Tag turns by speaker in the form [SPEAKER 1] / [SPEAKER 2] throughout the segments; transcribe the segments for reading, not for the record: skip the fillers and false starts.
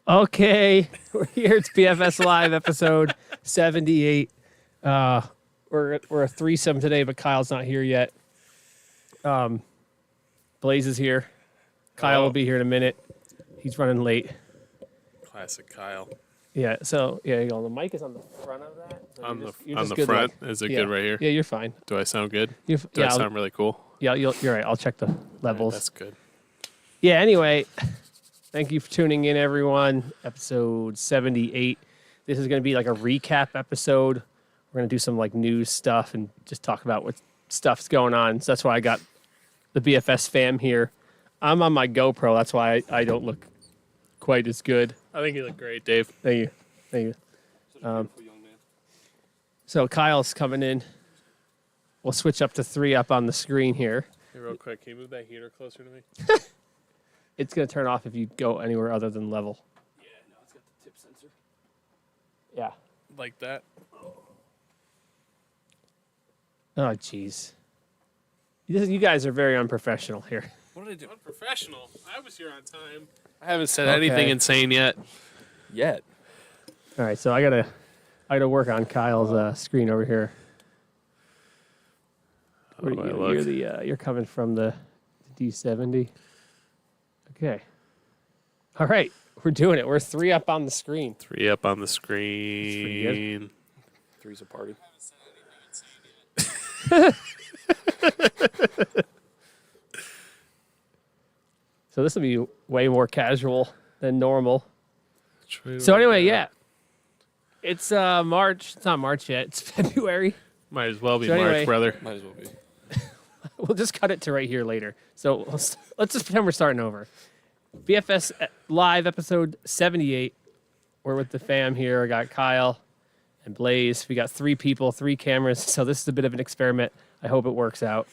[SPEAKER 1] Okay, we're here. It's BFS Live episode 78. We're a threesome today, but Kyle's not here yet. Blaze is here. Kyle will be here in a minute. He's running late.
[SPEAKER 2] Classic Kyle.
[SPEAKER 1] Yeah. So yeah, the mic is on the front of that. So
[SPEAKER 2] On the
[SPEAKER 1] good
[SPEAKER 2] front,
[SPEAKER 1] luck.
[SPEAKER 2] is it good right here?
[SPEAKER 1] Yeah, you're fine.
[SPEAKER 2] Do I sound good?
[SPEAKER 1] Do
[SPEAKER 2] I sound really cool?
[SPEAKER 1] Yeah, you're right. I'll check the levels.
[SPEAKER 2] That's good.
[SPEAKER 1] Yeah. Anyway. Thank you for tuning in, everyone. Episode 78. This is going to be like a recap episode. We're going to do some like news stuff and just talk about what stuff's going on. So that's why I got the BFS fam here. I'm on my GoPro. That's why I don't look quite as good.
[SPEAKER 2] I think you look great, Dave.
[SPEAKER 1] Thank you. Thank you. So Kyle's coming in. We'll switch up to 3 up on the screen here.
[SPEAKER 2] Hey, real quick, can you move that heater closer to me?
[SPEAKER 1] It's going to turn off if you go anywhere other than level.
[SPEAKER 2] Yeah, no, it's got the tip sensor.
[SPEAKER 1] Yeah.
[SPEAKER 2] Like that?
[SPEAKER 1] Oh, jeez. You guys are very unprofessional here.
[SPEAKER 2] What did I do? Unprofessional. I was here on time. I haven't said anything insane yet.
[SPEAKER 1] All right, so I gotta work on Kyle's screen over here. You're coming from the D70. Okay. All right, we're doing it. We're 3 up on the screen.
[SPEAKER 2] 3 up on the screen.
[SPEAKER 3] 3's a party.
[SPEAKER 1] So this will be way more casual than normal. So anyway, yeah. It's March. It's not March yet. It's February.
[SPEAKER 2] Might as well be
[SPEAKER 1] So
[SPEAKER 2] March,
[SPEAKER 1] anyway-
[SPEAKER 2] brother.
[SPEAKER 3] Might as well be.
[SPEAKER 1] We'll just cut it to right here later. So let's just pretend we're starting over. BFS Live episode 78. We're with the fam here. I got Kyle and Blaze. We got 3 people, 3 cameras. So this is a bit of an experiment. I hope it works out.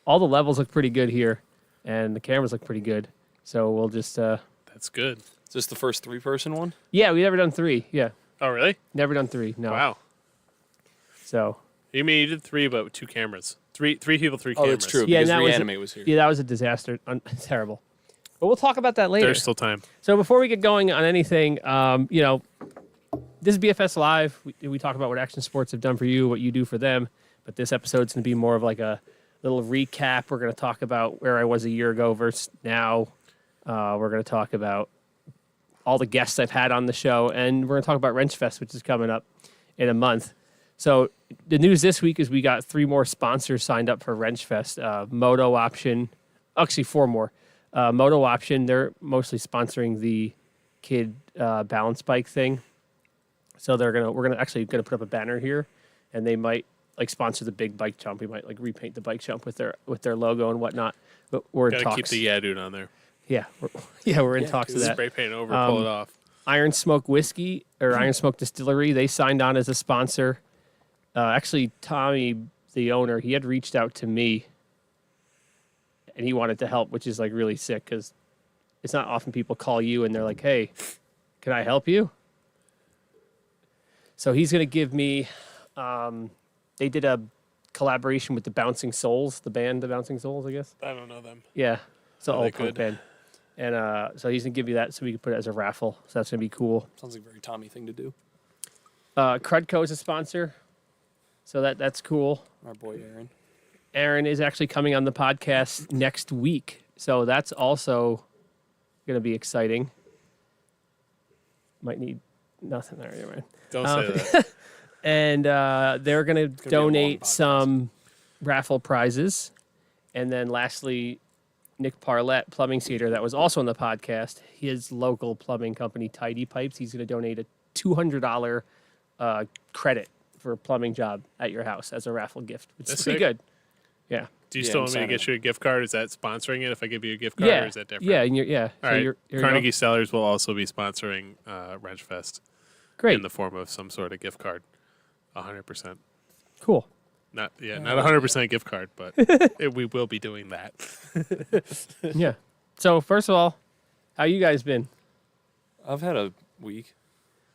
[SPEAKER 1] All the levels look pretty good here, and the cameras look pretty good. So we'll just...
[SPEAKER 2] That's good.
[SPEAKER 3] Is this the first 3-person one?
[SPEAKER 1] Yeah, we've never done 3. Yeah,
[SPEAKER 2] Oh, really?
[SPEAKER 1] never done 3. No.
[SPEAKER 2] Wow.
[SPEAKER 1] So...
[SPEAKER 2] You mean you did 3, but with 2 cameras. Three people, 3
[SPEAKER 3] Oh,
[SPEAKER 2] cameras.
[SPEAKER 3] that's true.
[SPEAKER 1] Yeah,
[SPEAKER 3] because
[SPEAKER 1] that was-
[SPEAKER 3] Reanimate was here.
[SPEAKER 1] Yeah, that was a disaster. Terrible. But we'll talk about that later.
[SPEAKER 2] There's still time.
[SPEAKER 1] So before we get going on anything, this is BFS Live. We talk about what action sports have done for you, what you do for them. But this episode's going to be more of like a little recap. We're going to talk about where I was a year ago versus now. We're going to talk about all the guests I've had on the show. And we're going to talk about Wrench Fest, which is coming up in a month. So the news this week is we got 3 more sponsors signed up for Wrench Fest. Moto Option, actually 4 more. Moto Option, they're mostly sponsoring the kid balance bike thing. So we're gonna actually put up a banner here, and they might like sponsor the big bike jump. We might like repaint the bike jump with their logo and whatnot. But we're in
[SPEAKER 2] Gotta
[SPEAKER 1] talks.
[SPEAKER 2] keep the yeah dude on there.
[SPEAKER 1] Yeah, we're in talks of that.
[SPEAKER 2] Spray paint over, pull it off.
[SPEAKER 1] Iron Smoke Whiskey or Iron Smoke Distillery, they signed on as a sponsor. Actually, Tommy, the owner, he had reached out to me, and he wanted to help, which is like really sick because it's not often people call you and they're like, "Hey, can I help you?" So he's going to give me. They did a collaboration with the Bouncing Souls, the band, the Bouncing Souls, I guess.
[SPEAKER 2] I don't know them.
[SPEAKER 1] Yeah, it's an
[SPEAKER 2] Are they
[SPEAKER 1] old punk
[SPEAKER 2] good?
[SPEAKER 1] band, and so he's going to give you that so we can put it as a raffle. So that's going to be cool.
[SPEAKER 3] Sounds like a very Tommy thing to do.
[SPEAKER 1] Crudco is a sponsor, so that's cool.
[SPEAKER 3] Our boy Aaron.
[SPEAKER 1] Aaron is actually coming on the podcast next week, so that's also going to be exciting. Might need nothing there, man.
[SPEAKER 2] Don't say that.
[SPEAKER 1] And they're going to
[SPEAKER 3] be a long
[SPEAKER 1] donate
[SPEAKER 3] podcast.
[SPEAKER 1] some raffle prizes. And then lastly, Nick Parlett, plumbing skater, that was also on the podcast. His local plumbing company, Tidy Pipes, he's going to donate a $200 credit for a plumbing job at your house as a raffle gift, which is
[SPEAKER 2] That's
[SPEAKER 1] pretty
[SPEAKER 2] sick.
[SPEAKER 1] good. Yeah.
[SPEAKER 2] Do you
[SPEAKER 3] Yeah,
[SPEAKER 2] still
[SPEAKER 3] I'm
[SPEAKER 2] want me to
[SPEAKER 3] signing
[SPEAKER 2] get you a gift card? Is that sponsoring it if I give you a gift card,
[SPEAKER 1] Yeah.
[SPEAKER 2] or is that different?
[SPEAKER 1] Yeah. And
[SPEAKER 2] All
[SPEAKER 1] so
[SPEAKER 2] right.
[SPEAKER 1] here you
[SPEAKER 2] Carnegie
[SPEAKER 1] go.
[SPEAKER 2] Sellers will also be sponsoring Wrench Fest
[SPEAKER 1] Great.
[SPEAKER 2] in the form of some sort of gift card. 100%.
[SPEAKER 1] Cool.
[SPEAKER 2] Not 100% gift card, but we will be doing that.
[SPEAKER 1] Yeah. So first of all, how you guys been?
[SPEAKER 3] I've had a week.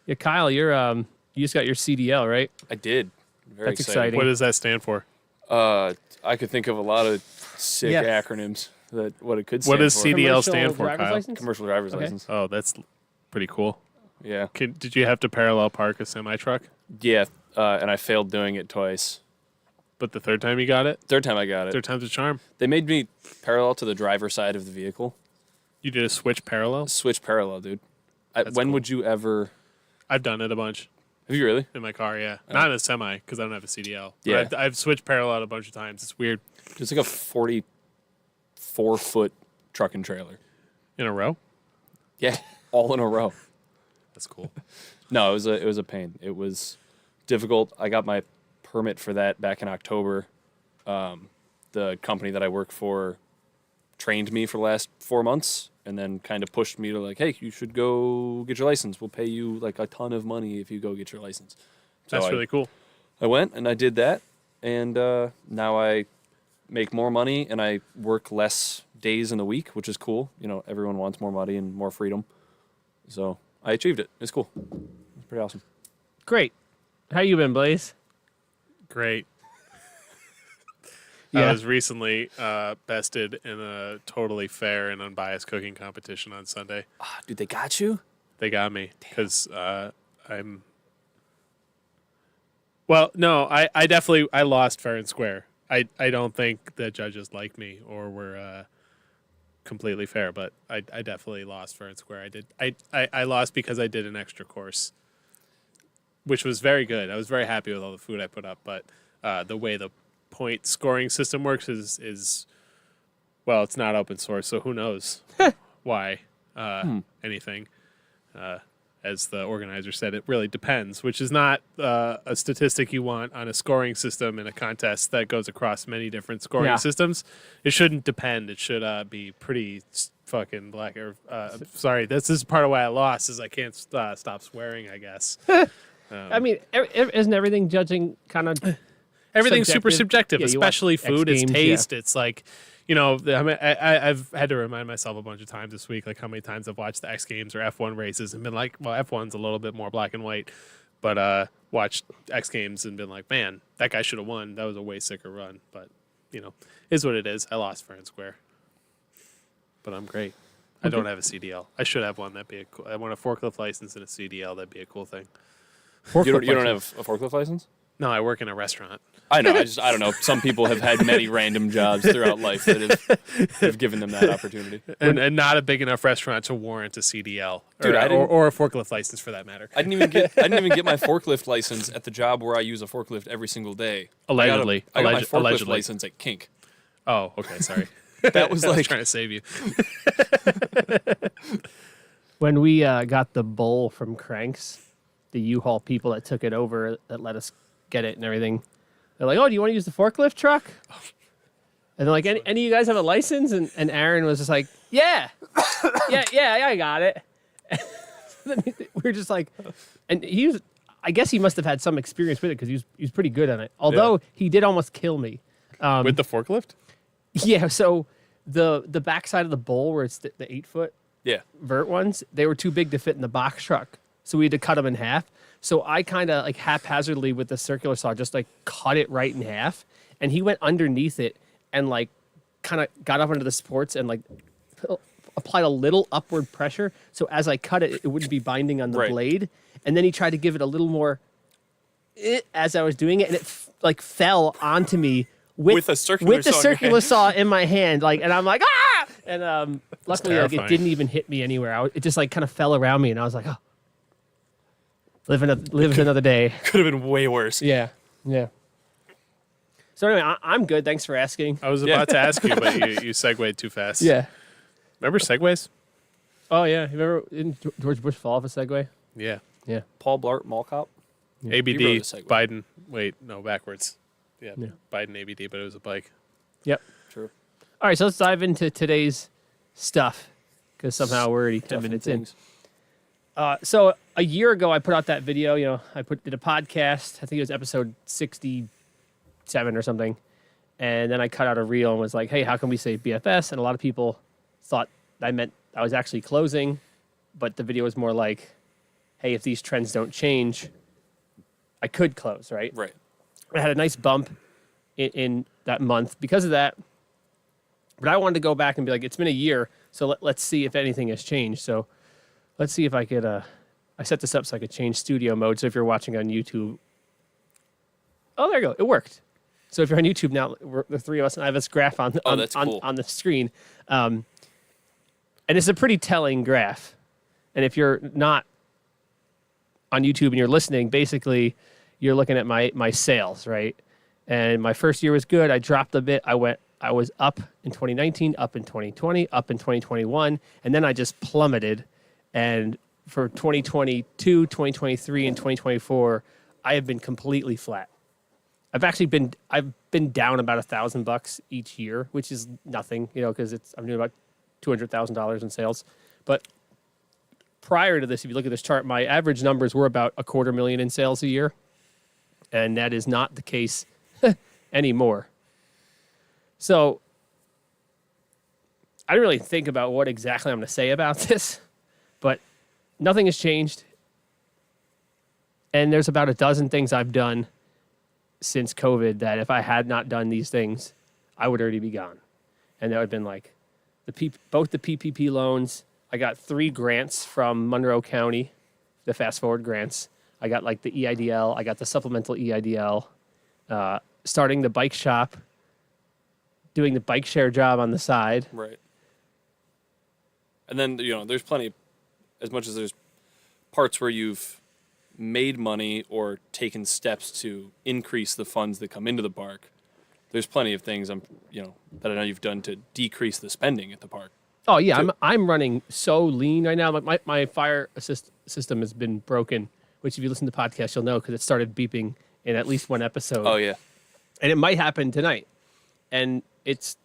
[SPEAKER 1] Yeah, Kyle, you just got your CDL, right?
[SPEAKER 3] I did. Very
[SPEAKER 1] That's
[SPEAKER 3] exciting.
[SPEAKER 1] exciting.
[SPEAKER 2] What does that stand for?
[SPEAKER 3] I could think of a lot of sick
[SPEAKER 1] Yeah.
[SPEAKER 3] acronyms that what it could
[SPEAKER 2] What
[SPEAKER 3] stand
[SPEAKER 2] does
[SPEAKER 3] for.
[SPEAKER 2] CDL
[SPEAKER 1] Commercial
[SPEAKER 2] stand for,
[SPEAKER 1] driver's
[SPEAKER 2] Kyle?
[SPEAKER 1] license?
[SPEAKER 3] Commercial driver's
[SPEAKER 1] Okay.
[SPEAKER 3] license.
[SPEAKER 2] Oh, that's pretty cool.
[SPEAKER 3] Yeah.
[SPEAKER 2] Did you have to parallel park a semi truck?
[SPEAKER 3] Yeah. And I failed doing it twice.
[SPEAKER 2] But the third time you got it?
[SPEAKER 3] Third time I got it.
[SPEAKER 2] Third time's a charm.
[SPEAKER 3] They made me parallel to the driver's side of the vehicle.
[SPEAKER 2] You did a switch parallel?
[SPEAKER 3] Switch parallel, dude. When
[SPEAKER 2] cool.
[SPEAKER 3] would you ever...
[SPEAKER 2] I've done it a bunch.
[SPEAKER 3] Have you really?
[SPEAKER 2] In my car, yeah. Not in a semi, because I don't have a CDL.
[SPEAKER 3] Yeah.
[SPEAKER 2] But I've switched parallel a bunch of times. It's weird.
[SPEAKER 3] It's like a 44-foot truck and trailer.
[SPEAKER 2] In a row?
[SPEAKER 3] Yeah, all in a row.
[SPEAKER 2] That's cool.
[SPEAKER 3] No, it was a pain. It was difficult. I got my permit for that back in October. The company that I work for trained me for the last 4 months and then kind of pushed me to like, hey, you should go get your license. We'll pay you like a ton of money if you go get your license. So
[SPEAKER 2] That's really cool.
[SPEAKER 3] I went and I did that, and now I make more money and I work less days in the week, which is cool. You know, everyone wants more money and more freedom. So I achieved it. It's cool. It's pretty awesome.
[SPEAKER 1] Great. How you been, Blaze?
[SPEAKER 2] Great.
[SPEAKER 1] Yeah.
[SPEAKER 2] I was recently bested in a totally fair and unbiased cooking competition on Sunday.
[SPEAKER 3] Ah, dude, they got you?
[SPEAKER 2] They got me because I'm. Well, no, I definitely lost fair and square. I don't think the judges liked me or were completely fair, but I definitely lost fair and square. I lost because I did an extra course, which was very good. I was very happy with all the food I put up, but the way the point scoring system works is well, it's not open source, so who knows why anything. As the organizer said, it really depends, which is not a statistic you want on a scoring system in a contest that goes across many different scoring systems. It shouldn't depend. It should be pretty fucking black. Sorry, this is part of why I lost, is I can't stop swearing, I guess.
[SPEAKER 1] I mean, isn't everything judging kind of...
[SPEAKER 2] Everything's super subjective,
[SPEAKER 1] Yeah,
[SPEAKER 2] especially food. It's
[SPEAKER 1] Games,
[SPEAKER 2] taste. Yeah. It's like, you know, I've had to remind myself a bunch of times this week, like how many times I've watched the X Games or F1 races and been like, well, F1's a little bit more black and white, but watched X Games and been like, man, that guy should have won. That was a way sicker run. But, you know, is what it is. I lost fair and square. But I'm great. I don't have a CDL. I should have one. That'd be I want a forklift license and a CDL. That'd be a cool thing.
[SPEAKER 3] You don't have a forklift license?
[SPEAKER 2] No, I work in a restaurant.
[SPEAKER 3] I know. I don't know. Some people have had many random jobs throughout life that have given them that opportunity.
[SPEAKER 2] And not a big enough restaurant to warrant a CDL,
[SPEAKER 3] Dude,
[SPEAKER 2] or a forklift license for that matter.
[SPEAKER 3] I didn't even get my forklift license at the job where I use a forklift every single day.
[SPEAKER 2] Allegedly.
[SPEAKER 3] I got my forklift
[SPEAKER 2] Allegedly.
[SPEAKER 3] license at Kink.
[SPEAKER 2] Oh, okay, sorry.
[SPEAKER 3] That was
[SPEAKER 2] I was
[SPEAKER 3] like
[SPEAKER 2] trying to save you.
[SPEAKER 1] When we got the bowl from Cranks, the U-Haul people that took it over that let us get it and everything, they're like, oh, do you want to use the forklift truck? And they're like, any of you guys have a license? And Aaron was just like, yeah, I got it. Then we were just like, and I guess he must have had some experience with it because he was pretty good on it. Although he did almost kill me.
[SPEAKER 2] With the forklift?
[SPEAKER 1] Yeah, so the backside of the bowl where it's the 8-foot vert ones, they were too big to fit in the box truck. So we had to cut them in half. So I kind of like haphazardly with the circular saw just like cut it right in half. And he went underneath it and like kind of got up under the supports and like applied a little upward pressure. So as I cut it, it wouldn't be binding on the blade. And then he tried to give it a little more as I was doing it. And it like fell onto me with the circular saw in my hand. Like, and I'm like, ah! And luckily like, it didn't even hit me anywhere. It just like kind of fell around me. And I was like, oh. Live another day.
[SPEAKER 3] Could have been way worse.
[SPEAKER 1] Yeah. So anyway, I'm good. Thanks for asking.
[SPEAKER 2] I was about to ask you, but you segued too fast.
[SPEAKER 1] Yeah.
[SPEAKER 2] Remember Segways?
[SPEAKER 1] Oh, yeah. You remember didn't George Bush fall off a Segway?
[SPEAKER 2] Yeah.
[SPEAKER 1] Yeah.
[SPEAKER 3] Paul Blart Mall Cop.
[SPEAKER 2] ABD,
[SPEAKER 3] He rode a Segway.
[SPEAKER 2] Biden. Wait, no, backwards. Yeah, Biden ABD, but it was a bike.
[SPEAKER 1] Yep.
[SPEAKER 3] True.
[SPEAKER 1] All right, so let's dive into today's stuff because somehow we're already 10 minutes in. So a year ago, I put out that video. You know, I did a podcast. I think it was episode 67 or something. And then I cut out a reel and was like, hey, how can we say BFS? And a lot of people thought I meant I was actually closing. But the video was more like, hey, if these trends don't change, I could close, right?
[SPEAKER 3] Right.
[SPEAKER 1] I had a nice bump in that month because of that. But I wanted to go back and be like, it's been a year, so let's see if anything has changed. So Let's see if I could. I set this up so I could change studio mode. So if you're watching on YouTube, oh, there you go. It worked. So if you're on YouTube now, we're the three of us, and I have this graph on
[SPEAKER 3] that's cool.
[SPEAKER 1] on the screen, and it's a pretty telling graph. And if you're not on YouTube and you're listening, basically you're looking at my sales, right? And my first year was good. I dropped a bit. I was up in 2019, up in 2020, up in 2021, and then I just plummeted. And for 2022, 2023, and 2024, I have been completely flat. I've been down about $1,000 each year, which is nothing, because I'm doing about $200,000 in sales. But prior to this, if you look at this chart, my average numbers were about $250,000 in sales a year, and that is not the case anymore. So I didn't really think about what exactly I'm going to say about this, but nothing has changed. And there's about a dozen things I've done since COVID that if I had not done these things, I would already be gone. And that would have been like both the PPP loans. I got 3 grants from Monroe County, the fast forward grants. I got like the EIDL. I got the supplemental EIDL. Starting the bike shop, doing the bike share job on the side.
[SPEAKER 3] Right. And then, there's plenty, as much as there's parts where you've made money or taken steps to increase the funds that come into the park, there's plenty of things that I know you've done to decrease the spending at the park.
[SPEAKER 1] Oh yeah, I'm running so lean right now. My fire system has been broken, which if you listen to the podcast, you'll know because it started beeping in at least one episode.
[SPEAKER 3] Oh yeah.
[SPEAKER 1] And it might happen tonight. And I just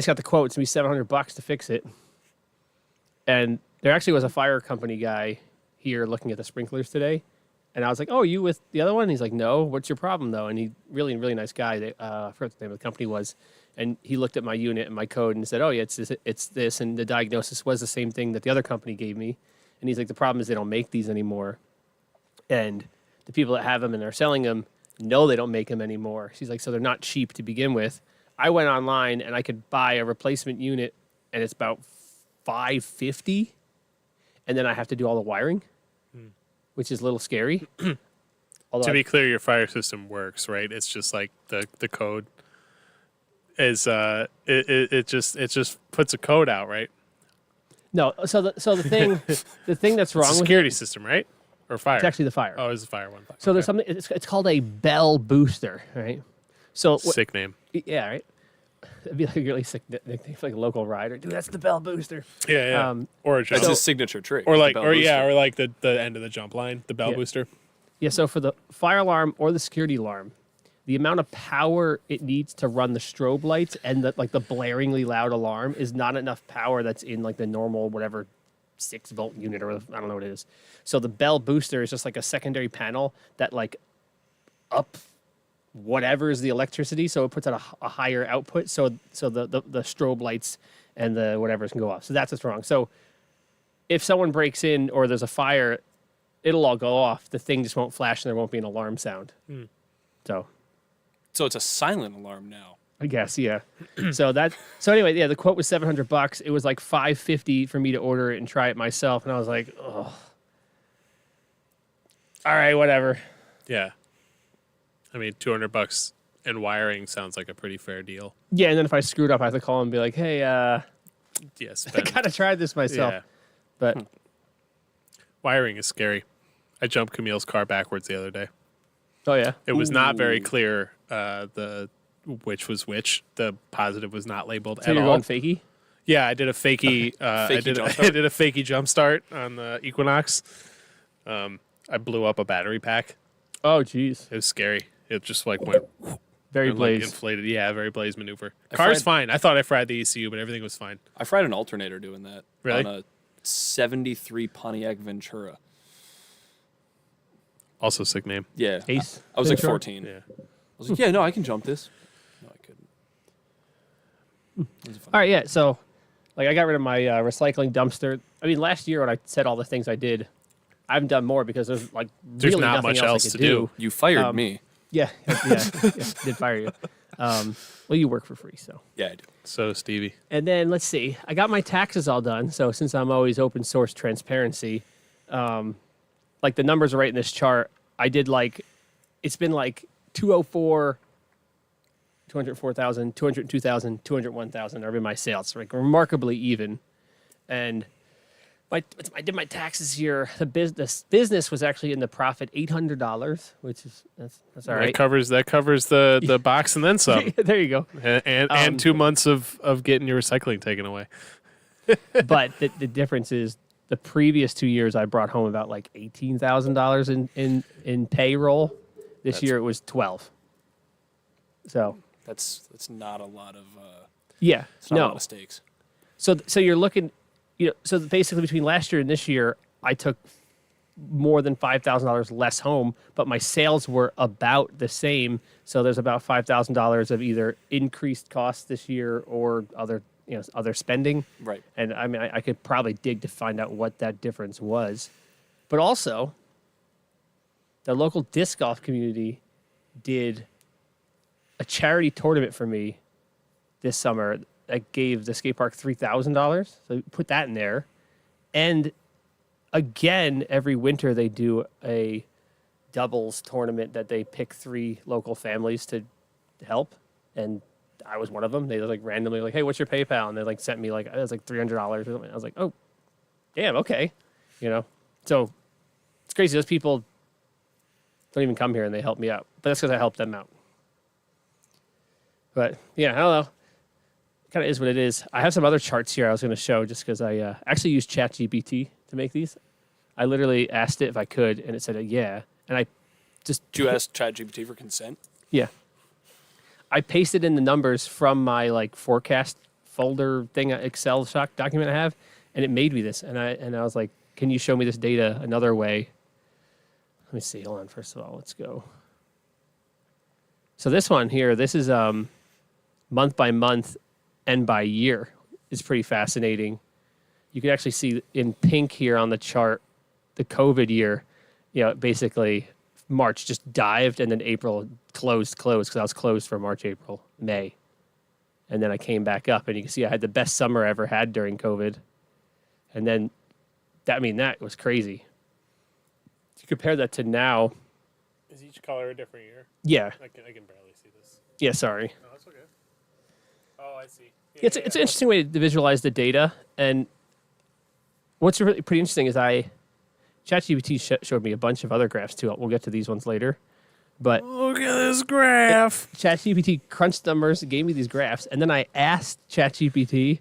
[SPEAKER 1] got the quote. It's going to be $700 to fix it. And there actually was a fire company guy here looking at the sprinklers today. And I was like, oh, you with the other one? And he's like, no, what's your problem though? And he really nice guy. I forgot what the name of the company was. And he looked at my unit and my code and said, oh yeah, it's this. And the diagnosis was the same thing that the other company gave me. And he's like, the problem is they don't make these anymore. And the people that have them and are selling them know they don't make them anymore. She's like, so they're not cheap to begin with. I went online and I could buy a replacement unit and it's about $550, and then I have to do all the wiring, which is a little scary.
[SPEAKER 2] To be clear, your fire system works, right? It's just like the code is it just puts a code out, right?
[SPEAKER 1] No, so the thing that's wrong
[SPEAKER 2] It's a
[SPEAKER 1] with
[SPEAKER 2] security system, right? Or fire?
[SPEAKER 1] it's actually the fire.
[SPEAKER 2] Oh, it's the fire one.
[SPEAKER 1] So there's something. It's called a bell booster, right? So
[SPEAKER 2] Sick name.
[SPEAKER 1] Yeah, right. It'd be like a really sick nickname for like a local rider. Dude, that's the bell booster.
[SPEAKER 2] Yeah. Or a jump.
[SPEAKER 3] That's his signature trick.
[SPEAKER 2] Or like,
[SPEAKER 3] the bell booster.
[SPEAKER 2] or like the end of the jump line, the bell booster.
[SPEAKER 1] Yeah. So for the fire alarm or the security alarm, the amount of power it needs to run the strobe lights and the blaringly loud alarm is not enough power that's in like the normal whatever 6-volt unit or I don't know what it is. So the bell booster is just like a secondary panel that like up whatever is the electricity, so it puts out a higher output, so the strobe lights and the whatever can go off. So that's what's wrong. So if someone breaks in or there's a fire, it'll all go off. The thing just won't flash and there won't be an alarm sound. So
[SPEAKER 3] it's a silent alarm now.
[SPEAKER 1] I guess, yeah. So anyway, yeah, the quote was $700. It was like $550 for me to order it and try it myself, and I was like, oh, all right, whatever.
[SPEAKER 2] Yeah. I mean, $200 and wiring sounds like a pretty fair deal.
[SPEAKER 1] Yeah, and then if I screwed up, I have to call and be like, hey,
[SPEAKER 2] Yes.
[SPEAKER 1] I gotta try this myself.
[SPEAKER 2] Yeah.
[SPEAKER 1] But
[SPEAKER 2] Wiring is scary. I jumped Camille's car backwards the other day.
[SPEAKER 1] oh yeah,
[SPEAKER 2] It was not very clear which was which. The positive was not labeled
[SPEAKER 1] so
[SPEAKER 2] at
[SPEAKER 1] you're
[SPEAKER 2] all.
[SPEAKER 1] going fakey.
[SPEAKER 2] Yeah, I did a fakey. I did a fakey jump start on the Equinox. I blew up a battery pack.
[SPEAKER 1] Oh jeez,
[SPEAKER 2] It was scary. It just like went
[SPEAKER 1] very
[SPEAKER 2] and, like,
[SPEAKER 1] blaze.
[SPEAKER 2] inflated. Yeah, very blaze maneuver. Car's fine. I thought I fried the ECU, but everything was fine.
[SPEAKER 3] I fried an alternator doing that.
[SPEAKER 2] Really?
[SPEAKER 3] On a 73 Pontiac Ventura.
[SPEAKER 2] Also sick name.
[SPEAKER 3] Yeah.
[SPEAKER 1] Ace
[SPEAKER 3] I was like
[SPEAKER 1] Ventura?
[SPEAKER 3] 14.
[SPEAKER 2] Yeah.
[SPEAKER 3] I was like, yeah, no, I can jump this. No, I couldn't. It was a fun
[SPEAKER 1] All right, yeah. So, like, I got rid of my recycling dumpster. I mean, last year when I said all the things I did, I haven't done more because there's like
[SPEAKER 2] There's
[SPEAKER 1] really
[SPEAKER 2] not
[SPEAKER 1] nothing
[SPEAKER 2] much
[SPEAKER 1] else
[SPEAKER 2] else
[SPEAKER 1] I could
[SPEAKER 2] to do.
[SPEAKER 3] You fired me.
[SPEAKER 1] Yeah, did fire you. Well, you work for free, so.
[SPEAKER 3] Yeah, I do.
[SPEAKER 2] So Stevie.
[SPEAKER 1] And then let's see. I got my taxes all done. So since I'm always open source transparency, like the numbers are right in this chart. I did like, it's been like 204, 204,000, 202,000, 201,000 are in my sales. Like remarkably even. And I did my taxes here. The business was actually in the profit $800, which is that's all right.
[SPEAKER 2] That covers the box and then some.
[SPEAKER 1] There you go.
[SPEAKER 2] And 2 months of getting your recycling taken away.
[SPEAKER 1] But the difference is the previous 2 years I brought home about like $18,000 in payroll. This year it was 12. So
[SPEAKER 3] That's not a lot of
[SPEAKER 1] yeah,
[SPEAKER 3] it's not a
[SPEAKER 1] no.
[SPEAKER 3] lot of stakes.
[SPEAKER 1] So you're looking, so basically between last year and this year, I took more than $5,000 less home, but my sales were about the same. So there's about $5,000 of either increased costs this year or other spending.
[SPEAKER 3] Right.
[SPEAKER 1] And I mean, I could probably dig to find out what that difference was. But also, the local disc golf community did a charity tournament for me this summer that gave the skate park $3,000. So put that in there. And again, every winter they do a doubles tournament that they pick 3 local families to help. And I was one of them. They like randomly like, hey, what's your PayPal? And they like sent me like, it was like $300 or something. I was like, oh, damn, okay. So it's crazy. Those people don't even come here and they help me out. But that's because I helped them out. But yeah, I don't know. Kind of is what it is. I have some other charts here I was going to show just because I actually used ChatGPT to make these. I literally asked it if I could, and it said yeah. And I just...
[SPEAKER 3] Did you ask ChatGPT for consent?
[SPEAKER 1] Yeah. I pasted in the numbers from my like forecast folder thing, Excel document I have, and it made me this. And I was like, can you show me this data another way? Let me see. Hold on. First of all, let's go. So this one here, this is month by month and by year. It's pretty fascinating. You can actually see in pink here on the chart the COVID year. Basically March just dived, and then April closed because I was closed for March, April, May. And then I came back up, and you can see I had the best summer I ever had during COVID. And then, that was crazy. You compare that to now.
[SPEAKER 2] Is each color a different year?
[SPEAKER 1] Yeah.
[SPEAKER 2] I can barely see this.
[SPEAKER 1] Yeah, sorry.
[SPEAKER 2] No, that's okay. Oh, I see.
[SPEAKER 1] It's an interesting way to visualize the data. And what's really pretty interesting is ChatGPT showed me a bunch of other graphs too. We'll get to these ones later. But
[SPEAKER 2] look at this graph.
[SPEAKER 1] ChatGPT crunched numbers, gave me these graphs, and then I asked ChatGPT,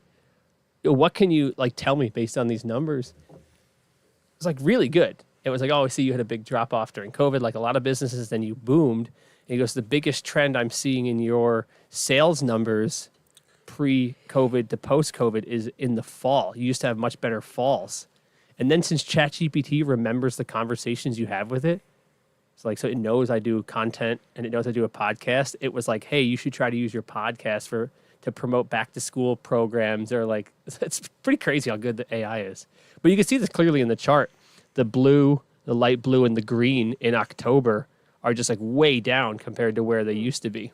[SPEAKER 1] what can you tell me based on these numbers? It's really good. It was I see you had a big drop off during COVID, like a lot of businesses, then you boomed. And he goes, the biggest trend I'm seeing in your sales numbers pre-COVID to post-COVID is in the fall. You used to have much better falls. And then since ChatGPT remembers the conversations you have with it, so it knows I do content and it knows I do a podcast. It was like, hey, you should try to use your podcast to promote back to school programs, or it's pretty crazy how good the AI is. But you can see this clearly in the chart. The blue, the light blue, and the green in October are just like way down compared to where they used to be.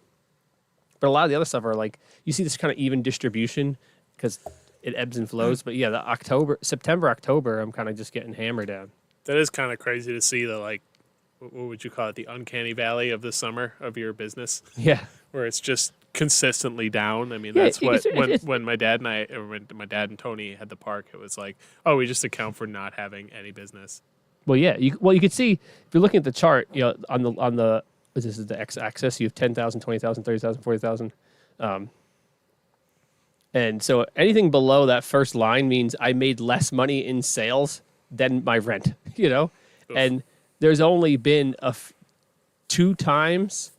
[SPEAKER 1] But a lot of the other stuff are like, you see this kind of even distribution because it ebbs and flows. But yeah, the September, October, I'm kind of just getting hammered down.
[SPEAKER 2] That is kind of crazy to see the, like, what would you call it? The uncanny valley of the summer of your business.
[SPEAKER 1] Yeah.
[SPEAKER 2] Where it's just consistently down. I mean,
[SPEAKER 1] Yeah,
[SPEAKER 2] that's what,
[SPEAKER 1] it's
[SPEAKER 2] when my dad and I, or when my dad and Tony had the park, it was like, oh, we just account for not having any business.
[SPEAKER 1] Well, yeah. You could see, if you're looking at the chart, on the this is the x-axis, you have 10,000, 20,000, 30,000, 40,000. And so anything below that first line means I made less money in sales than my rent, Oof. And there's only been 2 times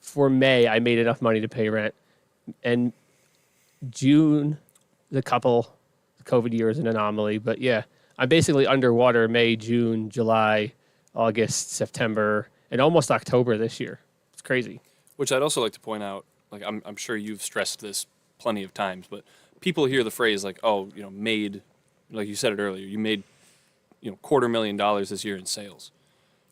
[SPEAKER 1] for May I made enough money to pay rent. And June, the COVID year is an anomaly. But yeah, I'm basically underwater May, June, July, August, September, and almost October this year. It's crazy.
[SPEAKER 3] Which I'd also like to point out, like I'm sure you've stressed this plenty of times, but people hear the phrase like, oh, made, like you said it earlier, you made, $250,000 this year in sales.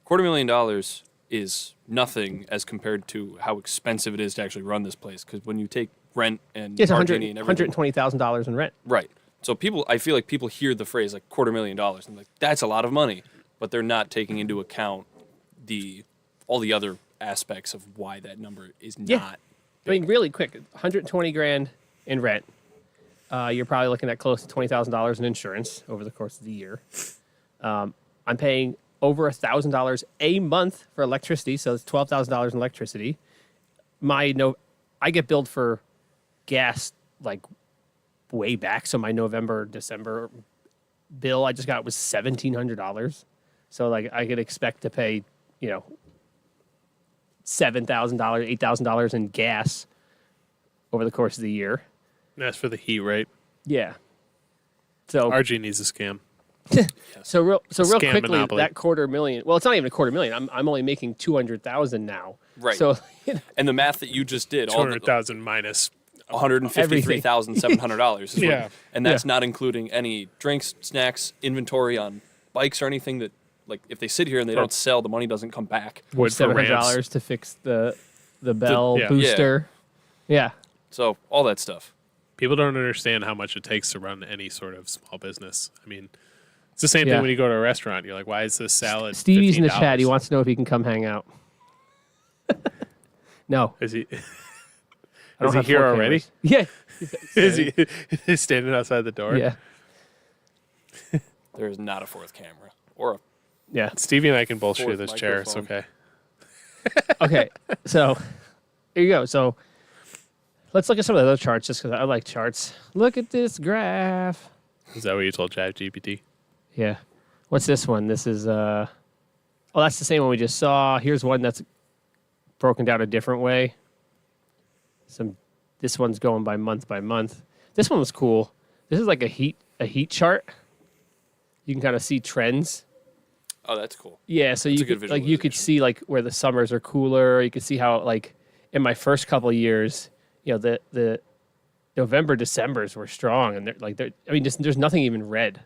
[SPEAKER 3] $250,000 is nothing as compared to how expensive it is to actually run this place. Because when you take rent and
[SPEAKER 1] It's
[SPEAKER 3] parking and everything,
[SPEAKER 1] $120,000 in rent.
[SPEAKER 3] right? So I feel like people hear the phrase like $250,000 and like that's a lot of money, but they're not taking into account all the other aspects of why that number is not.
[SPEAKER 1] I mean, really quick, 120 grand in rent. You're probably looking at close to $20,000 in insurance over the course of the year. I'm paying over $1,000 a month for electricity, so it's $12,000 in electricity. I get billed for gas like way back, so my November, December bill I just got was $1,700. So like I could expect to pay, $7,000, $8,000 in gas over the course of the year.
[SPEAKER 2] That's for the heat, right?
[SPEAKER 1] Yeah. So
[SPEAKER 2] RG needs a scam.
[SPEAKER 1] So real
[SPEAKER 2] Scam
[SPEAKER 1] quickly,
[SPEAKER 2] monopoly.
[SPEAKER 1] that $250,000. Well, it's not even a $250,000. I'm only making 200,000 now.
[SPEAKER 3] Right.
[SPEAKER 1] So
[SPEAKER 3] And the math that you just did, all the
[SPEAKER 2] 200,000 minus.
[SPEAKER 3] $153,700.
[SPEAKER 2] Yeah.
[SPEAKER 3] And that's not including any drinks, snacks, inventory on bikes or anything that, like, if they sit here and they don't sell, the money doesn't come back.
[SPEAKER 2] Wood for ramps.
[SPEAKER 1] $700 to fix the bell
[SPEAKER 2] yeah.
[SPEAKER 1] booster. Yeah.
[SPEAKER 3] So all that stuff.
[SPEAKER 2] People don't understand how much it takes to run any sort of small business. I mean, it's the same
[SPEAKER 1] Yeah.
[SPEAKER 2] thing when you go to a restaurant. You're like, why is this salad
[SPEAKER 1] Stevie's in the
[SPEAKER 2] $15?
[SPEAKER 1] chat. He wants to know if he can come hang out. No.
[SPEAKER 2] Is he?
[SPEAKER 1] I don't
[SPEAKER 2] Is he
[SPEAKER 1] have
[SPEAKER 2] here
[SPEAKER 1] 4
[SPEAKER 2] already?
[SPEAKER 1] cameras. Yeah.
[SPEAKER 2] Is he he's standing outside the door?
[SPEAKER 1] Yeah.
[SPEAKER 3] There is not a fourth camera or a
[SPEAKER 1] Yeah.
[SPEAKER 2] Stevie and I can both share
[SPEAKER 3] Fourth
[SPEAKER 2] this chair. It's
[SPEAKER 3] microphone.
[SPEAKER 2] okay.
[SPEAKER 1] Okay. So here you go. So let's look at some of the other charts just because I like charts. Look at this graph.
[SPEAKER 2] Is that what you told ChatGPT?
[SPEAKER 1] Yeah. What's this one? This is that's the same one we just saw. Here's one that's broken down a different way. This one's going by month. This one was cool. This is like a heat chart. You can kind of see trends.
[SPEAKER 3] Oh, that's cool.
[SPEAKER 1] Yeah, so
[SPEAKER 3] That's
[SPEAKER 1] you
[SPEAKER 3] a good
[SPEAKER 1] could you could
[SPEAKER 3] visualization.
[SPEAKER 1] see like where the summers are cooler. You could see how like in my first couple of years, the November Decembers were strong, and there's nothing even red,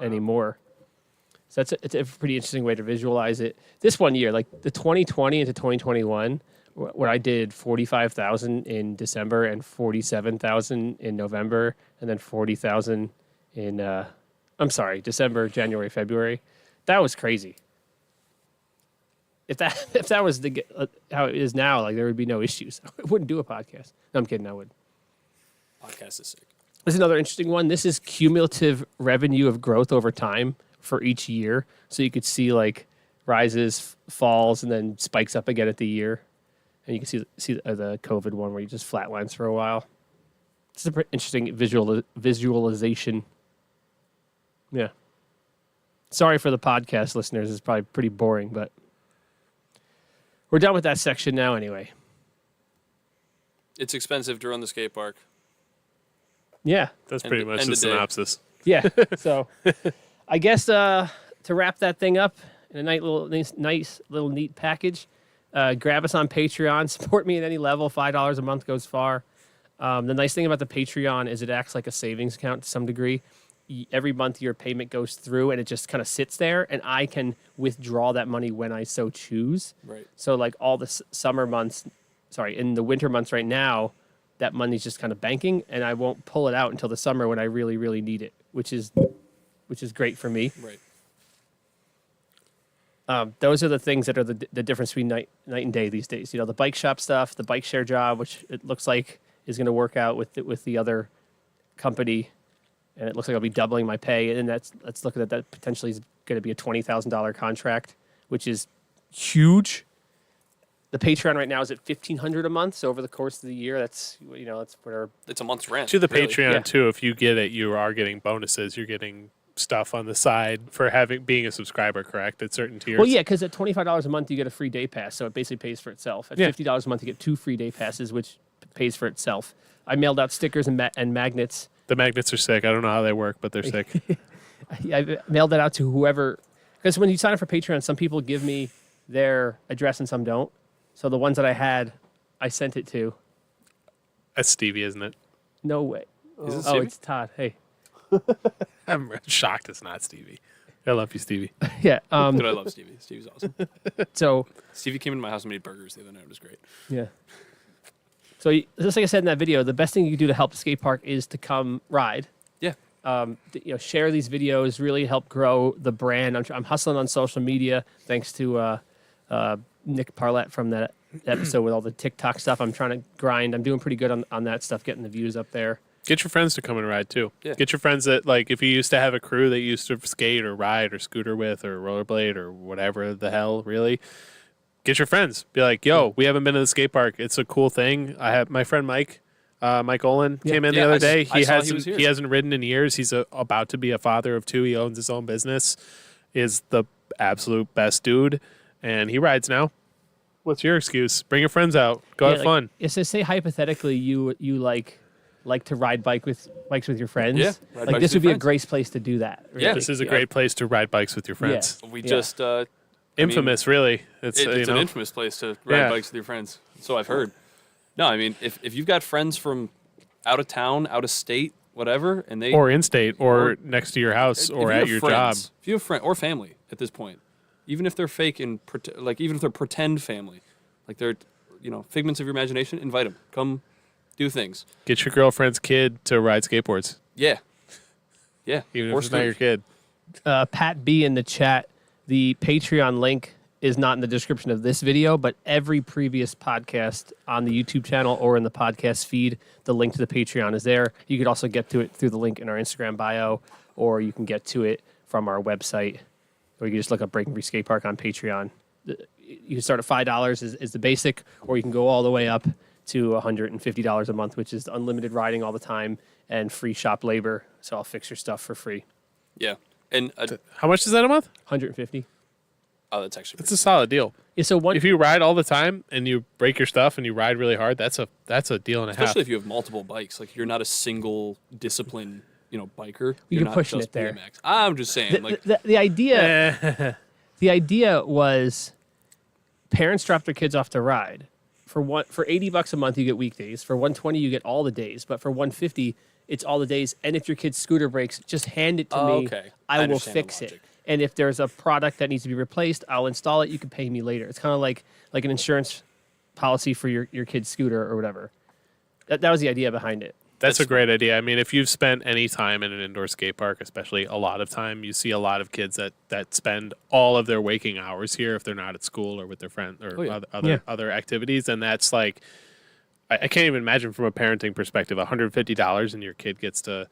[SPEAKER 1] anymore. So it's a pretty interesting way to visualize it. This one year, like the 2020 into 2021, where I did 45,000 in December and 47,000 in November, and then 40,000 in December, January, February. That was crazy. If that was how it is now, like there would be no issues. I wouldn't do a podcast. No, I'm kidding. I would.
[SPEAKER 3] Podcast is sick.
[SPEAKER 1] This is another interesting one. This is cumulative revenue of growth over time for each year. So you could see like rises, falls, and then spikes up again at the year. And you can see the COVID one where you just flatlines for a while. It's a pretty interesting visualization. Yeah. Sorry for the podcast listeners. It's probably pretty boring, but we're done with that section now anyway.
[SPEAKER 3] It's expensive to run the skate park.
[SPEAKER 1] Yeah.
[SPEAKER 2] That's
[SPEAKER 3] End-
[SPEAKER 2] pretty much
[SPEAKER 3] end
[SPEAKER 2] the
[SPEAKER 3] of day.
[SPEAKER 2] synopsis.
[SPEAKER 1] Yeah. So I guess to wrap that thing up in a nice little neat package, grab us on Patreon. Support me at any level. $5 a month goes far. The nice thing about the Patreon is it acts like a savings account to some degree. Every month your payment goes through and it just kind of sits there, and I can withdraw that money when I so choose.
[SPEAKER 3] Right.
[SPEAKER 1] So like all the in the winter months right now, that money's just kind of banking, and I won't pull it out until the summer when I really, really need it, which is great for me.
[SPEAKER 3] Right.
[SPEAKER 1] Those are the things that are the difference between night and day these days. The bike shop stuff, the bike share job, which it looks like is going to work out with the other company, and it looks like I'll be doubling my pay. And let's look at that potentially is going to be a $20,000 contract, which is huge. The Patreon right now is at $1,500 a month. So over the course of the year, that's where
[SPEAKER 3] It's a month's rent.
[SPEAKER 2] To the
[SPEAKER 3] really.
[SPEAKER 2] Patreon
[SPEAKER 1] Yeah.
[SPEAKER 2] too, if you get it, you are getting bonuses. You're getting stuff on the side for being a subscriber, correct? At certain tiers.
[SPEAKER 1] Well, yeah, because at $25 a month you get a free day pass, so it basically pays for itself. At
[SPEAKER 2] Yeah.
[SPEAKER 1] $50 a month you get 2 free day passes, which pays for itself. I mailed out stickers and magnets.
[SPEAKER 2] The magnets are sick. I don't know how they work, but they're sick.
[SPEAKER 1] I mailed that out to whoever, because when you sign up for Patreon, some people give me their address and some don't. So the ones that I had, I sent it to.
[SPEAKER 2] That's Stevie, isn't it?
[SPEAKER 1] No way.
[SPEAKER 3] Is it
[SPEAKER 1] Oh,
[SPEAKER 3] Stevie?
[SPEAKER 1] it's Todd. Hey.
[SPEAKER 2] I'm shocked it's not Stevie. I love you, Stevie.
[SPEAKER 1] Yeah.
[SPEAKER 3] Dude, I love Stevie. Stevie's awesome.
[SPEAKER 1] So
[SPEAKER 3] Stevie came into my house and made burgers the other night. It was great.
[SPEAKER 1] yeah. So just like I said in that video, the best thing you can do to help the skate park is to come ride.
[SPEAKER 3] Yeah.
[SPEAKER 1] Share these videos, really help grow the brand. I'm hustling on social media thanks to Nick Parlett from that episode with all the TikTok stuff. I'm trying to grind. I'm doing pretty good on that stuff, getting the views up there.
[SPEAKER 2] Get your friends to come and ride too.
[SPEAKER 3] Yeah.
[SPEAKER 2] Get your friends that, like, if you used to have a crew that you used to skate or ride or scooter with or rollerblade or whatever the hell, really, get your friends. Be like, yo, we haven't been to the skate park. It's a cool thing. I have my friend Mike Olin came in the other day.
[SPEAKER 3] I saw he was here.
[SPEAKER 2] He hasn't ridden in years. He's about to be a father of 2. He owns his own business. Is the absolute best dude, and he rides now. What's your excuse? Bring your friends out. Go have fun.
[SPEAKER 1] So say hypothetically you like to ride bikes with your friends.
[SPEAKER 3] Yeah, ride
[SPEAKER 1] like
[SPEAKER 3] bikes
[SPEAKER 1] this
[SPEAKER 3] with
[SPEAKER 1] would be a
[SPEAKER 3] friends.
[SPEAKER 1] great place to do that. Really.
[SPEAKER 3] Yeah.
[SPEAKER 2] This is a great place to ride bikes with your friends.
[SPEAKER 3] We
[SPEAKER 1] Yeah.
[SPEAKER 3] just
[SPEAKER 2] Infamous, really. It's
[SPEAKER 3] it's an infamous place to ride bikes with your friends. So I've heard. No, I mean, if you've got friends from out of town, out of state, whatever, and they
[SPEAKER 2] or in state, or next to your house,
[SPEAKER 3] if
[SPEAKER 2] or
[SPEAKER 3] you
[SPEAKER 2] at
[SPEAKER 3] have
[SPEAKER 2] your
[SPEAKER 3] friends,
[SPEAKER 2] job.
[SPEAKER 3] if you have friend or family at this point, even if they're fake and like even if they're pretend family, like they're figments of your imagination, invite them. Come do things.
[SPEAKER 2] Get your girlfriend's kid to ride skateboards,
[SPEAKER 3] Yeah, yeah.
[SPEAKER 2] even
[SPEAKER 3] or
[SPEAKER 2] if it's not your kid.
[SPEAKER 1] Pat B in the chat, the Patreon link is not in the description of this video, but every previous podcast on the YouTube channel or in the podcast feed, the link to the Patreon is there. You could also get to it through the link in our Instagram bio, or you can get to it from our website, or you can just look up Breaking Free Skatepark on Patreon. You can start at $5 is the basic, or you can go all the way up to $150 a month, which is unlimited riding all the time and free shop labor. So I'll fix your stuff for free.
[SPEAKER 3] Yeah, and
[SPEAKER 2] How much is that a month?
[SPEAKER 1] 150.
[SPEAKER 3] oh, that's actually
[SPEAKER 2] It's a solid deal.
[SPEAKER 1] Yeah, so one
[SPEAKER 2] If you ride all the time and you break your stuff and you ride really hard, that's a deal and a half.
[SPEAKER 3] especially if you have multiple bikes. Like you're not a single discipline, biker.
[SPEAKER 1] You're
[SPEAKER 3] not
[SPEAKER 1] pushing
[SPEAKER 3] just
[SPEAKER 1] it there.
[SPEAKER 3] BMX. I'm just saying, like
[SPEAKER 1] the idea the idea was parents drop their kids off to ride. For $80 a month you get weekdays. For $120 you get all the days, but for $150 it's all the days. And if your kid's scooter breaks, just hand it to me.
[SPEAKER 3] okay.
[SPEAKER 1] I
[SPEAKER 3] I
[SPEAKER 1] will
[SPEAKER 3] understand the
[SPEAKER 1] fix it.
[SPEAKER 3] logic.
[SPEAKER 1] And if there's a product that needs to be replaced, I'll install it. You can pay me later. It's kind of like an insurance policy for your kid's scooter or whatever. That was the idea behind it.
[SPEAKER 2] That's a great idea. I mean, if you've spent any time in an indoor skate park, especially a lot of time, you see a lot of kids that spend all of their waking hours here if they're not at school or with their friends or other activities. And that's like, I can't even imagine from a parenting perspective, $150 and your kid gets to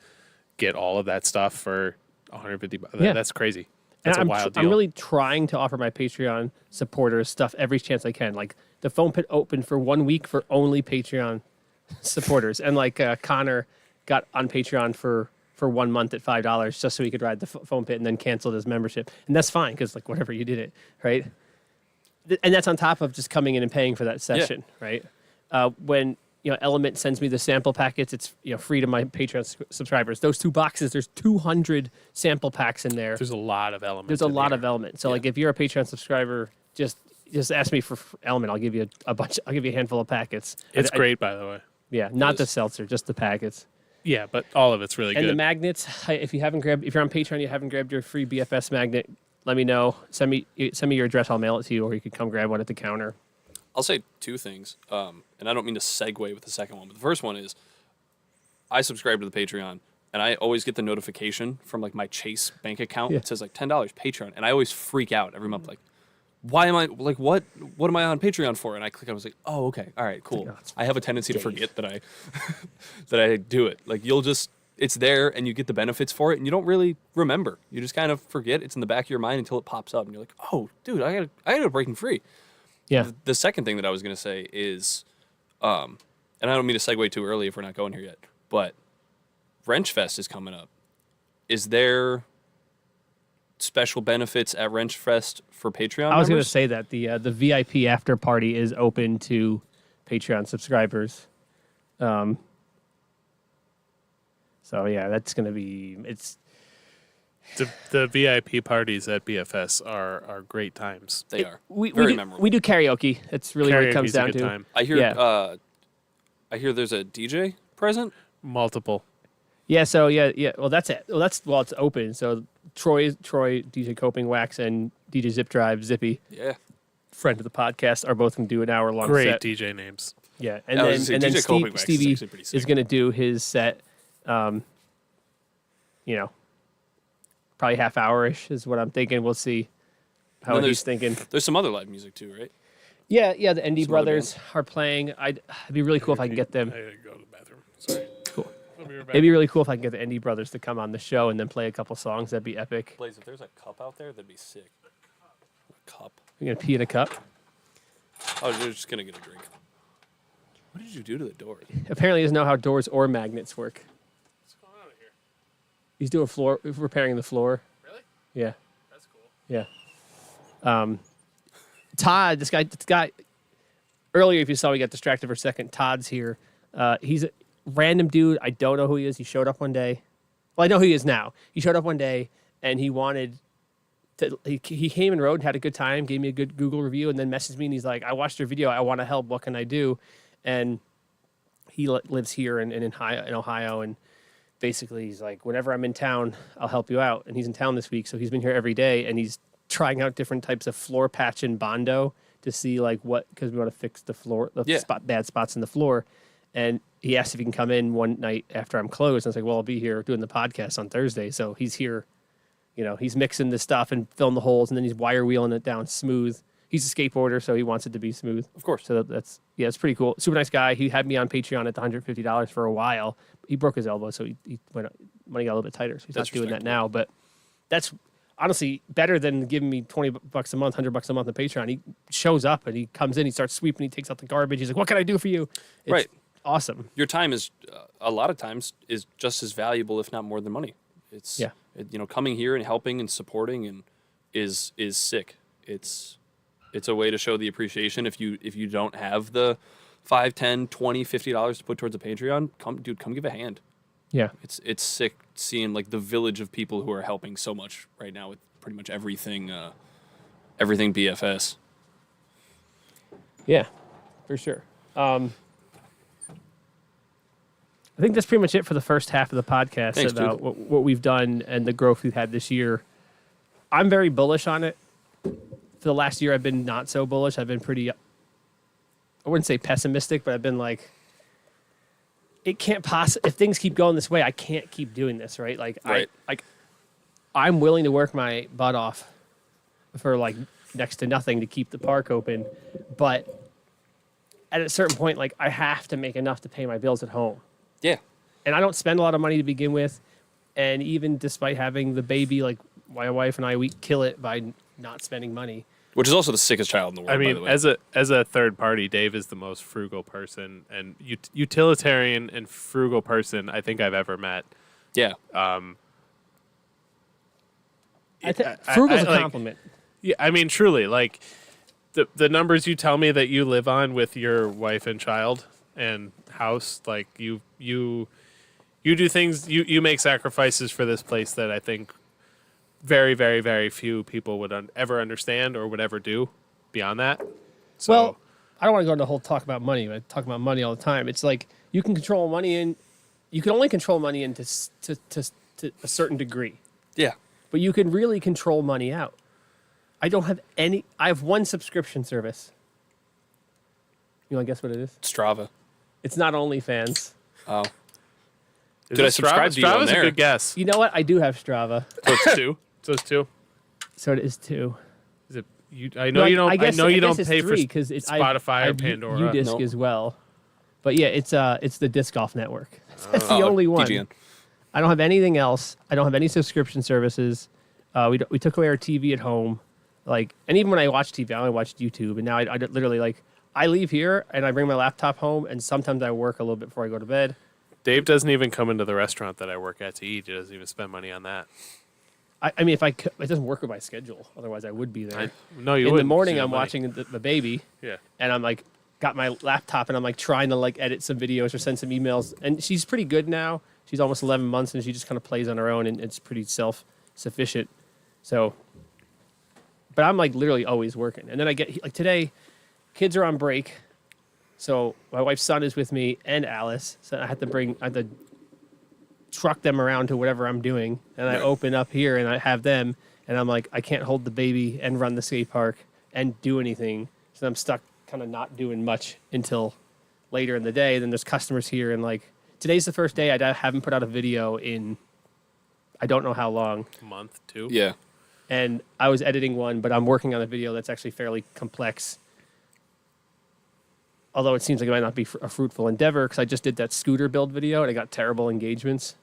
[SPEAKER 2] get all of that stuff for $150.
[SPEAKER 1] Yeah.
[SPEAKER 2] That's crazy. That's
[SPEAKER 1] And
[SPEAKER 2] a wild deal.
[SPEAKER 1] I'm really trying to offer my Patreon supporters stuff every chance I can. Like the foam pit opened for 1 week for only Patreon supporters, and like Connor got on Patreon for 1 month at $5 just so he could ride the foam pit, and then canceled his membership, and that's fine because like whatever, you did it right. And that's on top of just coming in and paying for that session, right? When Element sends me the sample packets, it's free to my Patreon subscribers. Those 2 boxes, there's 200 sample packs in there.
[SPEAKER 2] There's a lot of elements.
[SPEAKER 1] There's a
[SPEAKER 2] in
[SPEAKER 1] lot
[SPEAKER 2] here.
[SPEAKER 1] of Element. So like if you're a Patreon subscriber, just ask me for Element. I'll give you a bunch. I'll give you a handful of packets.
[SPEAKER 2] It's great, by the way.
[SPEAKER 1] Yeah, not the
[SPEAKER 3] is.
[SPEAKER 1] seltzer, just the packets.
[SPEAKER 2] Yeah, but all of it's really
[SPEAKER 1] And
[SPEAKER 2] good.
[SPEAKER 1] the magnets. If you're on Patreon, you haven't grabbed your free BFS magnet, let me know. Send me your address. I'll mail it to you, or you could come grab one at the counter.
[SPEAKER 3] I'll say 2 things, and I don't mean to segue with the second one, but the first one is I subscribe to the Patreon, and I always get the notification from like my Chase bank account.
[SPEAKER 1] Yeah.
[SPEAKER 3] It says like $10 Patreon, and I always freak out every month, like, why am I like what am I on Patreon for? And I click, I was like, oh, okay, all right, cool.
[SPEAKER 1] Oh, it's
[SPEAKER 3] I have a tendency to forget that I that I do it. Like it's there, and you get the benefits for it, and you don't really remember. You just kind of forget. It's in the back of your mind until it pops up, and you're like, oh, dude, I gotta Breaking Free.
[SPEAKER 1] Yeah.
[SPEAKER 3] The second thing that I was going to say is, and I don't mean to segue too early if we're not going here yet, but Wrench Fest is coming up. Is there special benefits at Wrench Fest for Patreon
[SPEAKER 1] I was going to
[SPEAKER 3] members?
[SPEAKER 1] say that the VIP after party is open to Patreon subscribers. So yeah, that's going to be
[SPEAKER 2] The VIP parties at BFS are great times.
[SPEAKER 3] They are
[SPEAKER 1] we
[SPEAKER 3] very
[SPEAKER 1] do,
[SPEAKER 3] memorable.
[SPEAKER 1] we do karaoke. That's really what it comes
[SPEAKER 2] Karaoke's a
[SPEAKER 1] down
[SPEAKER 2] good
[SPEAKER 1] to.
[SPEAKER 2] time.
[SPEAKER 3] I hear
[SPEAKER 1] Yeah.
[SPEAKER 3] I hear there's a DJ present.
[SPEAKER 2] Multiple.
[SPEAKER 1] Yeah. So yeah. Well, that's it. Well, it's open. So Troy, DJ Coping Wax, and DJ Zip Drive Zippy,
[SPEAKER 3] Yeah.
[SPEAKER 1] friend of the podcast, are both going to do an hour-long
[SPEAKER 2] Great
[SPEAKER 1] set.
[SPEAKER 2] DJ names.
[SPEAKER 1] Yeah, and
[SPEAKER 3] I
[SPEAKER 1] then
[SPEAKER 3] was gonna say, DJ Coping Wax is
[SPEAKER 1] Stevie
[SPEAKER 3] actually pretty sick.
[SPEAKER 1] is going to do his set. Probably half hour-ish is what I'm thinking. We'll see how
[SPEAKER 3] then
[SPEAKER 1] he's thinking.
[SPEAKER 3] There's some other live music too, right?
[SPEAKER 1] Yeah. The Indie
[SPEAKER 3] Some other
[SPEAKER 1] Brothers are playing. It'd be really cool if I can get them.
[SPEAKER 2] I gotta go to the bathroom. Sorry.
[SPEAKER 1] Cool.
[SPEAKER 2] I'll be right back.
[SPEAKER 1] It'd be really cool if I can get the Indie Brothers to come on the show and then play a couple songs. That'd be epic.
[SPEAKER 3] Blaze, if there's a cup out there, that'd be sick. A cup.
[SPEAKER 1] You're gonna pee in a cup.
[SPEAKER 3] Oh, you're just gonna get a drink. What did you do to the door?
[SPEAKER 1] Apparently, he doesn't know how doors or magnets work.
[SPEAKER 2] What's going on here?
[SPEAKER 1] He's doing repairing the floor.
[SPEAKER 2] Really?
[SPEAKER 1] Yeah.
[SPEAKER 2] That's cool.
[SPEAKER 1] Yeah. Todd, this guy. Earlier, if you saw, we got distracted for a second. Todd's here. He's a random dude. I don't know who he is. He showed up one day. Well, I know who he is now. He showed up one day, and he wanted to. He came and rode, and had a good time, gave me a good Google review, and then messaged me, and he's like, "I watched your video. I want to help. What can I do?" And he lives here in Ohio, and basically he's like, whenever I'm in town, I'll help you out. And he's in town this week, so he's been here every day, and he's trying out different types of floor patch and Bondo to see because we want to fix the floor, bad spots in the floor. And he asked if he can come in one night after I'm closed. And I was like, well, I'll be here doing the podcast on Thursday. So he's here, he's mixing the stuff and filling the holes, and then he's wire wheeling it down smooth. He's a skateboarder, so he wants it to be smooth.
[SPEAKER 3] Of course.
[SPEAKER 1] So it's pretty cool. Super nice guy. He had me on Patreon at the $150 for a while. He broke his elbow, so he went money got a little bit tighter. So he's not doing that now. But that's honestly better than giving me $20 a month, $100 a month on Patreon. He shows up and he comes in, he starts sweeping, he takes out the garbage. He's like, "What can I do for you?" It's
[SPEAKER 3] Right.
[SPEAKER 1] Awesome.
[SPEAKER 3] Your time is a lot of times is just as valuable, if not more than money. It's coming here and helping and supporting and is sick. It's a way to show the appreciation. If you don't have the $5, $10, $20, $50 to put towards a Patreon, come give a hand.
[SPEAKER 1] Yeah.
[SPEAKER 3] It's sick seeing like the village of people who are helping so much right now with pretty much everything BFS.
[SPEAKER 1] Yeah, for sure. I think that's pretty much it for the first half of the podcast.
[SPEAKER 3] Thanks,
[SPEAKER 1] about
[SPEAKER 3] dude.
[SPEAKER 1] what we've done and the growth we've had this year. I'm very bullish on it. For the last year, I've been not so bullish. I've been pretty, I wouldn't say pessimistic, but I've been like, it can't if things keep going this way, I can't keep doing this, right?
[SPEAKER 3] Right.
[SPEAKER 1] I'm willing to work my butt off for like next to nothing to keep the park open, but at a certain point, like I have to make enough to pay my bills at home.
[SPEAKER 3] Yeah.
[SPEAKER 1] And I don't spend a lot of money to begin with, and even despite having the baby, like my wife and I, we kill it by not spending money.
[SPEAKER 3] Which is also the sickest child in the world.
[SPEAKER 2] I
[SPEAKER 3] by
[SPEAKER 2] mean,
[SPEAKER 3] the way.
[SPEAKER 2] as a third party, Dave is the most frugal person and utilitarian and frugal person I think I've ever met.
[SPEAKER 3] Yeah.
[SPEAKER 1] Frugal's a compliment.
[SPEAKER 2] Yeah, I mean, truly, like the numbers you tell me that you live on with your wife and child and house, like you do things, you make sacrifices for this place that I think very, very, very few people would ever understand or would ever do beyond that. So,
[SPEAKER 1] Well, I don't want to go into the whole talk about money. I talk about money all the time. It's like you can control money, and you can only control money in to a certain degree,
[SPEAKER 3] Yeah.
[SPEAKER 1] but you can really control money out. I have one subscription service. You want to guess what it is?
[SPEAKER 3] Strava.
[SPEAKER 1] It's not OnlyFans.
[SPEAKER 3] Oh.
[SPEAKER 2] is
[SPEAKER 3] Did I
[SPEAKER 2] it
[SPEAKER 3] subscribe to you on
[SPEAKER 2] Strava's a
[SPEAKER 3] there?
[SPEAKER 2] good guess.
[SPEAKER 1] You know what? I do have Strava,
[SPEAKER 2] So it's two. So it's two.
[SPEAKER 1] so it is too.
[SPEAKER 2] Is it? I know you don't. I know you don't
[SPEAKER 1] it's
[SPEAKER 2] pay for
[SPEAKER 1] three because it's
[SPEAKER 2] Spotify or
[SPEAKER 1] I've
[SPEAKER 2] Pandora.
[SPEAKER 1] UDisc
[SPEAKER 3] Nope.
[SPEAKER 1] as well, but yeah, it's the Disc Golf Network. That's the
[SPEAKER 3] Oh,
[SPEAKER 1] only one.
[SPEAKER 3] DGN.
[SPEAKER 1] I don't have anything else. I don't have any subscription services. We took away our TV at home, and even when I watch TV, I only watch YouTube. And now I literally I leave here and I bring my laptop home, and sometimes I work a little bit before I go to bed.
[SPEAKER 2] Dave doesn't even come into the restaurant that I work at to eat. He doesn't even spend money on that.
[SPEAKER 1] I mean, it doesn't work with my schedule. Otherwise, I would be there.
[SPEAKER 2] No, you
[SPEAKER 1] In the
[SPEAKER 2] wouldn't.
[SPEAKER 1] morning,
[SPEAKER 2] You
[SPEAKER 1] I'm
[SPEAKER 2] have money.
[SPEAKER 1] watching the baby,
[SPEAKER 2] Yeah.
[SPEAKER 1] and I'm got my laptop, and I'm trying to edit some videos or send some emails. And she's pretty good now. She's almost 11 months, and she just kind of plays on her own, and it's pretty self-sufficient. So, but I'm literally always working. And then I get today, kids are on break, so my wife's son is with me and Alice. So I had to truck them around to whatever I'm doing, and I open up here and I have them, and I'm like, I can't hold the baby and run the skate park and do anything, so I'm stuck kind of not doing much until later in the day. Then there's customers here, and like today's the first day I haven't put out a video in I don't know how long.
[SPEAKER 2] A month, 2.
[SPEAKER 3] Yeah.
[SPEAKER 1] And I was editing one, but I'm working on a video that's actually fairly complex. Although it seems like it might not be a fruitful endeavor, because I just did that scooter build video and I got terrible engagements.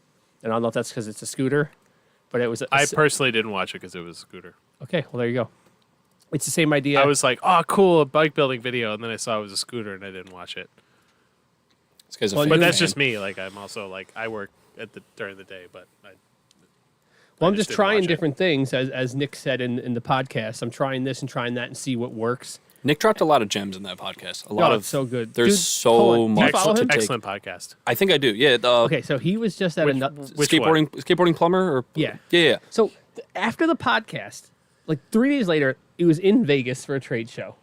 [SPEAKER 1] And I don't know if that's because it's a scooter, but it was.
[SPEAKER 2] I personally didn't watch it because it was a scooter.
[SPEAKER 1] Okay, well there you go. It's the same idea.
[SPEAKER 2] I was like, oh, cool, a bike building video, and then I saw it was a scooter, and I didn't watch it.
[SPEAKER 3] This guy's a
[SPEAKER 1] Well,
[SPEAKER 3] fan.
[SPEAKER 2] But that's just me. Like, I'm also like, I work during the day, but
[SPEAKER 1] I'm
[SPEAKER 2] just
[SPEAKER 1] just
[SPEAKER 2] didn't
[SPEAKER 1] trying
[SPEAKER 2] watch it.
[SPEAKER 1] different things, as Nick said in the podcast. I'm trying this and trying that and see what works.
[SPEAKER 3] Nick dropped a lot of gems in that podcast. A
[SPEAKER 1] Oh,
[SPEAKER 3] lot of
[SPEAKER 1] it's so good.
[SPEAKER 3] There's
[SPEAKER 1] Dude,
[SPEAKER 3] so
[SPEAKER 1] hold on. Do you
[SPEAKER 3] much
[SPEAKER 1] follow
[SPEAKER 3] to
[SPEAKER 1] him?
[SPEAKER 3] take.
[SPEAKER 2] excellent podcast.
[SPEAKER 3] I think I do. Yeah.
[SPEAKER 1] Okay, so he was just at
[SPEAKER 2] Which-
[SPEAKER 1] another.
[SPEAKER 2] which
[SPEAKER 3] skateboarding plumber or
[SPEAKER 1] Yeah.
[SPEAKER 3] yeah.
[SPEAKER 1] So after the podcast, like 3 days later, he was in Vegas for a trade show.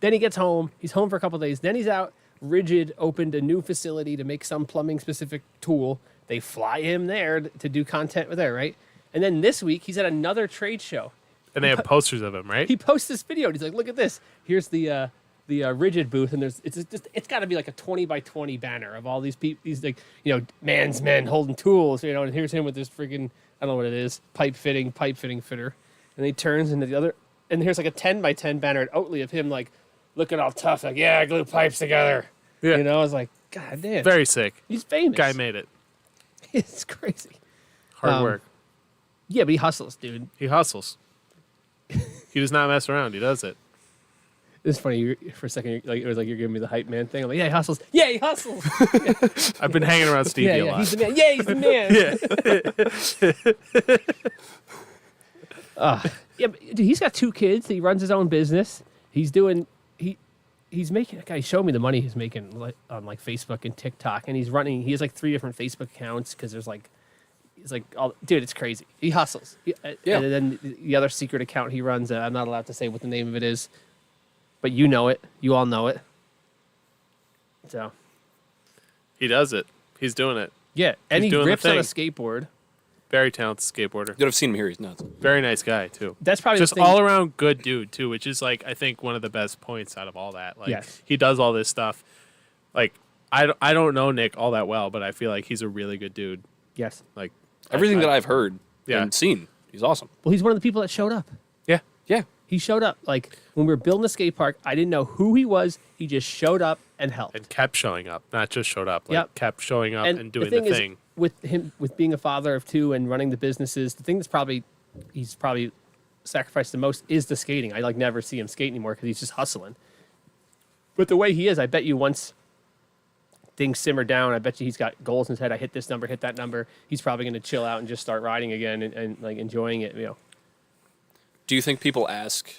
[SPEAKER 1] Then he gets home. He's home for a couple of days. Then he's out. Rigid opened a new facility to make some plumbing specific tool. They fly him there to do content with there, right? And then this week he's at another trade show.
[SPEAKER 2] And they have posters of him, right?
[SPEAKER 1] He posts this video and he's like, "Look at this. Here's the Rigid booth, and it's got to be like a 20 by 20 banner of all these people. These like man's men holding tools, and here's him with this freaking I don't know what it is, pipe fitting fitter, and he turns into the other, and here's like a 10 by 10 banner at Oatly of him like looking all tough, like I glue pipes together.
[SPEAKER 2] Yeah.
[SPEAKER 1] I was like, God damn,
[SPEAKER 2] Very sick.
[SPEAKER 1] he's famous.
[SPEAKER 2] Guy made it.
[SPEAKER 1] It's crazy.
[SPEAKER 2] Hard work.
[SPEAKER 1] Yeah, but he hustles, dude.
[SPEAKER 2] He hustles. He does not mess around. He does it.
[SPEAKER 1] It's funny for a second. Like it was like you're giving me the hype man thing. I'm like, yeah, he hustles. Yeah, he hustles.
[SPEAKER 2] I've been hanging around Stevie
[SPEAKER 1] Yeah,
[SPEAKER 2] a lot.
[SPEAKER 1] he's the man. Yeah, he's the man. Yeah, but dude, he's got 2 kids. He runs his own business. He's doing he's making. That guy showed me the money he's making on like Facebook and TikTok, and he's running. He has like 3 different Facebook accounts because there's like. It's like, dude, it's crazy. He hustles.
[SPEAKER 3] Yeah.
[SPEAKER 1] And then the other secret account he runs, I'm not allowed to say what the name of it is, but you know it. You all know it. So,
[SPEAKER 2] He does it. He's doing it.
[SPEAKER 1] yeah. And
[SPEAKER 2] He's
[SPEAKER 1] he
[SPEAKER 2] doing the
[SPEAKER 1] rips on a
[SPEAKER 2] thing.
[SPEAKER 1] skateboard.
[SPEAKER 2] Very talented skateboarder.
[SPEAKER 3] Dude, I've seen him here. He's nuts.
[SPEAKER 2] Very nice guy, too.
[SPEAKER 1] That's probably
[SPEAKER 2] Just
[SPEAKER 1] the thing.
[SPEAKER 2] all around good dude, too, which is, like, I think one of the best points out of all that. Like,
[SPEAKER 1] Yes.
[SPEAKER 2] he does all this stuff. Like, I don't know Nick all that well, but I feel like he's a really good dude.
[SPEAKER 1] Yes.
[SPEAKER 2] Like,
[SPEAKER 3] Everything that I've heard
[SPEAKER 2] Yeah.
[SPEAKER 3] and seen, he's awesome.
[SPEAKER 1] Well, he's one of the people that showed up.
[SPEAKER 2] Yeah.
[SPEAKER 3] Yeah.
[SPEAKER 1] He showed up. Like, when we were building the skate park, I didn't know who he was. He just showed up and helped.
[SPEAKER 2] And kept showing up, not just showed up. Like,
[SPEAKER 1] Yep.
[SPEAKER 2] kept showing up and doing the thing.
[SPEAKER 1] Is, with him, with being a father of 2 and running the businesses, the thing that's he's probably sacrificed the most is the skating. I like never see him skate anymore because he's just hustling. But the way he is, I bet you once things simmer down, I bet you he's got goals in his head. I hit this number, hit that number. He's probably going to chill out and just start riding again and like enjoying it.
[SPEAKER 3] Do you think people ask,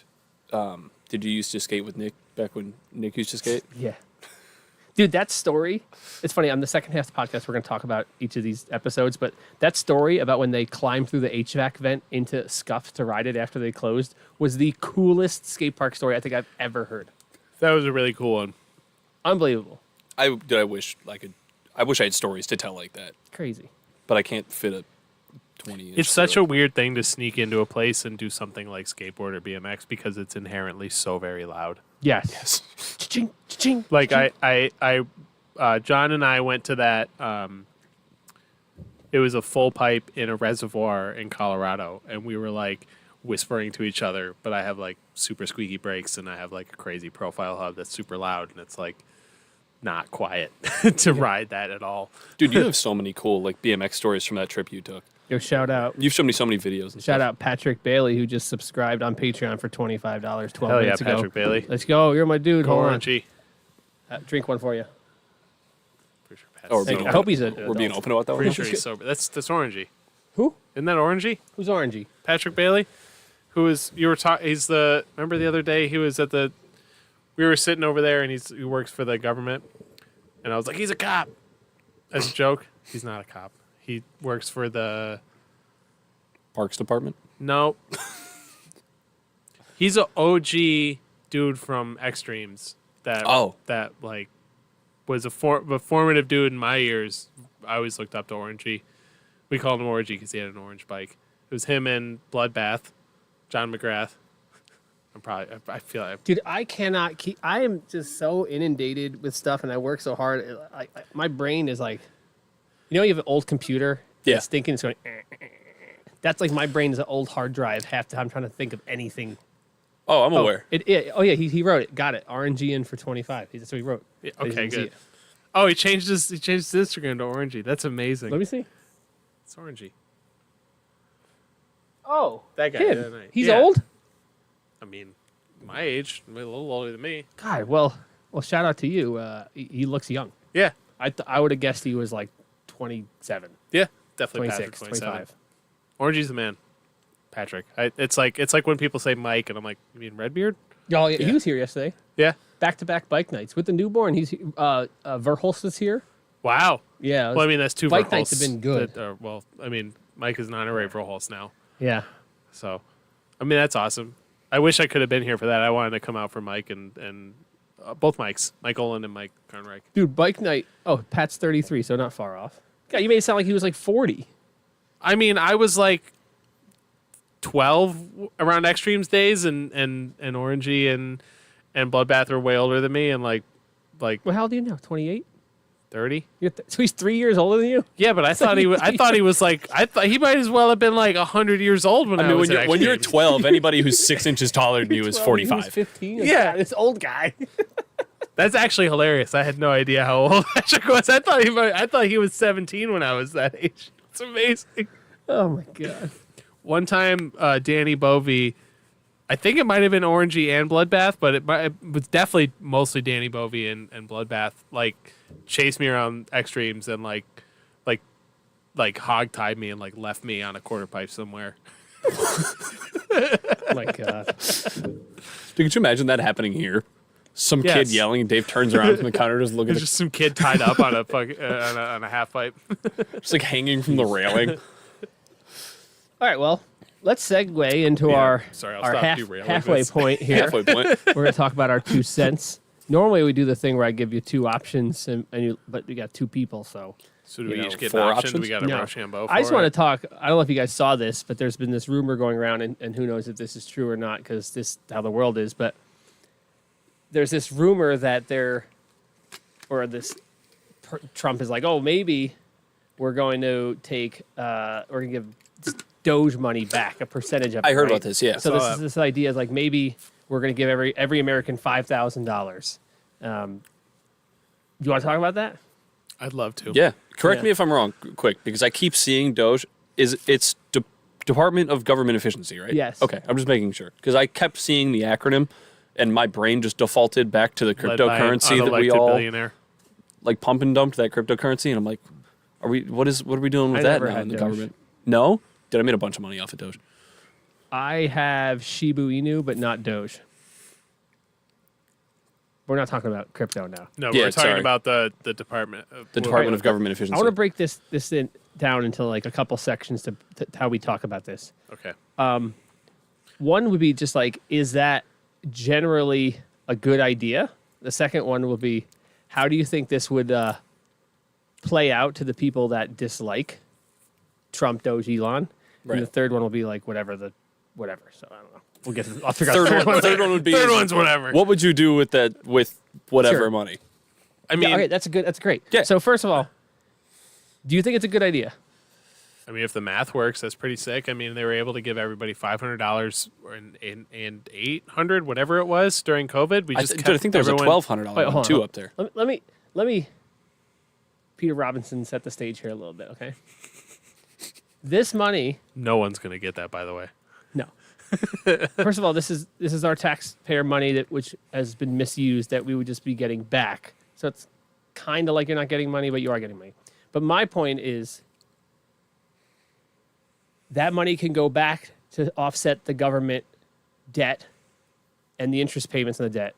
[SPEAKER 3] did you used to skate with Nick back when Nick used to skate?
[SPEAKER 1] Yeah. Dude, that story, it's funny. On the second half of the podcast, we're going to talk about each of these episodes, but that story about when they climbed through the HVAC vent into Scuffs to ride it after they closed was the coolest skate park story I think I've ever heard.
[SPEAKER 2] That was a really cool one.
[SPEAKER 1] Unbelievable.
[SPEAKER 3] I wish I had stories to tell like that,
[SPEAKER 1] Crazy.
[SPEAKER 3] but I can't fit a 20-inch.
[SPEAKER 2] It's such a weird thing to sneak into a place and do something like skateboard or BMX because it's inherently so very loud.
[SPEAKER 1] Yes.
[SPEAKER 3] Yes.
[SPEAKER 1] Cha-ching, cha-ching,
[SPEAKER 2] Like
[SPEAKER 1] cha-ching.
[SPEAKER 2] John and I went to that. It was a full pipe in a reservoir in Colorado, and we were like whispering to each other. But I have like super squeaky brakes, and I have like a crazy profile hub that's super loud, and it's like not quiet to ride that at all.
[SPEAKER 3] Dude, you have so many cool like BMX stories from that trip you took.
[SPEAKER 1] Yo, shout out.
[SPEAKER 3] You've shown me so many videos. And
[SPEAKER 1] Shout
[SPEAKER 3] stuff.
[SPEAKER 1] out Patrick Bailey, who just subscribed on Patreon for $25 12
[SPEAKER 2] Hell yeah,
[SPEAKER 1] minutes ago.
[SPEAKER 2] Patrick Bailey.
[SPEAKER 1] Let's go. You're my dude. Hold on.
[SPEAKER 2] Orangey.
[SPEAKER 1] Drink one for you.
[SPEAKER 2] Pretty sure
[SPEAKER 3] Oh, we're
[SPEAKER 2] Pat's
[SPEAKER 3] being
[SPEAKER 2] sober.
[SPEAKER 1] I hope he's a.
[SPEAKER 3] We're being open about that.
[SPEAKER 2] Pretty
[SPEAKER 3] one?
[SPEAKER 2] sure he's sober. That's orangey.
[SPEAKER 1] Who?
[SPEAKER 2] Isn't that orangey?
[SPEAKER 1] Who's orangey?
[SPEAKER 2] Patrick Bailey, who was you were talking. He's the remember the other day he was at the. We were sitting over there and he works for the government, and I was like, he's a cop. As a joke, he's not a cop. He works for the.
[SPEAKER 3] Parks Department.
[SPEAKER 2] No. He's a OG dude from Extremes that like was a formative dude in my years. I always looked up to Orangey. We called him Orangey because he had an orange bike. It was him and Bloodbath, John McGrath. I feel like
[SPEAKER 1] Dude, I cannot keep. I am just so inundated with stuff, and I work so hard. My brain is like, you have an old computer.
[SPEAKER 3] Yeah.
[SPEAKER 1] It's thinking it's going. That's like my brain is an old hard drive. Half the time I'm trying to think of anything.
[SPEAKER 3] Oh, I'm aware.
[SPEAKER 1] He wrote it. Got it. RNG in for 25. That's what he wrote.
[SPEAKER 2] Yeah,
[SPEAKER 1] So you
[SPEAKER 2] okay,
[SPEAKER 1] can see
[SPEAKER 2] good.
[SPEAKER 1] it.
[SPEAKER 2] Oh, he changed his Instagram to Orangey. That's amazing.
[SPEAKER 1] Let me see.
[SPEAKER 2] It's Orangey.
[SPEAKER 1] Oh,
[SPEAKER 2] That guy.
[SPEAKER 1] him.
[SPEAKER 2] Yeah, nice.
[SPEAKER 1] He's
[SPEAKER 2] Yeah.
[SPEAKER 1] old.
[SPEAKER 2] I mean, my age, a little older than me.
[SPEAKER 1] God, well, shout out to you. He looks young.
[SPEAKER 2] Yeah,
[SPEAKER 1] I would have guessed he was like 27,
[SPEAKER 2] yeah, definitely
[SPEAKER 1] 26,
[SPEAKER 2] Patrick, 27.
[SPEAKER 1] 25.
[SPEAKER 2] Orangey's the man, Patrick. It's like when people say Mike, and I'm like, you mean Redbeard?
[SPEAKER 1] Oh, yeah, he was here yesterday.
[SPEAKER 2] Yeah.
[SPEAKER 1] Back-to-back bike nights with the newborn. He's Verhulst is here.
[SPEAKER 2] Wow.
[SPEAKER 1] Yeah.
[SPEAKER 2] Well, I mean, that's two
[SPEAKER 1] bike
[SPEAKER 2] Verhulsts
[SPEAKER 1] nights have been good.
[SPEAKER 2] Well, I mean, Mike is an honorary Verhulst now,
[SPEAKER 1] Yeah.
[SPEAKER 2] so I mean that's awesome. I wish I could have been here for that. I wanted to come out for Mike and both Mikes, Mike Olin and Mike Carnreich.
[SPEAKER 1] Dude, bike night. Oh, Pat's 33, so not far off. God, you made it sound like he was like 40.
[SPEAKER 2] I mean, I was like 12 around Extremes days, and Orangey and Bloodbath were way older than me, and like
[SPEAKER 1] Well, how old are you now? 28?
[SPEAKER 2] 30.
[SPEAKER 1] So he's 3 years older than you?
[SPEAKER 2] Yeah, but I thought he was. I thought he was like. I thought he might as well have been like 100 years old when I
[SPEAKER 3] mean,
[SPEAKER 2] was
[SPEAKER 3] when you're
[SPEAKER 2] Extremes.
[SPEAKER 3] 12, anybody who's 6 inches taller than you is
[SPEAKER 1] 12, he was
[SPEAKER 3] 45.
[SPEAKER 1] 15.
[SPEAKER 2] Yeah.
[SPEAKER 1] This old guy.
[SPEAKER 2] That's actually hilarious. I had no idea how old Patrick was. I thought he was 17 when I was that age. It's amazing.
[SPEAKER 1] Oh, my God.
[SPEAKER 2] One time, Danny Bovey, I think it might have been Orangey and Bloodbath, but it was definitely mostly Danny Bovey and Bloodbath, like, chased me around Extremes and, like hog-tied me and, like, left me on a quarter pipe somewhere.
[SPEAKER 1] Oh, my God.
[SPEAKER 3] Dude, could you imagine that happening here? Some kid
[SPEAKER 2] Yes.
[SPEAKER 3] yelling, and Dave turns around from the counter, just looking
[SPEAKER 2] There's
[SPEAKER 3] at
[SPEAKER 2] just some kid tied up on a on a half pipe.
[SPEAKER 3] just like hanging from the railing.
[SPEAKER 1] All right, well, let's segue into
[SPEAKER 2] Yeah,
[SPEAKER 1] our,
[SPEAKER 2] sorry, I'll
[SPEAKER 1] our
[SPEAKER 2] stop derailing
[SPEAKER 1] halfway
[SPEAKER 2] this.
[SPEAKER 1] point here.
[SPEAKER 3] Halfway point.
[SPEAKER 1] We're going to talk about our 2 cents. Normally, we do the thing where I give you 2 options, but we got 2 people, so.
[SPEAKER 2] So do we each get
[SPEAKER 3] 4
[SPEAKER 2] an option?
[SPEAKER 3] options?
[SPEAKER 2] We got a
[SPEAKER 1] No.
[SPEAKER 2] Rochambeau.
[SPEAKER 1] I just want to talk. I don't know if you guys saw this, but there's been this rumor going around, and who knows if this is true or not, because this is how the world is. But there's this rumor that Trump is like, oh, maybe we're going to take, we're going to give Doge money back, a percentage of it.
[SPEAKER 3] I heard
[SPEAKER 1] right?
[SPEAKER 3] about this, yeah.
[SPEAKER 1] So
[SPEAKER 2] Saw that.
[SPEAKER 1] this idea is like maybe we're going to give every American $5,000. Do you want to talk about that?
[SPEAKER 2] I'd love to.
[SPEAKER 3] Yeah. Correct
[SPEAKER 1] Yeah.
[SPEAKER 3] me if I'm wrong, quick, because I keep seeing Doge. It's Department of Government Efficiency, right?
[SPEAKER 1] Yes.
[SPEAKER 3] Okay, I'm just making sure. Because I kept seeing the acronym, and my brain just defaulted back to the
[SPEAKER 2] Led by an
[SPEAKER 3] cryptocurrency that we
[SPEAKER 2] unelected
[SPEAKER 3] all
[SPEAKER 2] billionaire.
[SPEAKER 3] like pump and dumped, that cryptocurrency, and I'm like, what are we doing with
[SPEAKER 1] I
[SPEAKER 3] that
[SPEAKER 1] never
[SPEAKER 3] now
[SPEAKER 1] had
[SPEAKER 3] in the
[SPEAKER 1] Doge.
[SPEAKER 3] government? No? Did I made a bunch of money off of Doge?
[SPEAKER 1] I have Shiba Inu, but not Doge. We're not talking about crypto now.
[SPEAKER 2] No,
[SPEAKER 3] Yeah,
[SPEAKER 2] we're talking
[SPEAKER 3] sorry.
[SPEAKER 2] about the Department.
[SPEAKER 3] The Department of Government
[SPEAKER 1] I
[SPEAKER 3] Efficiency.
[SPEAKER 1] want to break this down into like a couple sections to how we talk about this.
[SPEAKER 2] Okay.
[SPEAKER 1] One would be just like, is that generally a good idea? The second one will be, how do you think this would play out to the people that dislike Trump, Doge, Elon?
[SPEAKER 3] Right.
[SPEAKER 1] And the third one will be like whatever. So I don't know. We'll get. I'll figure out the
[SPEAKER 3] Third one
[SPEAKER 1] later.
[SPEAKER 3] would be
[SPEAKER 2] Third one's whatever.
[SPEAKER 3] what would you do with that with whatever
[SPEAKER 1] Sure.
[SPEAKER 3] money?
[SPEAKER 2] I mean,
[SPEAKER 1] Yeah, okay, that's great.
[SPEAKER 3] Yeah.
[SPEAKER 1] So first of all, do you think it's a good idea?
[SPEAKER 2] if the math works, that's pretty sick. I mean, they were able to give everybody $500 and $800, whatever it was during COVID. We just
[SPEAKER 3] Dude, I think there was a
[SPEAKER 2] everyone-
[SPEAKER 3] $1,200
[SPEAKER 1] Wait,
[SPEAKER 3] one
[SPEAKER 1] hold on,
[SPEAKER 3] too
[SPEAKER 1] hold
[SPEAKER 3] up there.
[SPEAKER 1] Let me Peter Robinson set the stage here a little bit, okay? This money,
[SPEAKER 2] No one's gonna get that, by the way.
[SPEAKER 1] no. First of all, this is our taxpayer money which has been misused that we would just be getting back. So it's kind of like you're not getting money, but you are getting money. But my point is that money can go back to offset the government debt and the interest payments on the debt.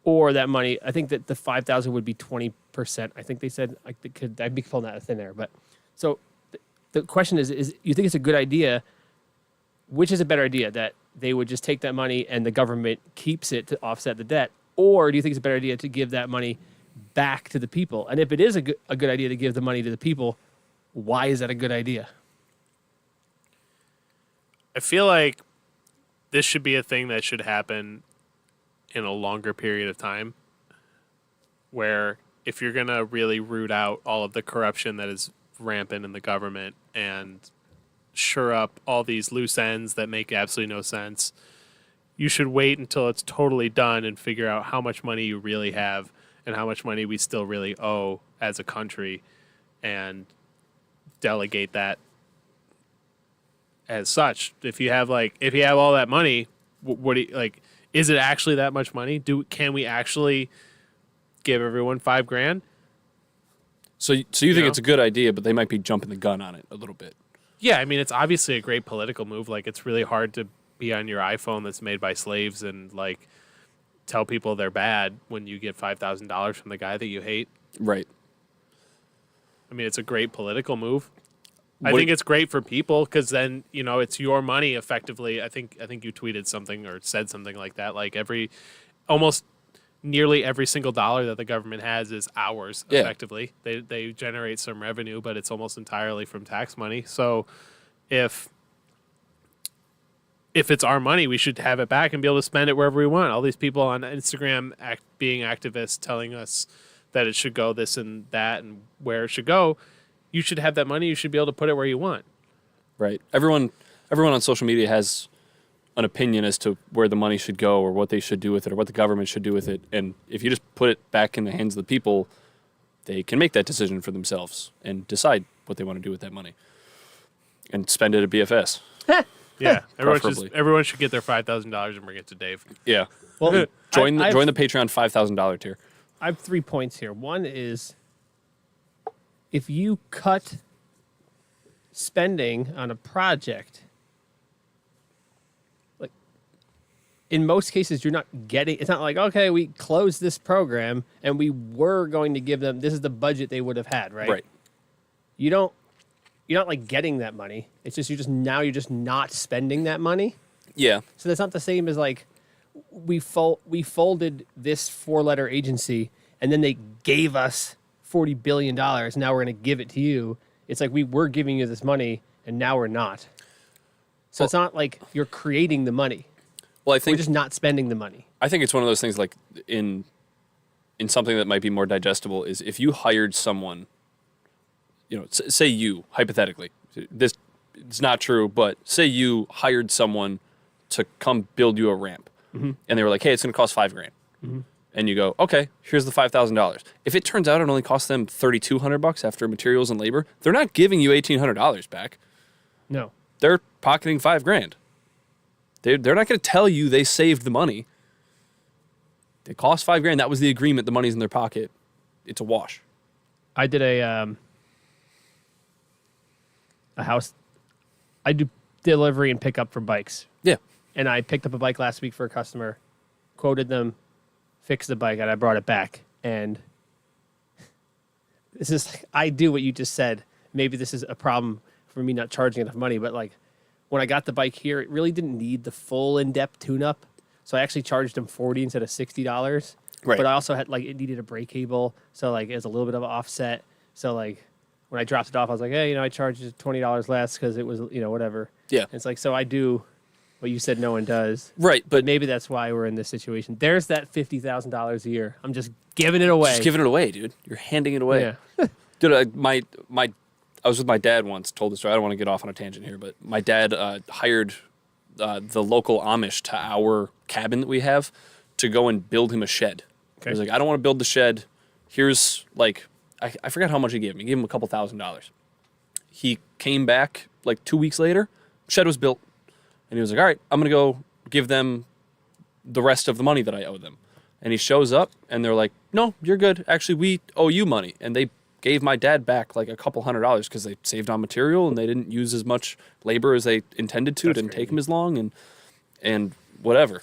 [SPEAKER 1] Or that money, I think that the 5,000 would be 20%. I think they said I'd be pulling that out of thin air. But so the question is you think it's a good idea? Which is a better idea, that they would just take that money and the government keeps it to offset the debt? Or do you think it's a better idea to give that money back to the people? And if it is a good idea to give the money to the people, why is that a good idea?
[SPEAKER 2] I feel like this should be a thing that should happen in a longer period of time, where if you're going to really root out all of the corruption that is rampant in the government and shore up all these loose ends that make absolutely no sense, you should wait until it's totally done and figure out how much money you really have and how much money we still really owe as a country and delegate that as such. If you have all that money, what do you, like, is it actually that much money? Can we actually give everyone $5,000?
[SPEAKER 3] So you think it's a good idea, but they might be jumping the gun on it a little bit.
[SPEAKER 2] Yeah, I mean, it's obviously a great political move. Like, it's really hard to be on your iPhone that's made by slaves and like tell people they're bad when you get $5,000 from the guy that you hate.
[SPEAKER 3] Right.
[SPEAKER 2] I mean, it's a great political move. I think it's great for people because then, it's your money effectively. I think you tweeted something or said something like that. Like almost nearly every single dollar that the government has is ours effectively. They generate some revenue, but it's almost entirely from tax money. So if it's our money, we should have it back and be able to spend it wherever we want. All these people on Instagram being activists telling us that it should go this and that and where it should go. You should have that money. You should be able to put it where you want.
[SPEAKER 3] Right. Everyone on social media has an opinion as to where the money should go or what they should do with it or what the government should do with it. And if you just put it back in the hands of the people, they can make that decision for themselves and decide what they want to do with that money and spend it at BFS.
[SPEAKER 2] Yeah, everyone should get their $5,000 and bring it to Dave.
[SPEAKER 3] Yeah.
[SPEAKER 1] Well,
[SPEAKER 3] join the Patreon $5,000 tier.
[SPEAKER 1] I have 3 points here. One is if you cut spending on a project, like in most cases, you're not getting. It's not like, okay, we closed this program and we were going to give them. This is the budget they would have had, right?
[SPEAKER 3] Right.
[SPEAKER 1] You're not like getting that money. It's just you're just not spending that money.
[SPEAKER 3] Yeah.
[SPEAKER 1] So that's not the same as like we folded this 4-letter agency and then they gave us $40 billion. Now we're going to give it to you. It's like we were giving you this money and now we're not. So it's not like you're creating the money.
[SPEAKER 3] Well, I think
[SPEAKER 1] we're just not spending the money.
[SPEAKER 3] I think it's one of those things like in something that might be more digestible is if you hired someone, say you, hypothetically, this it's not true, but say you hired someone to come build you a ramp and they were like, hey, it's going to cost $5,000. And you go, okay, here's the $5,000. If it turns out it only costs them $3,200 after materials and labor, they're not giving you $1,800 back.
[SPEAKER 1] No.
[SPEAKER 3] They're pocketing $5,000. They're not going to tell you they saved the money. It cost $5,000. That was the agreement. The money's in their pocket. It's a wash.
[SPEAKER 1] I did a house. I do delivery and pickup for bikes.
[SPEAKER 3] Yeah.
[SPEAKER 1] And I picked up a bike last week for a customer, quoted them, fixed the bike, and I brought it back. And this is, I do what you just said. Maybe this is a problem for me not charging enough money, but like when I got the bike here, it really didn't need the full in-depth tune-up. So I actually charged them $40 instead of $60.
[SPEAKER 3] Right.
[SPEAKER 1] But I also had it needed a brake cable, so like it was a little bit of an offset. So like when I dropped it off, I was like, hey, I charged you $20 less because it was whatever.
[SPEAKER 3] Yeah.
[SPEAKER 1] And it's like, so I do what you said no one does.
[SPEAKER 3] Right,
[SPEAKER 1] but maybe that's why we're in this situation. There's that $50,000 a year. I'm just giving it away.
[SPEAKER 3] Just giving it away, dude. You're handing it away.
[SPEAKER 1] Yeah.
[SPEAKER 3] Dude, I was with my dad once, told the story. I don't want to get off on a tangent here, but my dad hired the local Amish to our cabin that we have to go and build him a shed. Okay. He was like, I don't want to build the shed. Here's I forgot how much he gave me. He gave him a couple $1,000s. He came back 2 weeks later. Shed was built. And he was like, all right, I'm going to go give them the rest of the money that I owe them. And he shows up and they're like, no, you're good. Actually, we owe you money. And they gave my dad back a couple $100s because they saved on material and they didn't use as much labor as they intended to. It didn't take them as long and whatever.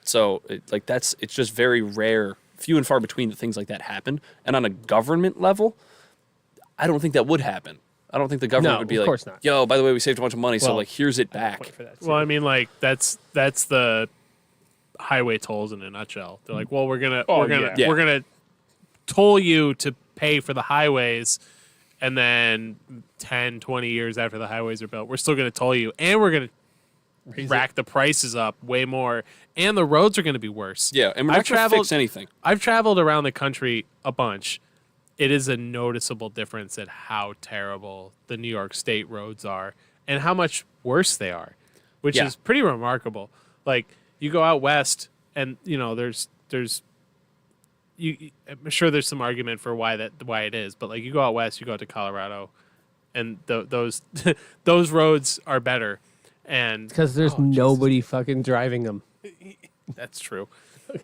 [SPEAKER 3] So it's just very rare, few and far between that things like that happen. And on a government level, I don't think that would happen. I don't think the government would be like,
[SPEAKER 1] course not.
[SPEAKER 3] yo, by the way, we saved a bunch of money, so here's it back.
[SPEAKER 2] Well, I mean, that's the highway tolls in a nutshell. They're like, well, we're gonna toll you to pay for the highways, And then 10, 20 years after the highways are built, we're still going to toll you, and we're going to rack the prices up way more, and the roads are going to be worse.
[SPEAKER 3] Yeah, and we're not going to fix anything.
[SPEAKER 2] I've traveled around the country a bunch. It is a noticeable difference at how terrible the New York State roads are and how much worse they are, which is pretty remarkable. Like, you go out west, and there's I'm sure there's some argument for why it is, but like, you go out west, you go out to Colorado, and those those roads are better. And
[SPEAKER 1] because there's nobody fucking driving them.
[SPEAKER 2] That's true.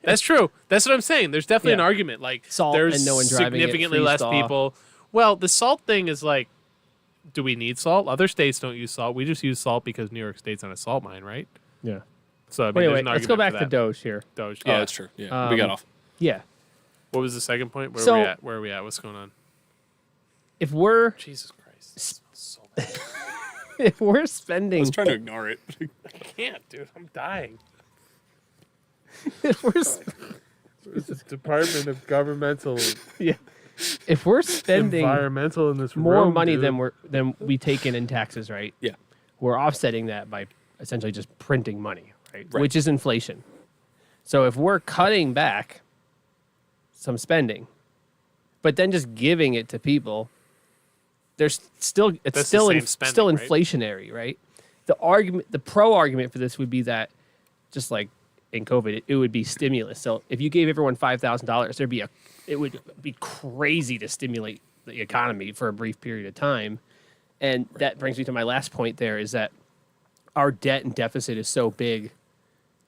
[SPEAKER 2] That's true. That's what I'm saying. There's definitely an argument. Like,
[SPEAKER 1] salt
[SPEAKER 2] there's
[SPEAKER 1] and no one driving it,
[SPEAKER 2] significantly less people. Well, the salt thing is like, do we need salt? Other states don't use salt. We just use salt because New York State's on a salt mine, right?
[SPEAKER 1] Yeah.
[SPEAKER 2] So I mean,
[SPEAKER 1] Well,
[SPEAKER 2] there's
[SPEAKER 1] anyway,
[SPEAKER 2] an
[SPEAKER 1] let's go back
[SPEAKER 2] argument
[SPEAKER 1] to
[SPEAKER 2] for
[SPEAKER 1] Doge here.
[SPEAKER 2] Doge.
[SPEAKER 3] Oh,
[SPEAKER 2] Yeah.
[SPEAKER 3] that's true. Yeah, we got off.
[SPEAKER 1] Yeah.
[SPEAKER 2] What was the second point? Where
[SPEAKER 1] So-
[SPEAKER 2] are we at? Where are we at? What's going on?
[SPEAKER 1] If we're
[SPEAKER 2] Jesus Christ. It smells so bad.
[SPEAKER 1] if we're
[SPEAKER 3] I
[SPEAKER 1] spending
[SPEAKER 3] was trying to ignore it.
[SPEAKER 2] I can't, dude. I'm dying.
[SPEAKER 1] if we're
[SPEAKER 2] It's the Department of Governmental
[SPEAKER 1] yeah, if we're spending
[SPEAKER 2] Environmental in this
[SPEAKER 1] more
[SPEAKER 2] room,
[SPEAKER 1] money
[SPEAKER 2] dude.
[SPEAKER 1] than we take in taxes, right?
[SPEAKER 3] Yeah.
[SPEAKER 1] We're offsetting that by essentially just printing money, right?
[SPEAKER 3] Right.
[SPEAKER 1] Which is inflation. So if we're cutting back some spending, but then just giving it to people, there's still it's
[SPEAKER 2] That's the
[SPEAKER 1] still
[SPEAKER 2] same spending,
[SPEAKER 1] still
[SPEAKER 2] right?
[SPEAKER 1] inflationary, right? The pro argument for this would be that, just like in COVID, it would be stimulus. So if you gave everyone $5,000, it would be crazy to stimulate the economy for a brief period of time. And that brings me to my last point there, is that our debt and deficit is so big,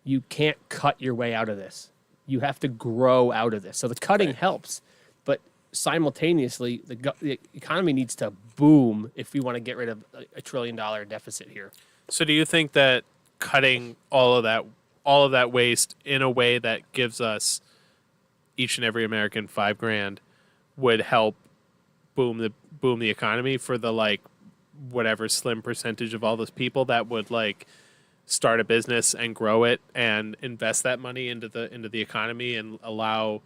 [SPEAKER 1] you can't cut your way out of this. You have to grow out of this. So the cutting helps, but simultaneously, the economy needs to boom if we want to get rid of a $1 trillion deficit here.
[SPEAKER 2] So do you think that cutting all of that waste in a way that gives us each and every American $5,000 would help boom the economy for the like whatever slim percentage of all those people that would like start a business and grow it and invest that money into the economy and allow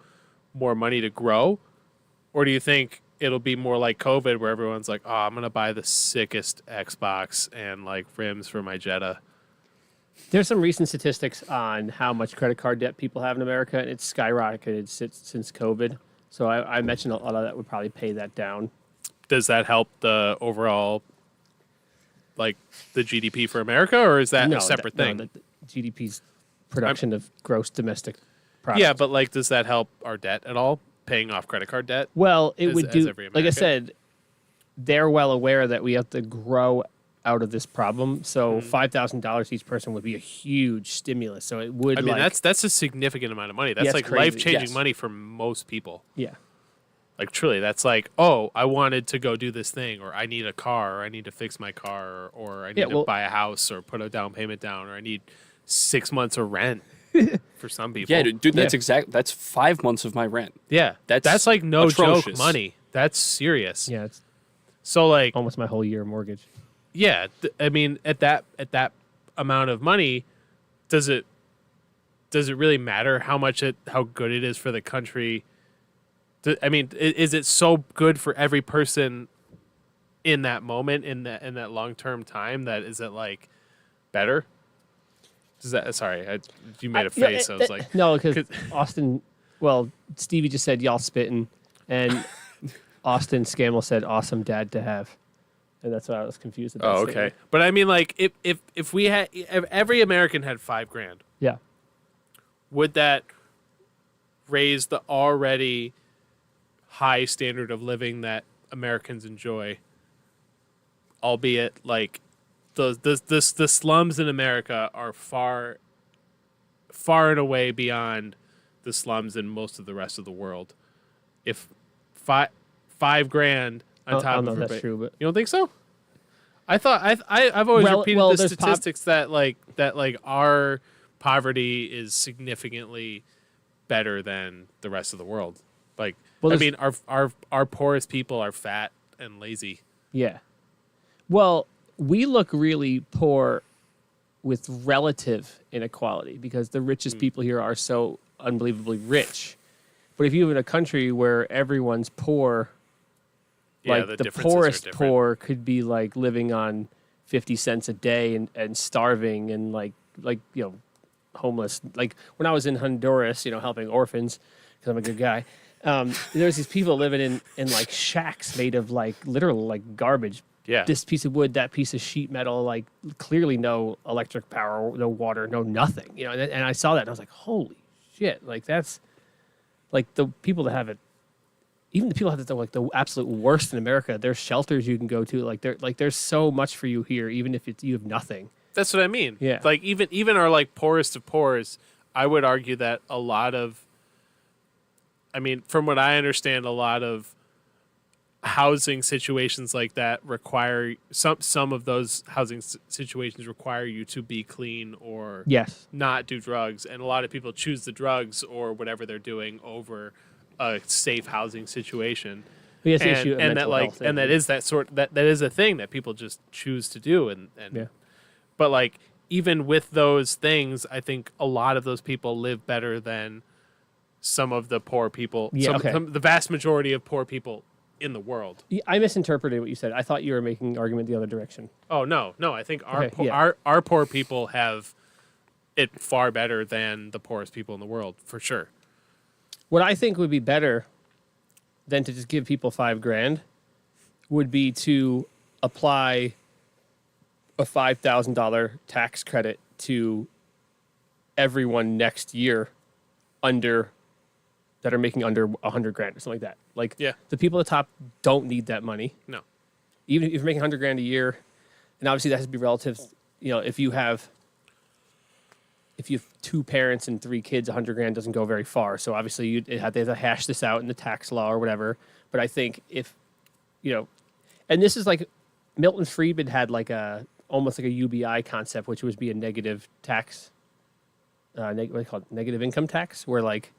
[SPEAKER 2] more money to grow? Or do you think it'll be more like COVID where everyone's like, oh, I'm going to buy the sickest Xbox and like rims for my Jetta?
[SPEAKER 1] There's some recent statistics on how much credit card debt people have in America, and it's skyrocketed since COVID. So I mentioned a lot of that would probably pay that down.
[SPEAKER 2] Does that help the overall, like the GDP for America, or is that a separate thing?
[SPEAKER 1] No, the GDP's production of gross domestic product.
[SPEAKER 2] Yeah, but like, does that help our debt at all? Paying off credit card debt?
[SPEAKER 1] Well, it would
[SPEAKER 2] as
[SPEAKER 1] do,
[SPEAKER 2] every
[SPEAKER 1] like I
[SPEAKER 2] American?
[SPEAKER 1] said, they're well aware that we have to grow out of this problem. So $5,000 each person would be a huge stimulus. So it would
[SPEAKER 2] I mean,
[SPEAKER 1] like,
[SPEAKER 2] that's a significant amount of money. That's
[SPEAKER 1] Yeah, it's
[SPEAKER 2] like
[SPEAKER 1] crazy.
[SPEAKER 2] life-changing
[SPEAKER 1] Yes.
[SPEAKER 2] money for most people.
[SPEAKER 1] yeah.
[SPEAKER 2] Like, truly, that's like, oh, I wanted to go do this thing, or I need a car, or I need to fix my car, or I need to buy a house, or put a down payment down, or I need 6 months of rent for some people.
[SPEAKER 3] Yeah, dude, that's 5 months of my rent.
[SPEAKER 2] Yeah,
[SPEAKER 3] That's
[SPEAKER 2] that's like no joke
[SPEAKER 3] atrocious.
[SPEAKER 2] money. That's serious.
[SPEAKER 1] Yeah, it's
[SPEAKER 2] So like,
[SPEAKER 1] almost my whole year mortgage.
[SPEAKER 2] yeah, I mean, at that amount of money, does it really matter how good it is for the country? I mean, is it so good for every person in that moment, in that long-term time, that is it like better? Does that? Sorry, you made a face. I was like,
[SPEAKER 1] no, because Austin. Well, Stevie just said y'all spitting, and Austin Scammell said awesome dad to have, and that's why I was confused. At that
[SPEAKER 2] oh, okay.
[SPEAKER 1] statement.
[SPEAKER 2] But I mean, like, if every American had $5,000,
[SPEAKER 1] Yeah.
[SPEAKER 2] would that raise the already high standard of living that Americans enjoy? Albeit, like, the slums in America are far and away beyond the slums in most of the rest of the world. If $5,000 on
[SPEAKER 1] I
[SPEAKER 2] top
[SPEAKER 1] don't
[SPEAKER 2] of
[SPEAKER 1] know if
[SPEAKER 2] everybody-
[SPEAKER 1] that's true, but
[SPEAKER 2] you don't think so? I thought I've always repeated the
[SPEAKER 1] there's
[SPEAKER 2] statistics that our poverty is significantly better than the rest of the world. Like,
[SPEAKER 1] Well,
[SPEAKER 2] I
[SPEAKER 1] there's-
[SPEAKER 2] mean, our poorest people are fat and lazy.
[SPEAKER 1] yeah. Well, we look really poor with relative inequality because the richest people here are so unbelievably rich. But if you live in a country where everyone's poor
[SPEAKER 2] Yeah,
[SPEAKER 1] Like
[SPEAKER 2] the
[SPEAKER 1] the
[SPEAKER 2] differences are
[SPEAKER 1] poorest
[SPEAKER 2] different.
[SPEAKER 1] poor could be like living on 50 cents a day and starving and like homeless. Like when I was in Honduras, helping orphans because I'm a good guy. There's these people living in like shacks made of like literal like garbage.
[SPEAKER 2] Yeah.
[SPEAKER 1] This piece of wood, that piece of sheet metal, like clearly no electric power, no water, no nothing. And I saw that and I was like, holy shit! Like that's like the people that have it. Even the people that have like the absolute worst in America. There's shelters you can go to. There's so much for you here, even if you have nothing.
[SPEAKER 2] That's what I mean.
[SPEAKER 1] Yeah.
[SPEAKER 2] Like even our like poorest of poorest, I would argue that a lot of, I mean, from what I understand, a lot of housing situations like that require some of those housing situations require you to be clean or
[SPEAKER 1] Yes.
[SPEAKER 2] not do drugs, and a lot of people choose the drugs or whatever they're doing over a safe housing situation.
[SPEAKER 1] Yes, the issue of
[SPEAKER 2] And that
[SPEAKER 1] mental
[SPEAKER 2] like
[SPEAKER 1] health
[SPEAKER 2] and that is that is a thing that people just choose to do and
[SPEAKER 1] yeah.
[SPEAKER 2] but like even with those things, I think a lot of those people live better than some of the poor people.
[SPEAKER 1] Yeah, okay.
[SPEAKER 2] The vast majority of poor people in the world.
[SPEAKER 1] I misinterpreted what you said. I thought you were making an argument the other direction.
[SPEAKER 2] Oh no, I think
[SPEAKER 1] Okay,
[SPEAKER 2] our poor people have it far better than the poorest people in the world, for sure.
[SPEAKER 1] What I think would be better than to just give people $5,000 would be to apply a $5,000 tax credit to everyone next year that are making under $100,000 or something like that. Like
[SPEAKER 2] Yeah.
[SPEAKER 1] the people at the top don't need that money.
[SPEAKER 2] No.
[SPEAKER 1] Even if you're making $100,000 a year, and obviously that has to be relative. If you have two parents and three kids, $100,000 doesn't go very far. So obviously they have to hash this out in the tax law or whatever. But I think if and this is like Milton Friedman had like almost like a UBI concept, which would be a negative tax, what do you call it? Negative income tax, where like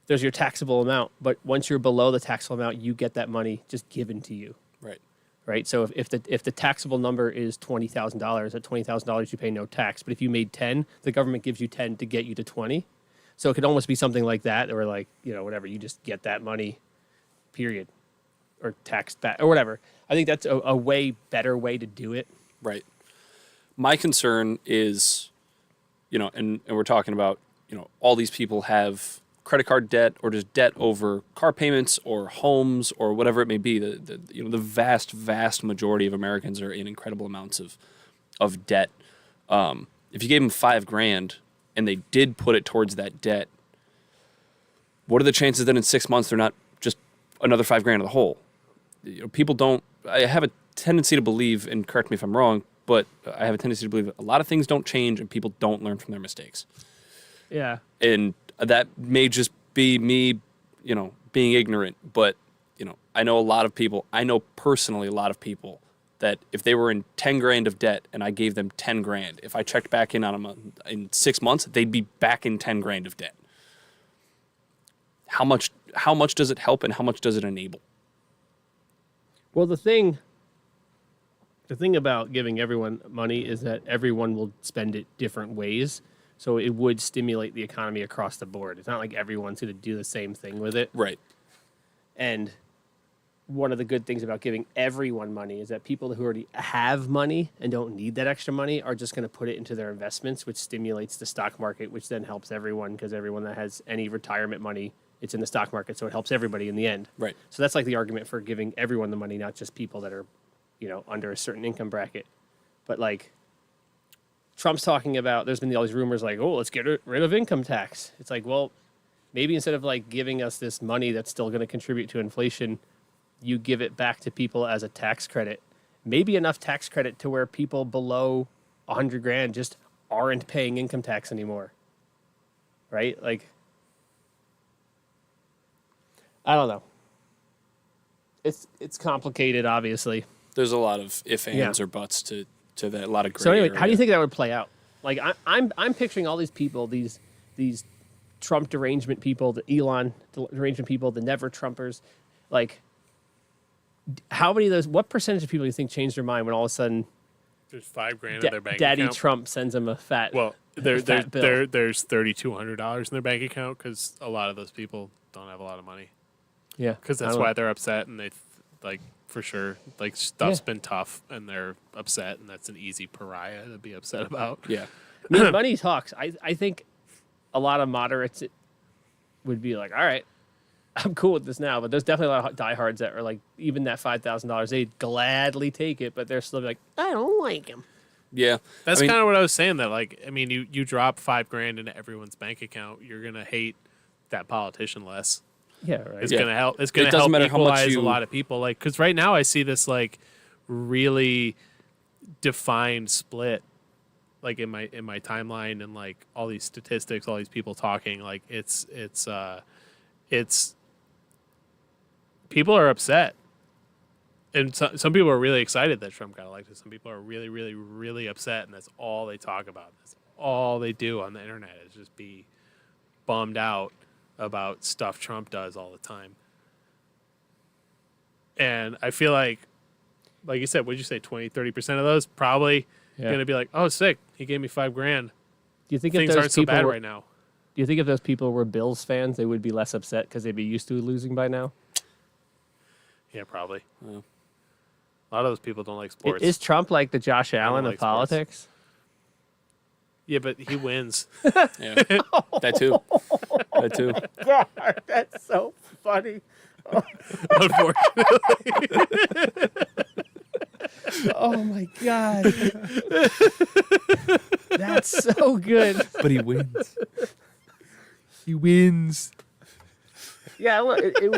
[SPEAKER 1] there's your taxable amount, but once you're below the taxable amount, you get that money just given to you.
[SPEAKER 3] Right.
[SPEAKER 1] Right. So if the taxable number is $20,000, at $20,000 you pay no tax. But if you made 10, the government gives you 10 to get you to 20. So it could almost be something like that, or like whatever, you just get that money, period, or taxed back or whatever. I think that's a way better way to do it.
[SPEAKER 3] Right. My concern is, and we're talking about, all these people have credit card debt or just debt over car payments or homes or whatever it may be. The vast majority of Americans are in incredible amounts of debt. If you gave them $5,000 and they did put it towards that debt, what are the chances that in 6 months they're not just another $5,000 in the hole? People don't. I have a tendency to believe, and correct me if I'm wrong, but I have a tendency to believe that a lot of things don't change and people don't learn from their mistakes.
[SPEAKER 1] Yeah.
[SPEAKER 3] And that may just be me, being ignorant, but, I know a lot of people, I know personally a lot of people that if they were in $10,000 of debt and I gave them $10,000, if I checked back in on them in 6 months, they'd be back in $10,000 of debt. How much does it help and how much does it enable?
[SPEAKER 1] Well, the thing about giving everyone money is that everyone will spend it different ways. So it would stimulate the economy across the board. It's not like everyone's going to do the same thing with it.
[SPEAKER 3] Right.
[SPEAKER 1] And one of the good things about giving everyone money is that people who already have money and don't need that extra money are just going to put it into their investments, which stimulates the stock market, which then helps everyone because everyone that has any retirement money, it's in the stock market. So it helps everybody in the end.
[SPEAKER 3] Right.
[SPEAKER 1] So that's like the argument for giving everyone the money, not just people that are, under a certain income bracket. But like Trump's talking about, there's been all these rumors like, oh, let's get rid of income tax. It's like, well, maybe instead of like giving us this money that's still going to contribute to inflation, you give it back to people as a tax credit. Maybe enough tax credit to where people below $100,000 just aren't paying income tax anymore. Right? Like, I don't know. It's complicated, obviously.
[SPEAKER 3] There's a lot of if, ands,
[SPEAKER 1] Yeah.
[SPEAKER 3] or buts to that. A lot of gray
[SPEAKER 1] So anyway,
[SPEAKER 3] area.
[SPEAKER 1] how do you think that would play out? Like I'm picturing all these people, these Trump derangement people, the Elon derangement people, the never Trumpers. Like, how many of those? What percentage of people do you think change their mind when all of a sudden
[SPEAKER 2] There's $5,000 in their bank
[SPEAKER 1] Daddy
[SPEAKER 2] account.
[SPEAKER 1] Trump sends them a fat?
[SPEAKER 2] Well,
[SPEAKER 1] a fat bill.
[SPEAKER 2] there's $3,200 in their bank account because a lot of those people don't have a lot of money.
[SPEAKER 1] Yeah,
[SPEAKER 2] Because
[SPEAKER 1] I
[SPEAKER 2] that's
[SPEAKER 1] don't
[SPEAKER 2] why
[SPEAKER 1] know.
[SPEAKER 2] they're upset and they like for sure. Like stuff's been tough, and they're upset, and that's an easy pariah to be upset about.
[SPEAKER 3] Yeah.
[SPEAKER 1] I mean, money talks. I think a lot of moderates would be like, all right, I'm cool with this now. But there's definitely a lot of diehards that are like, even that $5,000, they'd gladly take it, but they're still like, I don't like him.
[SPEAKER 3] Yeah.
[SPEAKER 2] That's
[SPEAKER 3] I mean,
[SPEAKER 2] kind of what I was saying. That like, I mean, you drop $5,000 into everyone's bank account, you're gonna hate that politician less.
[SPEAKER 1] Yeah, right.
[SPEAKER 2] It's
[SPEAKER 3] Yeah.
[SPEAKER 2] gonna help. It's gonna
[SPEAKER 3] It doesn't
[SPEAKER 2] help
[SPEAKER 3] matter how much
[SPEAKER 2] equalize a
[SPEAKER 3] you-
[SPEAKER 2] lot of people. Like, because right now I see this like really defined split, like in my timeline, and like all these statistics, all these people talking. Like it's people are upset, and some people are really excited that Trump got elected. Some people are really, really, really upset, and that's all they talk about. That's all they do on the internet is just be bummed out about stuff Trump does all the time. And I feel like you said, what'd you say, 20-30% of those probably going to be like, oh, sick, he gave me $5,000.
[SPEAKER 1] Do you think
[SPEAKER 2] Things
[SPEAKER 1] if those
[SPEAKER 2] aren't so
[SPEAKER 1] people
[SPEAKER 2] bad
[SPEAKER 1] were,
[SPEAKER 2] right now.
[SPEAKER 1] Do you think if those people were Bills fans, they would be less upset because they'd be used to losing by now?
[SPEAKER 2] Yeah, probably.
[SPEAKER 3] Yeah.
[SPEAKER 2] A lot of those people don't like sports.
[SPEAKER 1] Is Trump like the Josh Allen
[SPEAKER 2] like
[SPEAKER 1] of
[SPEAKER 2] sports.
[SPEAKER 1] politics?
[SPEAKER 2] Yeah, but he wins.
[SPEAKER 3] Yeah. That too. That too.
[SPEAKER 1] God, that's so funny.
[SPEAKER 2] Unfortunately.
[SPEAKER 1] Oh my God. That's so good.
[SPEAKER 3] But he wins.
[SPEAKER 2] He wins.
[SPEAKER 1] Yeah, look, it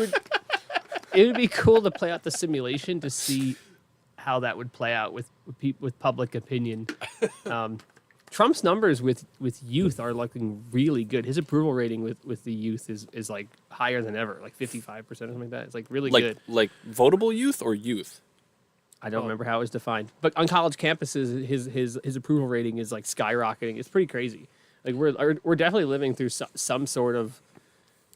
[SPEAKER 1] would be cool to play out the simulation to see how that would play out with public opinion. Trump's numbers with youth are looking really good. His approval rating with the youth is like higher than ever, like 55% or something like that. It's like really good.
[SPEAKER 3] Like votable youth or youth?
[SPEAKER 1] I don't remember how it was defined, but on college campuses, his approval rating is like skyrocketing. It's pretty crazy. Like we're definitely living through some sort of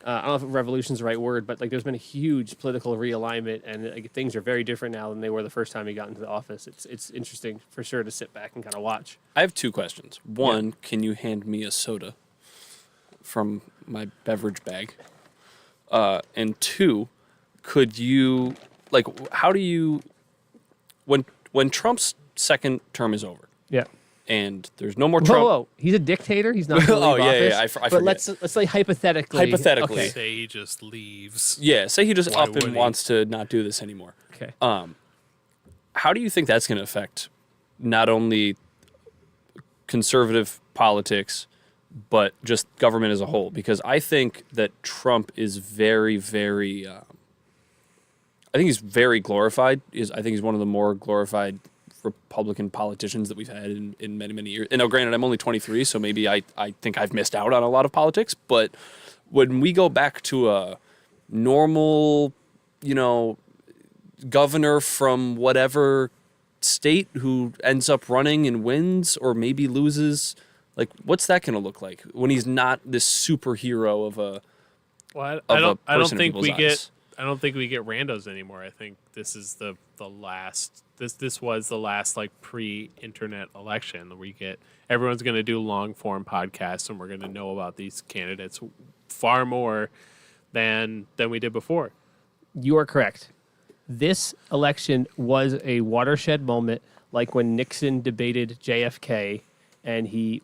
[SPEAKER 1] I don't know if revolution is the right word, but like there's been a huge political realignment, and like, things are very different now than they were the first time he got into the office. It's interesting for sure to sit back and kind of watch.
[SPEAKER 3] I have two questions. One, can you hand me a soda from my beverage bag? And two, could you how do you when Trump's second term is over
[SPEAKER 1] Yeah.
[SPEAKER 3] and there's no more Trump?
[SPEAKER 1] Whoa, he's a dictator. He's not. Gonna leave office.
[SPEAKER 3] I
[SPEAKER 1] But
[SPEAKER 3] forget.
[SPEAKER 1] let's say hypothetically.
[SPEAKER 3] Hypothetically.
[SPEAKER 1] Okay.
[SPEAKER 2] Say he just leaves.
[SPEAKER 3] Yeah, say he just
[SPEAKER 2] Why
[SPEAKER 3] up
[SPEAKER 2] would
[SPEAKER 3] and
[SPEAKER 2] he?
[SPEAKER 3] wants to not do this anymore.
[SPEAKER 1] Okay.
[SPEAKER 3] How do you think that's going to affect not only conservative politics, but just government as a whole? Because I think that Trump is very, very. I think he's very glorified. I think he's one of the more glorified Republican politicians that we've had in many, many years. And now, granted, I'm only 23, so maybe I think I've missed out on a lot of politics. But when we go back to a normal, governor from whatever state who ends up running and wins or maybe loses, like, what's that going to look like when he's not this superhero of a
[SPEAKER 2] Well,
[SPEAKER 3] of
[SPEAKER 2] I
[SPEAKER 3] a
[SPEAKER 2] don't
[SPEAKER 3] person in
[SPEAKER 2] think we
[SPEAKER 3] people's
[SPEAKER 2] get.
[SPEAKER 3] eyes?
[SPEAKER 2] I don't think we get randos anymore. I think this is the last. This was the last like pre-internet election where everyone's going to do long form podcasts, and we're going to know about these candidates far more than we did before.
[SPEAKER 1] You are correct. This election was a watershed moment, like when Nixon debated JFK, and he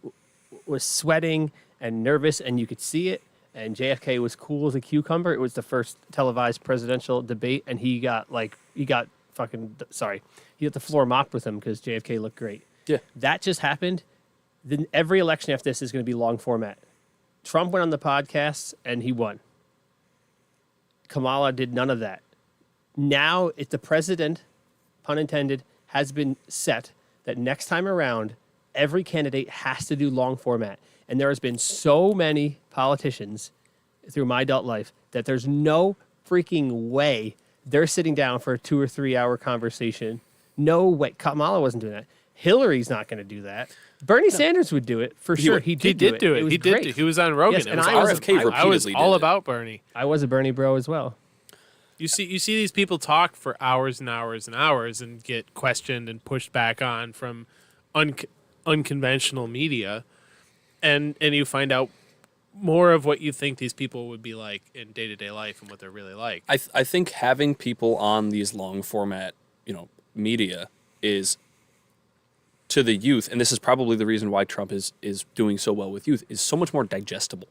[SPEAKER 1] was sweating and nervous, and you could see it. And JFK was cool as a cucumber. It was the first televised presidential debate, and he got the floor mopped with him because JFK looked great.
[SPEAKER 3] Yeah.
[SPEAKER 1] That just happened. Then every election after this is going to be long format. Trump went on the podcast and he won. Kamala did none of that. Now it's the president, pun intended, has been set that next time around, every candidate has to do long format. And there has been so many politicians through my adult life that there's no freaking way they're sitting down for a 2 or 3 hour conversation. No way. Kamala wasn't doing that. Hillary's not going to do that. Bernie Sanders would do it for sure. He did do it.
[SPEAKER 2] He did.
[SPEAKER 1] great.
[SPEAKER 2] He was on Rogan.
[SPEAKER 1] Yes, and
[SPEAKER 2] I
[SPEAKER 1] I was-
[SPEAKER 3] RFK
[SPEAKER 2] I was
[SPEAKER 3] repeatedly
[SPEAKER 2] all
[SPEAKER 3] did it.
[SPEAKER 2] about Bernie.
[SPEAKER 1] I was a Bernie bro as well.
[SPEAKER 2] You see these people talk for hours and hours and hours and get questioned and pushed back on from unconventional media, and you find out more of what you think these people would be like in day-to-day life and what they're really like.
[SPEAKER 3] I think having people on these long format, media is to the youth, and this is probably the reason why Trump is doing so well with youth, is so much more digestible.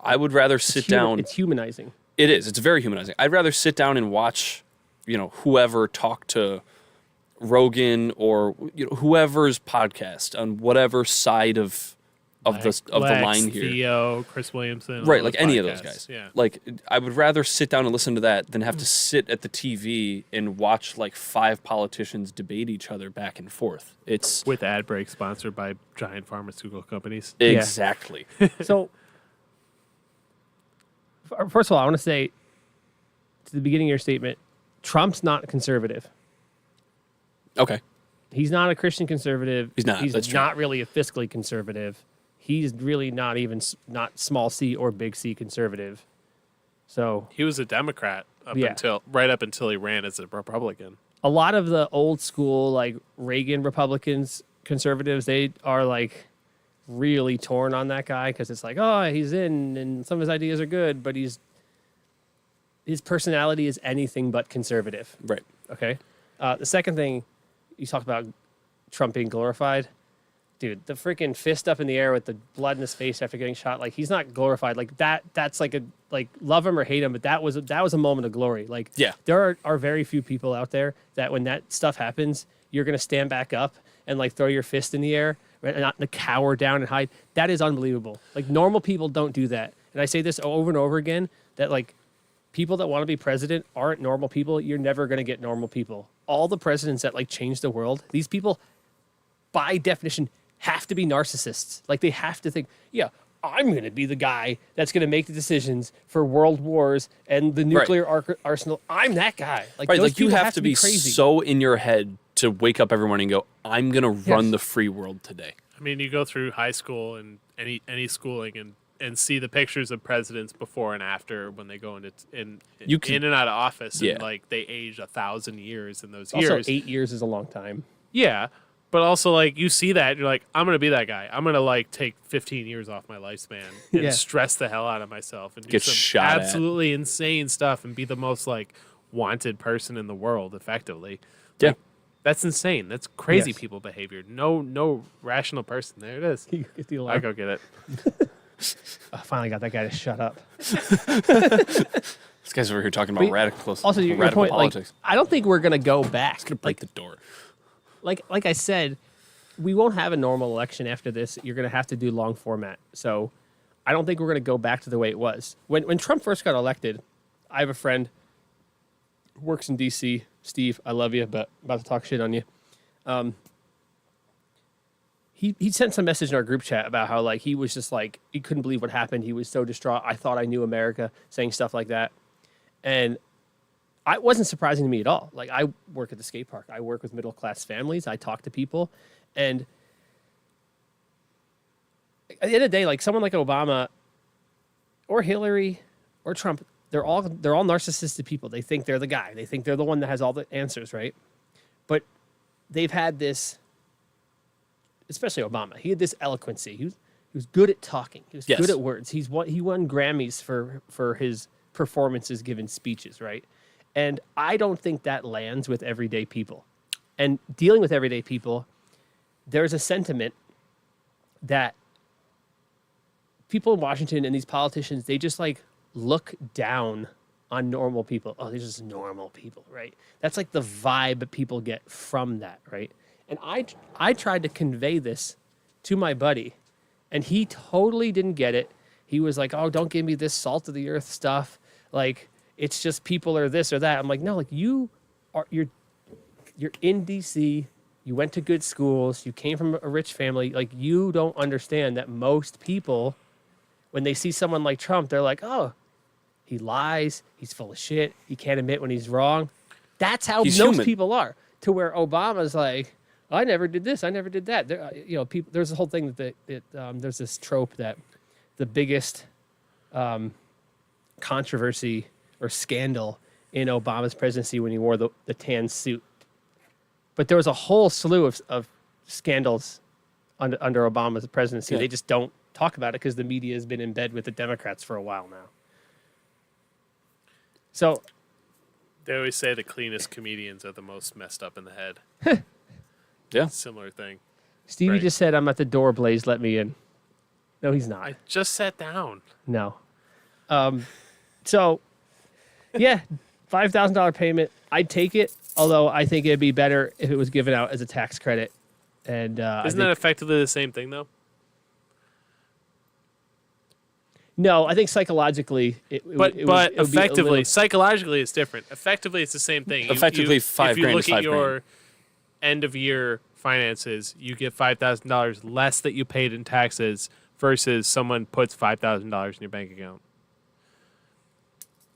[SPEAKER 3] I would rather sit down.
[SPEAKER 1] It's humanizing.
[SPEAKER 3] It is. It's very humanizing. I'd rather sit down and watch, whoever talk to Rogan or whoever's podcast on whatever side of the line here.
[SPEAKER 2] Theo, Chris Williamson,
[SPEAKER 3] Right, like any of those
[SPEAKER 2] podcasts.
[SPEAKER 3] guys.
[SPEAKER 2] Yeah.
[SPEAKER 3] Like, I would rather sit down and listen to that than have to sit at the TV and watch like 5 politicians debate each other back and forth. It's
[SPEAKER 2] With ad breaks sponsored by giant pharmaceutical companies.
[SPEAKER 3] exactly.
[SPEAKER 1] So, first of all, I want to say to the beginning of your statement, Trump's not conservative.
[SPEAKER 3] Okay.
[SPEAKER 1] He's not a Christian conservative.
[SPEAKER 3] He's not.
[SPEAKER 1] He's
[SPEAKER 3] That's true.
[SPEAKER 1] not really a fiscally conservative. He's really not even not small c or big C conservative. So
[SPEAKER 2] He was a Democrat
[SPEAKER 1] Yeah.
[SPEAKER 2] right up until he ran as a Republican.
[SPEAKER 1] a lot of the old school like Reagan Republicans, conservatives, they are like really torn on that guy because it's like, oh, he's in and some of his ideas are good, but his personality is anything but conservative.
[SPEAKER 3] Right.
[SPEAKER 1] Okay. The second thing you talk about Trump being glorified, dude, the freaking fist up in the air with the blood in his face after getting shot, like he's not glorified. Like that's like love him or hate him, but that was a moment of glory. Like
[SPEAKER 3] Yeah.
[SPEAKER 1] there are very few people out there that when that stuff happens, you're gonna stand back up and like throw your fist in the air, right, and not cower down and hide. That is unbelievable. Like normal people don't do that. And I say this over and over again that like people that want to be president aren't normal people. You're never going to get normal people. All the presidents that like change the world, these people by definition have to be narcissists. Like they have to think, yeah, I'm going to be the guy that's going to make the decisions for world wars and the nuclear arsenal. I'm that guy. Like,
[SPEAKER 3] Right,
[SPEAKER 1] those
[SPEAKER 3] like you
[SPEAKER 1] people
[SPEAKER 3] have to be
[SPEAKER 1] crazy.
[SPEAKER 3] so in your head to wake up every morning and go, I'm going to run the free world today.
[SPEAKER 2] I mean, you go through high school and any schooling and see the pictures of presidents before and after when they go in and out of office,
[SPEAKER 3] Yeah.
[SPEAKER 2] and like they age 1,000 years in those
[SPEAKER 1] Also,
[SPEAKER 2] years.
[SPEAKER 1] 8 years is a long time.
[SPEAKER 2] Yeah, but also like you see that you're like, I'm gonna be that guy. I'm gonna like take 15 years off my lifespan and
[SPEAKER 1] Yeah.
[SPEAKER 2] stress the hell out of myself and do
[SPEAKER 3] Get
[SPEAKER 2] some
[SPEAKER 3] shot at.
[SPEAKER 2] absolutely insane stuff and be the most like wanted person in the world, effectively.
[SPEAKER 3] Yeah.
[SPEAKER 2] Like, that's insane. That's crazy
[SPEAKER 1] Yes.
[SPEAKER 2] people behavior. No rational person. There it is.
[SPEAKER 1] You get the
[SPEAKER 2] I
[SPEAKER 1] alarm.
[SPEAKER 2] go get it.
[SPEAKER 1] I finally got that guy to shut up.
[SPEAKER 3] This guy's over here talking about
[SPEAKER 1] But
[SPEAKER 3] radical
[SPEAKER 1] your
[SPEAKER 3] radical
[SPEAKER 1] point, like,
[SPEAKER 3] politics.
[SPEAKER 1] I don't think we're gonna go back.
[SPEAKER 3] Break
[SPEAKER 1] Like,
[SPEAKER 3] the door.
[SPEAKER 1] like I said, we won't have a normal election after this. You're gonna have to do long format. So I don't think we're gonna go back to the way it was. When Trump first got elected, I have a friend who works in DC. Steve, I love you, but I'm about to talk shit on you. He sent some message in our group chat about how like he was just like he couldn't believe what happened. He was so distraught. I thought I knew America, saying stuff like that, and it wasn't surprising to me at all. Like I work at the skate park. I work with middle class families. I talk to people, and at the end of the day, like someone like Obama or Hillary or Trump, they're all narcissistic people. They think they're the guy. They think they're the one that has all the answers, right? But they've had this. Especially Obama, he had this eloquency. He was good at talking. He was
[SPEAKER 3] Yes.
[SPEAKER 1] good at words. He won Grammys for his performances given speeches, right? And I don't think that lands with everyday people. And dealing with everyday people, there's a sentiment that people in Washington and these politicians, they just like look down on normal people. Oh, they're just normal people, right? That's like the vibe people get from that, right? And I tried to convey this to my buddy, and he totally didn't get it. He was like, "Oh, don't give me this salt of the earth stuff. Like it's just people are this or that." I'm like, "No, like you're in DC. You went to good schools. You came from a rich family. Like you don't understand that most people, when they see someone like Trump, they're like, "Oh, he lies. He's full of shit. He can't admit when he's wrong." That's how
[SPEAKER 3] He's
[SPEAKER 1] most
[SPEAKER 3] human.
[SPEAKER 1] people are. To where Obama's like, I never did this. I never did that. There, people. There's a whole thing that there's this trope that the biggest controversy or scandal in Obama's presidency when he wore the tan suit. But there was a whole slew of scandals under Obama's presidency.
[SPEAKER 3] Yeah.
[SPEAKER 1] They just don't talk about it because the media has been in bed with the Democrats for a while now. So
[SPEAKER 2] They always say the cleanest comedians are the most messed up in the head.
[SPEAKER 3] Yeah.
[SPEAKER 2] Similar thing.
[SPEAKER 1] Stevie
[SPEAKER 2] Right.
[SPEAKER 1] just said, "I'm at the door, Blaze. Let me in." No, he's not.
[SPEAKER 2] I just sat down.
[SPEAKER 1] No. So, yeah, $5,000 payment. I'd take it. Although I think it'd be better if it was given out as a tax credit. And
[SPEAKER 2] Isn't that effectively the same thing, though?
[SPEAKER 1] no, I think psychologically,
[SPEAKER 2] But effectively, psychologically, it's different. Effectively, it's the same thing.
[SPEAKER 3] Effectively,
[SPEAKER 2] $5,000
[SPEAKER 3] is
[SPEAKER 2] If you look at
[SPEAKER 3] $5,000.
[SPEAKER 2] your end of year finances, you get $5,000 less that you paid in taxes versus someone puts $5,000 in your bank account.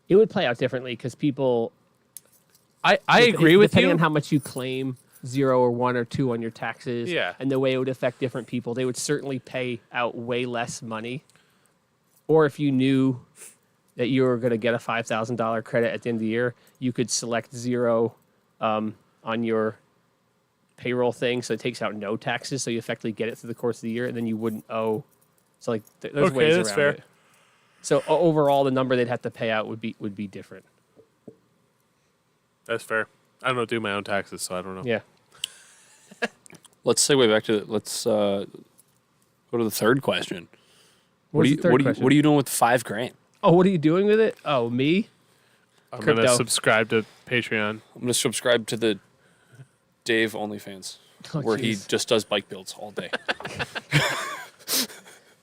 [SPEAKER 1] it would play out differently because people.
[SPEAKER 2] I agree with
[SPEAKER 1] depending
[SPEAKER 2] you.
[SPEAKER 1] on how much you claim 0 or 1 or 2 on your taxes.
[SPEAKER 2] Yeah.
[SPEAKER 1] And the way it would affect different people, they would certainly pay out way less money. Or if you knew that you were going to get a $5,000 credit at the end of the year, you could select 0 on your payroll thing, so it takes out no taxes, so you effectively get it through the course of the year, and then you wouldn't owe. So like, there's
[SPEAKER 2] Okay,
[SPEAKER 1] ways
[SPEAKER 2] that's
[SPEAKER 1] around
[SPEAKER 2] fair.
[SPEAKER 1] it. So overall, the number they'd have to pay out would be different.
[SPEAKER 2] That's fair. I don't do my own taxes, so I don't know.
[SPEAKER 1] Yeah.
[SPEAKER 3] Let's segue back to let's go to the third question.
[SPEAKER 1] What's the third
[SPEAKER 3] what
[SPEAKER 1] question?
[SPEAKER 3] are you doing with $5,000?
[SPEAKER 1] Oh, what are you doing with it? Oh, me?
[SPEAKER 2] I'm going to
[SPEAKER 1] Crypto.
[SPEAKER 2] subscribe to Patreon.
[SPEAKER 3] I'm gonna subscribe to the Dave OnlyFans,
[SPEAKER 1] Oh,
[SPEAKER 3] where he
[SPEAKER 1] jeez.
[SPEAKER 3] just does bike builds all day.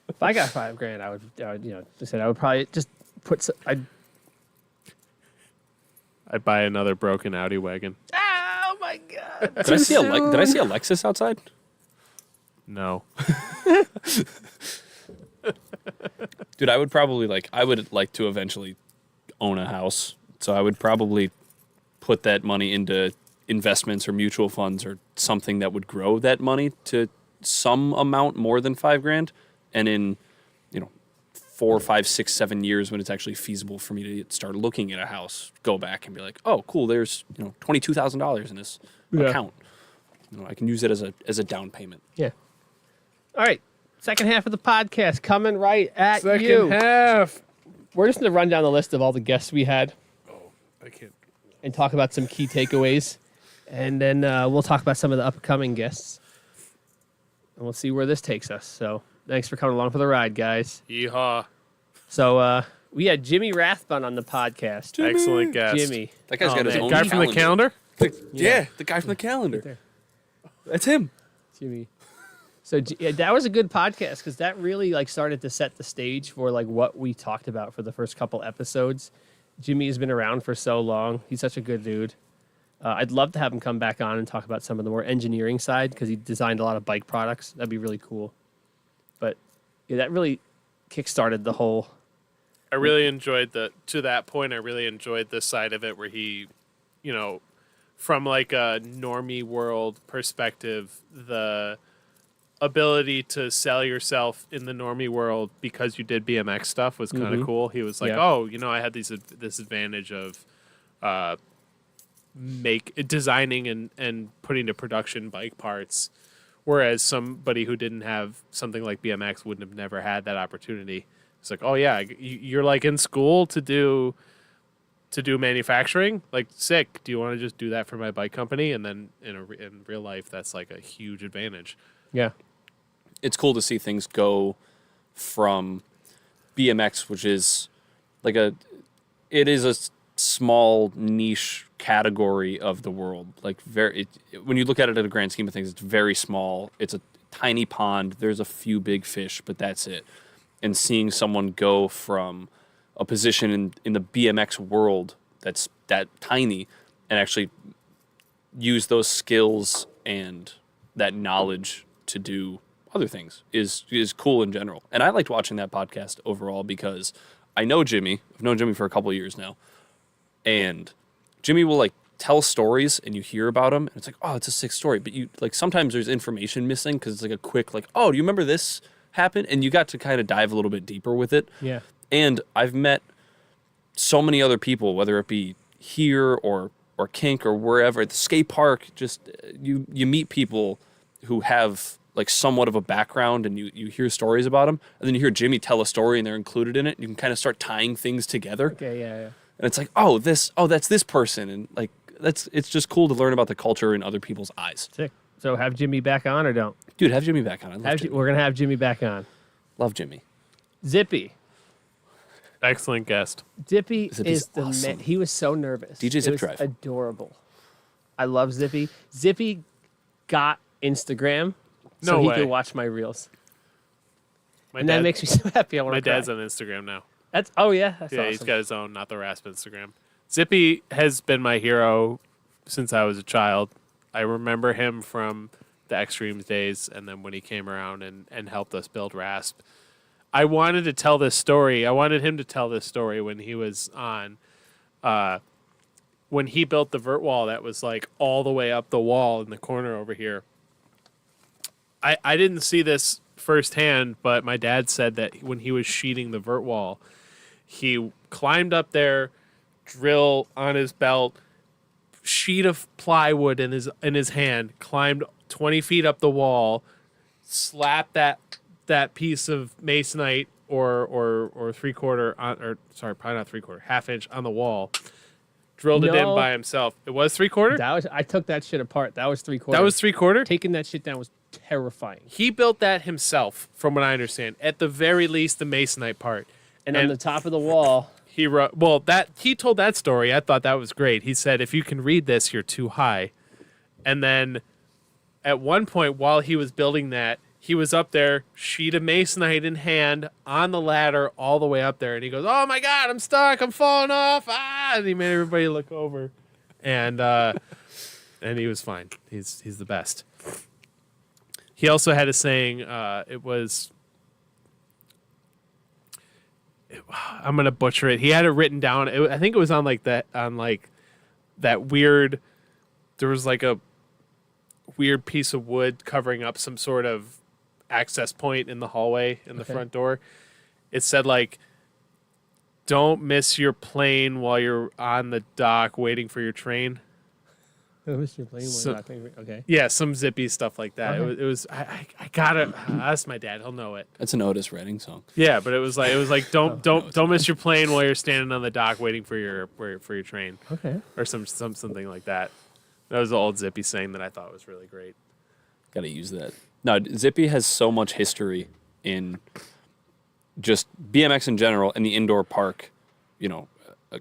[SPEAKER 1] If I got $5,000, I would I said I would probably just put.
[SPEAKER 2] I'd buy another broken Audi wagon.
[SPEAKER 1] Oh my god!
[SPEAKER 3] Did I see a Lexus outside?
[SPEAKER 2] No.
[SPEAKER 3] Dude, I would like to eventually own a house. So I would probably put that money into investments or mutual funds or something that would grow that money to some amount more than $5,000. And in, 4, 5, 6, 7 years, when it's actually feasible for me to start looking at a house, go back and be like, oh, cool, there's, $22,000 in this account. I can use it as a down payment.
[SPEAKER 1] Yeah. All right. Second half of the podcast coming right at you.
[SPEAKER 2] Second half.
[SPEAKER 1] We're just going to run down the list of all the guests we had
[SPEAKER 2] I can't.
[SPEAKER 1] and talk about some key takeaways. And then we'll talk about some of the upcoming guests. And we'll see where this takes us. So thanks for coming along for the ride, guys.
[SPEAKER 2] Yeehaw.
[SPEAKER 1] So we had Jimmy Rathbun on the podcast.
[SPEAKER 2] Excellent guest.
[SPEAKER 1] Jimmy.
[SPEAKER 3] That guy's got his
[SPEAKER 1] man.
[SPEAKER 3] own
[SPEAKER 2] Guy from the calendar?
[SPEAKER 3] Yeah, the guy from the calendar.
[SPEAKER 1] there.
[SPEAKER 3] That's him.
[SPEAKER 1] Jimmy. So yeah, that was a good podcast because that really started to set the stage for what we talked about for the first couple episodes. Jimmy has been around for so long. He's such a good dude. I'd love to have him come back on and talk about some of the more engineering side because he designed a lot of bike products. That'd be really cool. But yeah, that really kickstarted the whole.
[SPEAKER 2] I really enjoyed to that point, I really enjoyed the side of it where he, from a normie world perspective, the ability to sell yourself in the normie world because you did BMX stuff was kind of cool. He was like,
[SPEAKER 1] Yeah.
[SPEAKER 2] I had this advantage of designing and putting to production bike parts, whereas somebody who didn't have something like BMX wouldn't have never had that opportunity. It's like, oh yeah, you're in school to do manufacturing, sick. Do you want to just do that for my bike company? And then in real life, that's a huge advantage.
[SPEAKER 1] Yeah.
[SPEAKER 3] It's cool to see things go from BMX, which is it is a small niche category of the world. When you look at it at a grand scheme of things, it's very small. It's a tiny pond. There's a few big fish, but that's it. And seeing someone go from a position in the BMX world that's that tiny and actually use those skills and that knowledge to do other things is cool in general. And I liked watching that podcast overall because I know Jimmy. I've known Jimmy for a couple of years now. And Jimmy will tell stories and you hear about him and it's oh, it's a sick story. But you sometimes there's information missing because it's a quick oh, do you remember this happened? And you got to kind of dive a little bit deeper with it.
[SPEAKER 1] Yeah.
[SPEAKER 3] And I've met so many other people, whether it be here or Kink or wherever, at the skate park, just you meet people who have like somewhat of a background and you hear stories about them, and then you hear Jimmy tell a story and they're included in it, you can kind of start tying things together.
[SPEAKER 1] Okay, yeah.
[SPEAKER 3] And it's like, oh, that's this person, and like it's just cool to learn about the culture in other people's eyes.
[SPEAKER 1] Sick. So have Jimmy back on or don't?
[SPEAKER 3] Dude, have Jimmy back on. I love Jimmy.
[SPEAKER 1] We're gonna have Jimmy back on.
[SPEAKER 3] Love Jimmy.
[SPEAKER 1] Zippy.
[SPEAKER 2] Excellent guest.
[SPEAKER 1] Zippy
[SPEAKER 3] Zippy's
[SPEAKER 1] is the
[SPEAKER 3] awesome.
[SPEAKER 1] man. He was so nervous.
[SPEAKER 3] DJ
[SPEAKER 1] It
[SPEAKER 3] Zip
[SPEAKER 1] was
[SPEAKER 3] Drive.
[SPEAKER 1] adorable. I love Zippy. Zippy got Instagram so
[SPEAKER 2] No
[SPEAKER 1] he
[SPEAKER 2] way.
[SPEAKER 1] could watch my reels.
[SPEAKER 2] My
[SPEAKER 1] And
[SPEAKER 2] dad,
[SPEAKER 1] that makes me so happy. I want
[SPEAKER 2] my
[SPEAKER 1] to cry.
[SPEAKER 2] dad's on Instagram now.
[SPEAKER 1] That's yeah. That's
[SPEAKER 2] Yeah,
[SPEAKER 1] awesome.
[SPEAKER 2] he's got his own, not the Rasp Instagram. Zippy has been my hero since I was a child. I remember him from the Extremes days, and then when he came around and helped us build Rasp. I wanted to tell this story. I wanted him to tell this story when he was on, when he built the vert wall that was like all the way up the wall in the corner over here. I didn't see this firsthand, but my dad said that when he was sheeting the vert wall, he climbed up there, drill on his belt, sheet of plywood in his hand, climbed 20 feet up the wall, slapped that piece of masonite or 3/4 on, or sorry, probably not 3/4, 1/2 inch on the wall, drilled it in
[SPEAKER 1] No.
[SPEAKER 2] by himself. It was 3/4.
[SPEAKER 1] I took that shit apart. That was 3/4.
[SPEAKER 2] That was 3/4.
[SPEAKER 1] Taking that shit down was terrifying.
[SPEAKER 2] He built that himself, from what I understand. At the very least, the masonite part.
[SPEAKER 1] And on the top of the wall,
[SPEAKER 2] He wrote, he told that story. I thought that was great. He said, if you can read this, you're too high. And then at one point while he was building that, he was up there, sheet of masonite in hand, on the ladder all the way up there. And he goes, oh my God, I'm stuck. I'm falling off. Ah! And he made everybody look over. And he was fine. He's the best. He also had a saying, I'm gonna butcher it. He had it written down. I think it was on that weird. There was like a weird piece of wood covering up some sort of access point in the hallway in the front door. It said like, "Don't miss your plane while you're on the dock waiting for your train."
[SPEAKER 1] okay.
[SPEAKER 2] Yeah, some zippy stuff like that.
[SPEAKER 1] Okay.
[SPEAKER 2] It was. I gotta ask my dad. He'll know it.
[SPEAKER 3] That's an Otis Redding song.
[SPEAKER 2] Yeah, but it was like don't miss your plane while you're standing on the dock waiting for your train.
[SPEAKER 1] Okay.
[SPEAKER 2] Or something like that. That was the old Zippy saying that I thought was really great.
[SPEAKER 3] Got to use that. No, Zippy has so much history in just BMX in general and the indoor park,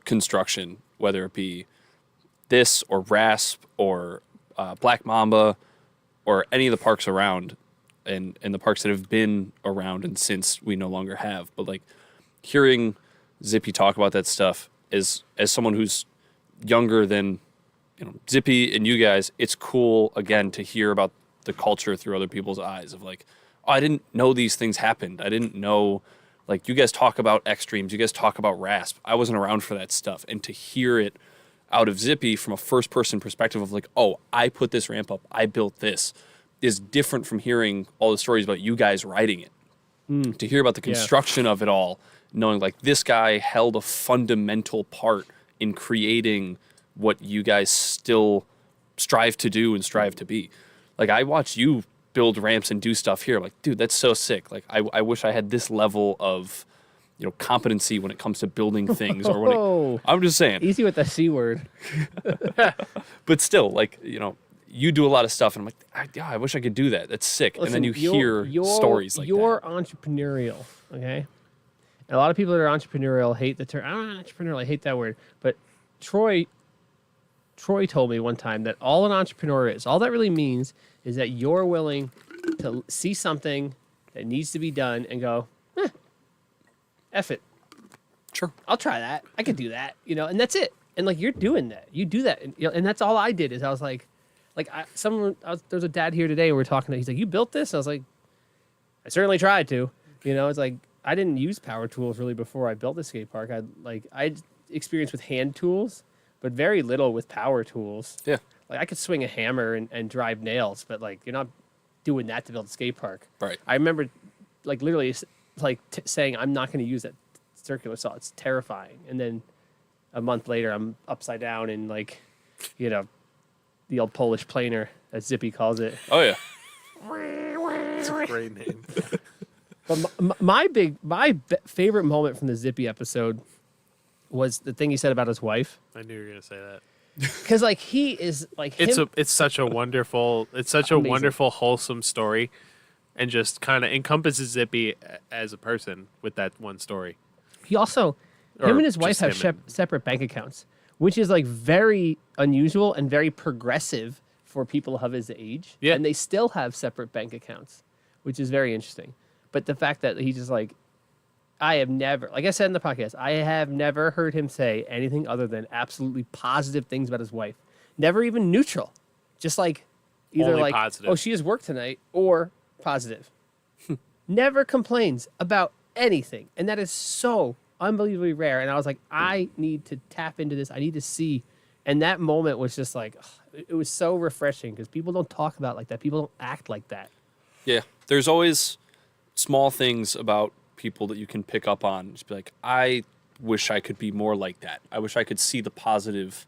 [SPEAKER 3] construction, whether it be this or Rasp or Black Mamba or any of the parks around and the parks that have been around and since we no longer have. But like hearing Zippy talk about that stuff as someone who's younger than Zippy and you guys, it's cool again to hear about the culture through other people's eyes of like, oh, I didn't know these things happened. I didn't know, like, you guys talk about Extremes, you guys talk about Rasp. I wasn't around for that stuff. And to hear it out of Zippy from a first person perspective of like, oh, I put this ramp up, I built this, is different from hearing all the stories about you guys riding it. To hear about the construction of it all, knowing like this guy held a fundamental part in creating what you guys still strive to do and strive to be. Like I watch you build ramps and do stuff here. I'm like, dude, that's so sick. Like I wish I had this level of competency when it comes to building things or when I'm just saying.
[SPEAKER 1] Easy with the C word.
[SPEAKER 3] But still, like, you do a lot of stuff and I'm like, I wish I could do that. That's sick.
[SPEAKER 1] Listen,
[SPEAKER 3] and then you hear stories like
[SPEAKER 1] you're
[SPEAKER 3] that.
[SPEAKER 1] entrepreneurial, okay? And a lot of people that are entrepreneurial hate the term. I'm not entrepreneurial. I hate that word. But Troy told me one time that all an entrepreneur is, all that really means is that you're willing to see something that needs to be done and go, F it.
[SPEAKER 3] Sure.
[SPEAKER 1] I'll try that. I could do that, and that's it. And like you're doing that. You do that. And that's all I did is I was like there's a dad here today and we're talking. He's like, you built this? I was like, I certainly tried to. It's like I didn't use power tools really before I built the skate park. I experienced with hand tools, but very little with power tools.
[SPEAKER 3] Yeah.
[SPEAKER 1] Like I could swing a hammer and drive nails, but like you're not doing that to build a skate park.
[SPEAKER 3] Right.
[SPEAKER 1] I remember like literally like saying I'm not going to use that circular saw. It's terrifying. And then a month later, I'm upside down and like, the old Polish planer, as Zippy calls it.
[SPEAKER 3] Oh yeah.
[SPEAKER 2] It's a great name.
[SPEAKER 1] But my favorite moment from the Zippy episode was the thing he said about his wife.
[SPEAKER 2] I knew you were gonna say that.
[SPEAKER 1] Because like he is like
[SPEAKER 2] It's such a wonderful,
[SPEAKER 1] Amazing.
[SPEAKER 2] wonderful, wholesome story, and just kind of encompasses Zippy as a person with that one story.
[SPEAKER 1] he also
[SPEAKER 2] Or
[SPEAKER 1] him and his wife
[SPEAKER 2] just
[SPEAKER 1] have
[SPEAKER 2] him and-
[SPEAKER 1] separate bank accounts, which is like very unusual and very progressive for people of his age.
[SPEAKER 2] Yeah.
[SPEAKER 1] And they still have separate bank accounts, which is very interesting. But the fact that he just like, I have never, like I said in the podcast, I have never heard him say anything other than absolutely positive things about his wife. Never even neutral. Just like either
[SPEAKER 2] Only
[SPEAKER 1] like,
[SPEAKER 2] positive.
[SPEAKER 1] oh, she has work tonight, or positive. Never complains about anything. And that is so unbelievably rare. And I was like, I need to tap into this. I need to see. And that moment was just like, it was so refreshing because people don't talk about it like that. People don't act like that.
[SPEAKER 3] Yeah, there's always small things about people that you can pick up on. Just be like, I wish I could be more like that. I wish I could see the positive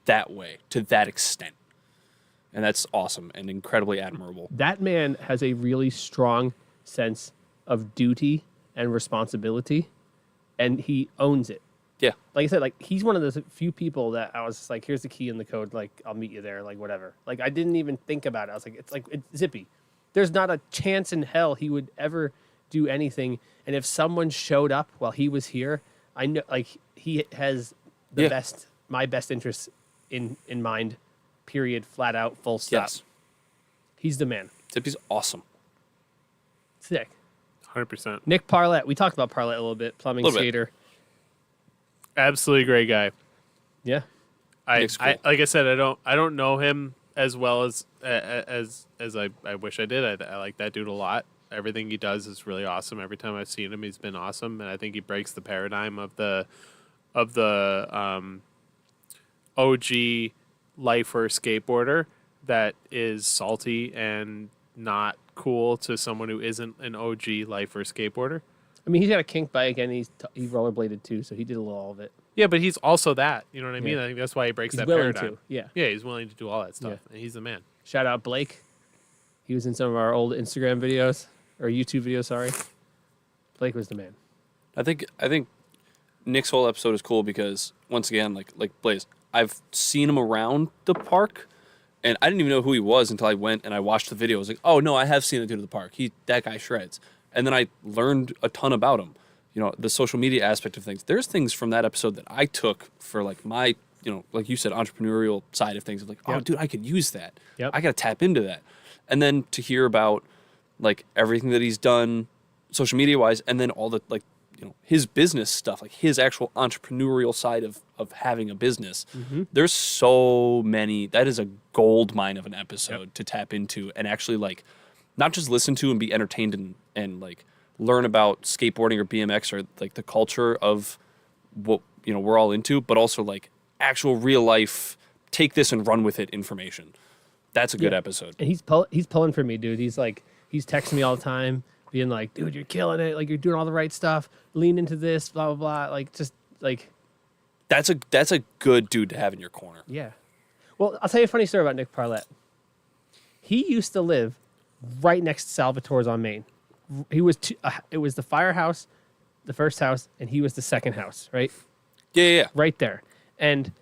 [SPEAKER 3] that way, to that extent. And that's awesome and incredibly admirable.
[SPEAKER 1] That man has a really strong sense of duty and responsibility, and he owns it.
[SPEAKER 3] Yeah.
[SPEAKER 1] Like I said, like he's one of those few people that I was just like, here's the key in the code, like I'll meet you there, like whatever. Like I didn't even think about it. I was like it's Zippy. There's not a chance in hell he would ever do anything. And if someone showed up while he was here, I know like he has the best, my best interests in mind. Period. Flat out. Full stop.
[SPEAKER 3] Yes.
[SPEAKER 1] He's the man.
[SPEAKER 3] Zippy's awesome.
[SPEAKER 1] Sick.
[SPEAKER 2] 100%.
[SPEAKER 1] Nick Parlett. We talked about Parlett a little bit. Plumbing
[SPEAKER 3] Little bit.
[SPEAKER 1] skater.
[SPEAKER 2] Absolutely great guy.
[SPEAKER 1] Yeah.
[SPEAKER 2] I
[SPEAKER 3] Nick's cool.
[SPEAKER 2] like I said, I don't know him as well as I wish I did. I like that dude a lot. Everything he does is really awesome. Every time I've seen him, he's been awesome, and I think he breaks the paradigm of the OG lifer skateboarder that is salty and not cool to someone who isn't an OG lifer skateboarder.
[SPEAKER 1] I mean, he's got a kink bike and he rollerbladed too, so he did a little all of it.
[SPEAKER 2] Yeah, but he's also that. You know what I mean?
[SPEAKER 1] Yeah.
[SPEAKER 2] I think that's why he breaks
[SPEAKER 1] He's
[SPEAKER 2] that
[SPEAKER 1] willing
[SPEAKER 2] paradigm.
[SPEAKER 1] to. Yeah.
[SPEAKER 2] Yeah, he's willing to do all that stuff.
[SPEAKER 1] Yeah.
[SPEAKER 2] And he's the man.
[SPEAKER 1] Shout out Blake. He was in some of our old Instagram videos or YouTube videos. Sorry. Blake was the man.
[SPEAKER 3] I think Nick's whole episode is cool because once again, like Blaze, I've seen him around the park, and I didn't even know who he was until I went and I watched the video. I was like, oh no, I have seen the dude at the park. That guy shreds. And then I learned a ton about him. You know, the social media aspect of things. There's things from that episode that I took for like my, you know, like you said, entrepreneurial side of things. Of like, oh
[SPEAKER 1] Yep.
[SPEAKER 3] dude, I could use that.
[SPEAKER 1] Yep.
[SPEAKER 3] I got to tap into that. And then to hear about like everything that he's done social media wise, and then all the like, you know, his business stuff, like his actual entrepreneurial side of having a business.
[SPEAKER 1] Mm-hmm.
[SPEAKER 3] There's so many. That is a gold mine of an episode to tap into and actually like not just listen to and be entertained and like learn about skateboarding or BMX or like the culture of what, you know, we're all into, but also like actual real life, take this and run with it information. That's a good episode.
[SPEAKER 1] And he's pulling for me, dude. He's like, he's texting me all the time, being like, dude, you're killing it. Like, you're doing all the right stuff. Lean into this, blah, blah, blah. Like, just like.
[SPEAKER 3] That's a good dude to have in your corner.
[SPEAKER 1] Yeah. Well, I'll tell you a funny story about Nick Parlett. He used to live right next to Salvatore's on Main. He was it was the firehouse, the first house, and he was the second house, right?
[SPEAKER 3] Yeah.
[SPEAKER 1] Right there. And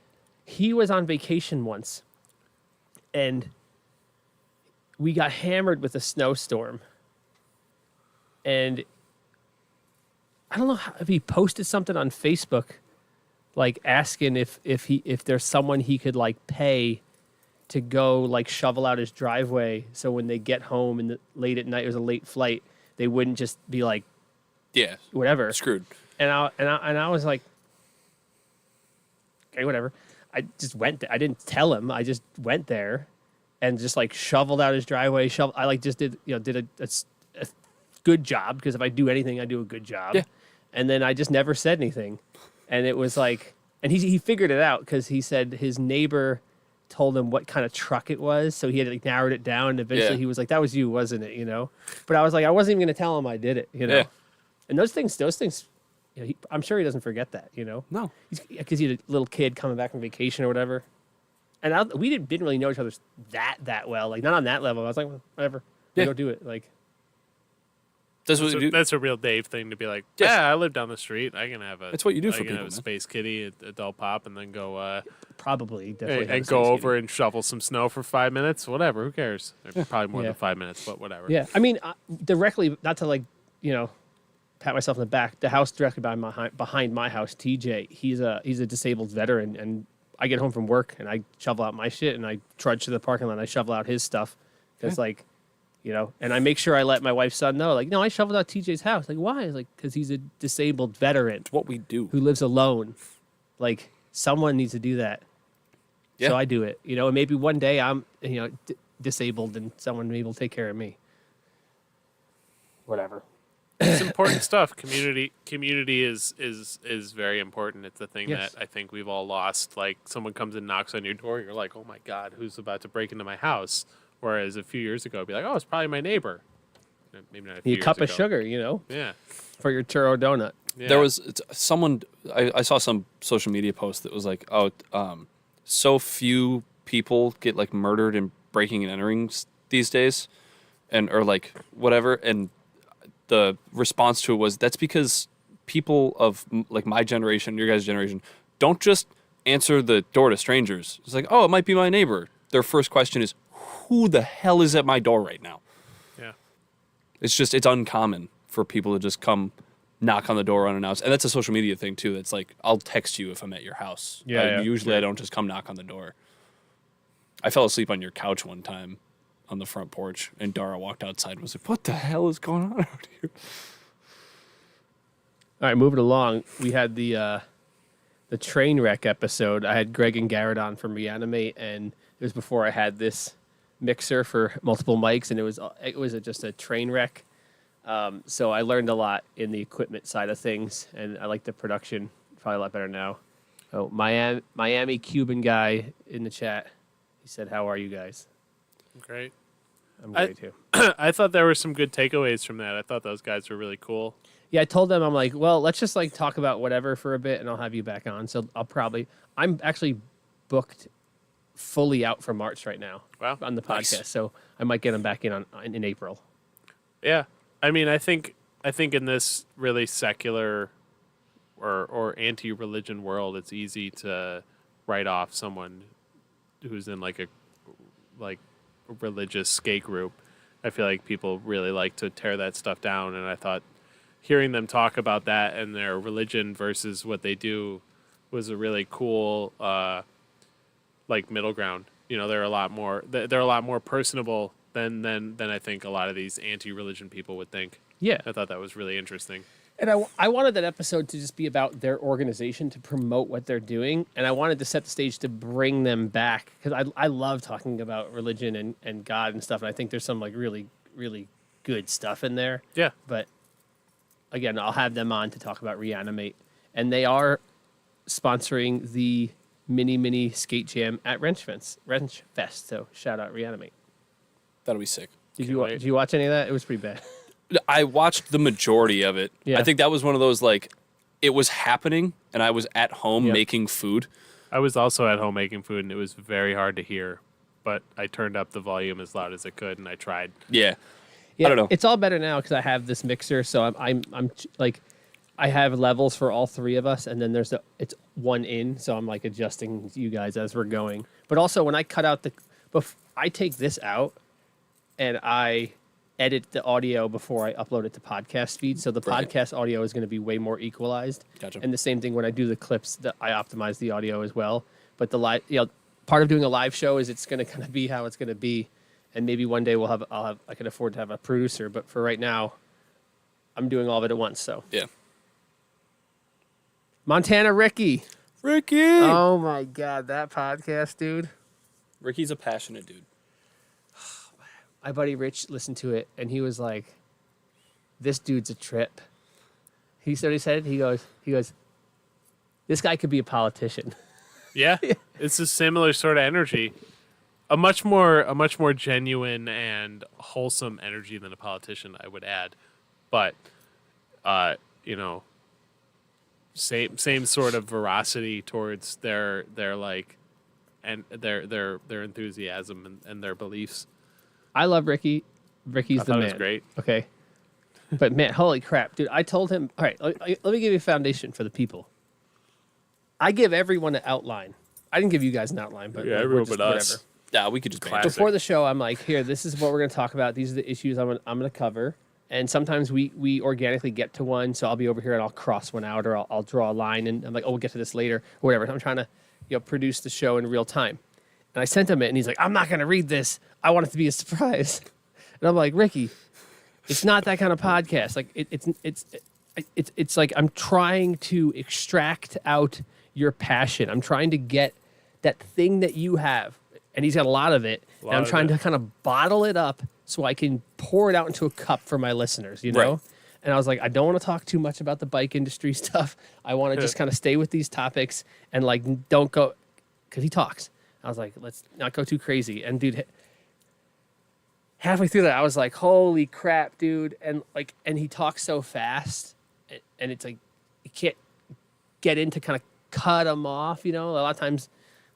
[SPEAKER 1] he was on vacation once, and we got hammered with a snowstorm. And I don't know if he posted something on Facebook, like asking if there's someone he could like pay to go like shovel out his driveway, so when they get home and late at night, it was a late flight, they wouldn't just be like,
[SPEAKER 3] Yeah.
[SPEAKER 1] whatever.
[SPEAKER 3] Screwed.
[SPEAKER 1] And I was like, okay, whatever. I just went there. I didn't tell him. I just went there and just like shoveled out his driveway. I like just did a good job, because if I do anything, I do a good job.
[SPEAKER 3] Yeah.
[SPEAKER 1] And then I just never said anything. And it was like, and he figured it out, because he said his neighbor told him what kind of truck it was, so he had like narrowed it down. And eventually he was like, "That was you, wasn't it?" You know. But I was like, I wasn't even going to tell him I did it. You know.
[SPEAKER 3] Yeah.
[SPEAKER 1] And those things. You know, I'm sure he doesn't forget that. You know.
[SPEAKER 3] No.
[SPEAKER 1] Because he had a little kid coming back from vacation or whatever. And we didn't really know each other that well, like not on that level. I was like, well, whatever. We don't do it. Like,
[SPEAKER 3] That's what you do.
[SPEAKER 2] That's a real Dave thing to be like,
[SPEAKER 3] Yes.
[SPEAKER 2] yeah, I live down the street. I can have a.
[SPEAKER 3] That's what you do
[SPEAKER 2] I
[SPEAKER 3] for
[SPEAKER 2] can
[SPEAKER 3] people,
[SPEAKER 2] have a
[SPEAKER 3] man.
[SPEAKER 2] Space Kitty, adult pop, and then go
[SPEAKER 1] probably, definitely.
[SPEAKER 2] and go over and shovel some snow for 5 minutes. Whatever, who cares? Probably more
[SPEAKER 1] Yeah.
[SPEAKER 2] than 5 minutes, but whatever.
[SPEAKER 1] Yeah, I mean, directly, not to like, pat myself in the back. The house directly behind my house, TJ, he's a disabled veteran, and I get home from work and I shovel out my shit and I trudge to the parking lot and I shovel out his stuff because and I make sure I let my wife's son know, like, no, I shoveled out TJ's house. Like, why? Like, because he's a disabled veteran
[SPEAKER 3] It's what we do.
[SPEAKER 1] who lives alone. Like, someone needs to do that.
[SPEAKER 3] Yeah.
[SPEAKER 1] So I do it, and maybe one day I'm, disabled and someone maybe will take care of me. Whatever.
[SPEAKER 2] It's important stuff. Community is very important. It's the thing
[SPEAKER 1] Yes.
[SPEAKER 2] that I think we've all lost. Like, someone comes and knocks on your door, you're like, oh my God, who's about to break into my house? Whereas a few years ago, it'd be like, oh, it's probably my neighbor. Maybe not a few
[SPEAKER 1] A
[SPEAKER 2] years
[SPEAKER 1] cup of
[SPEAKER 2] ago.
[SPEAKER 1] sugar,
[SPEAKER 2] Yeah.
[SPEAKER 1] for your churro donut.
[SPEAKER 2] Yeah.
[SPEAKER 3] There was someone I saw some social media post that was like, so few people get like murdered in breaking and entering these days, or like whatever. And the response to it was, that's because people of like my generation, your guys' generation, don't just answer the door to strangers. It's like, oh, it might be my neighbor. Their first question is, who the hell is at my door right now?
[SPEAKER 2] Yeah.
[SPEAKER 3] It's uncommon for people to just come knock on the door unannounced. And that's a social media thing too. That's like, I'll text you if I'm at your house.
[SPEAKER 1] Yeah.
[SPEAKER 3] Usually I don't just come knock on the door. I fell asleep on your couch one time on the front porch, and Dara walked outside and was like, what the hell is going on out here?
[SPEAKER 1] All right, moving along. We had the train wreck episode. I had Greg and Garrett on from Reanimate, and it was before I had this mixer for multiple mics, and it was just a train wreck. So I learned a lot in the equipment side of things, and I like the production probably a lot better now. Oh, Miami Cuban guy in the chat. He said, "How are you guys?"
[SPEAKER 2] Great.
[SPEAKER 1] I'm great too.
[SPEAKER 2] I thought there were some good takeaways from that. I thought those guys were really cool.
[SPEAKER 1] Yeah, I told them, I'm like, well, let's just like talk about whatever for a bit, and I'll have you back on. So I'm actually booked fully out for March right now.
[SPEAKER 2] Wow.
[SPEAKER 1] On the
[SPEAKER 3] Nice.
[SPEAKER 1] podcast, so I might get them back in April.
[SPEAKER 2] Yeah. I mean, I think in this really secular or anti-religion world, it's easy to write off someone who's in like a religious skate group. I feel like people really like to tear that stuff down, and I thought hearing them talk about that and their religion versus what they do was a really cool like middle ground. They're a lot more personable than I think a lot of these anti-religion people would think.
[SPEAKER 1] Yeah,
[SPEAKER 2] I thought that was really interesting.
[SPEAKER 1] and I wanted that episode to just be about their organization, to promote what they're doing, and I wanted to set the stage to bring them back, because I love talking about religion and God and stuff, and I think there's some like really, really good stuff in there.
[SPEAKER 2] Yeah.
[SPEAKER 1] But again, I'll have them on to talk about Reanimate, and they are sponsoring the mini skate jam at Wrench Fest. So shout out Reanimate.
[SPEAKER 3] That'll be sick.
[SPEAKER 1] Did
[SPEAKER 2] Can't wait.
[SPEAKER 1] you watch any of that? It was pretty bad.
[SPEAKER 3] I watched the majority of it.
[SPEAKER 1] Yeah.
[SPEAKER 3] I think that was one of those, like, it was happening and I was at home
[SPEAKER 1] Yeah.
[SPEAKER 3] making food.
[SPEAKER 2] I was also at home making food, and it was very hard to hear, but I turned up the volume as loud as I could, and I tried.
[SPEAKER 3] Yeah.
[SPEAKER 1] Yeah,
[SPEAKER 3] I don't know.
[SPEAKER 1] It's all better now because I have this mixer, so I'm like, I have levels for all three of us, and then it's one in, so I'm like adjusting you guys as we're going. But also when I cut out I take this out, and I edit the audio before I upload it to podcast feed, so the
[SPEAKER 3] Right.
[SPEAKER 1] podcast audio is going to be way more equalized.
[SPEAKER 3] Gotcha.
[SPEAKER 1] And the same thing when I do the clips, that I optimize the audio as well. But the live, part of doing a live show is it's going to kind of be how it's going to be. And maybe one day I can afford to have a producer, but for right now, I'm doing all of it at once. So
[SPEAKER 3] Yeah.
[SPEAKER 1] Montana Ricky.
[SPEAKER 3] Ricky!
[SPEAKER 1] Oh my God, that podcast, dude.
[SPEAKER 3] Ricky's a passionate dude.
[SPEAKER 1] My buddy Rich listened to it, and he was like, "This dude's a trip." He said, he goes, "This guy could be a politician."
[SPEAKER 2] Yeah, it's a similar sort of energy, a much more genuine and wholesome energy than a politician, I would add, but same sort of veracity towards their like and their enthusiasm and their beliefs.
[SPEAKER 1] I love Ricky. Ricky's
[SPEAKER 2] I
[SPEAKER 1] the
[SPEAKER 2] thought
[SPEAKER 1] man.
[SPEAKER 2] it was great.
[SPEAKER 1] Okay. But man, holy crap, dude! I told him. All right, let me give you a foundation for the people. I give everyone an outline. I didn't give you guys an outline, but
[SPEAKER 2] Yeah,
[SPEAKER 1] like,
[SPEAKER 2] everyone
[SPEAKER 1] we're just,
[SPEAKER 2] but
[SPEAKER 1] whatever.
[SPEAKER 2] us.
[SPEAKER 3] Yeah, we could just
[SPEAKER 2] Classic.
[SPEAKER 1] Before the show, I'm like, here, this is what we're going to talk about. These are the issues I'm going to cover. And sometimes we organically get to one. So I'll be over here and I'll cross one out or I'll draw a line and I'm like, oh, we'll get to this later or whatever. I'm trying to produce the show in real time. And I sent him it and he's like, I'm not going to read this. I want it to be a surprise. And I'm like, Ricky, it's not that kind of podcast. Like it's like I'm trying to extract out your passion. I'm trying to get that thing that you have. And he's got a lot of it. And I'm trying to kind of bottle it up so I can pour it out into a cup for my listeners, you know?
[SPEAKER 3] Right.
[SPEAKER 1] And I was like, I don't want to talk too much about the bike industry stuff. I want to just kind of stay with these topics and like don't go, because he talks. I was like, let's not go too crazy. And dude, halfway through that, I was like, holy crap, dude. And he talks so fast and it's like, you can't get in to kind of cut him off, you know? A lot of times,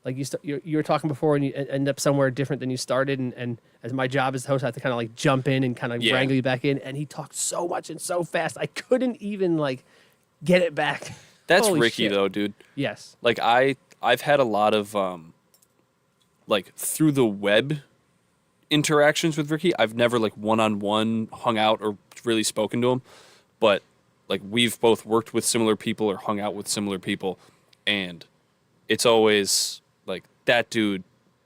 [SPEAKER 1] like you were talking before and you end up somewhere different than you started. And as my job as the host, I have to kind of like jump in and kind of wrangle you back in. And he talked so much and so fast. I couldn't even like get it back.
[SPEAKER 3] That's
[SPEAKER 1] Holy
[SPEAKER 3] Ricky
[SPEAKER 1] shit.
[SPEAKER 3] though, dude.
[SPEAKER 1] Yes.
[SPEAKER 3] Like I've had a lot of like through the web interactions with Ricky. I've never like one-on-one hung out or really spoken to him, but like we've both worked with similar people or hung out with similar people, and it's always like that dude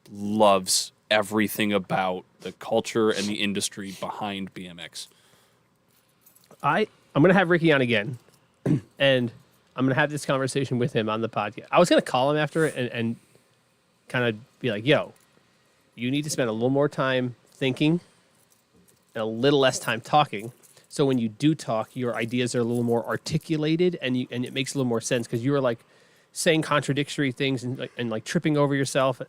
[SPEAKER 3] loves everything about the culture and the industry behind BMX.
[SPEAKER 1] I'm going to have Ricky on again, and I'm going to have this conversation with him on the podcast. I was going to call him after it and kind of be like, yo, you need to spend a little more time thinking and a little less time talking. So when you do talk, your ideas are a little more articulated and it makes a little more sense because you were like saying contradictory things and like tripping over yourself,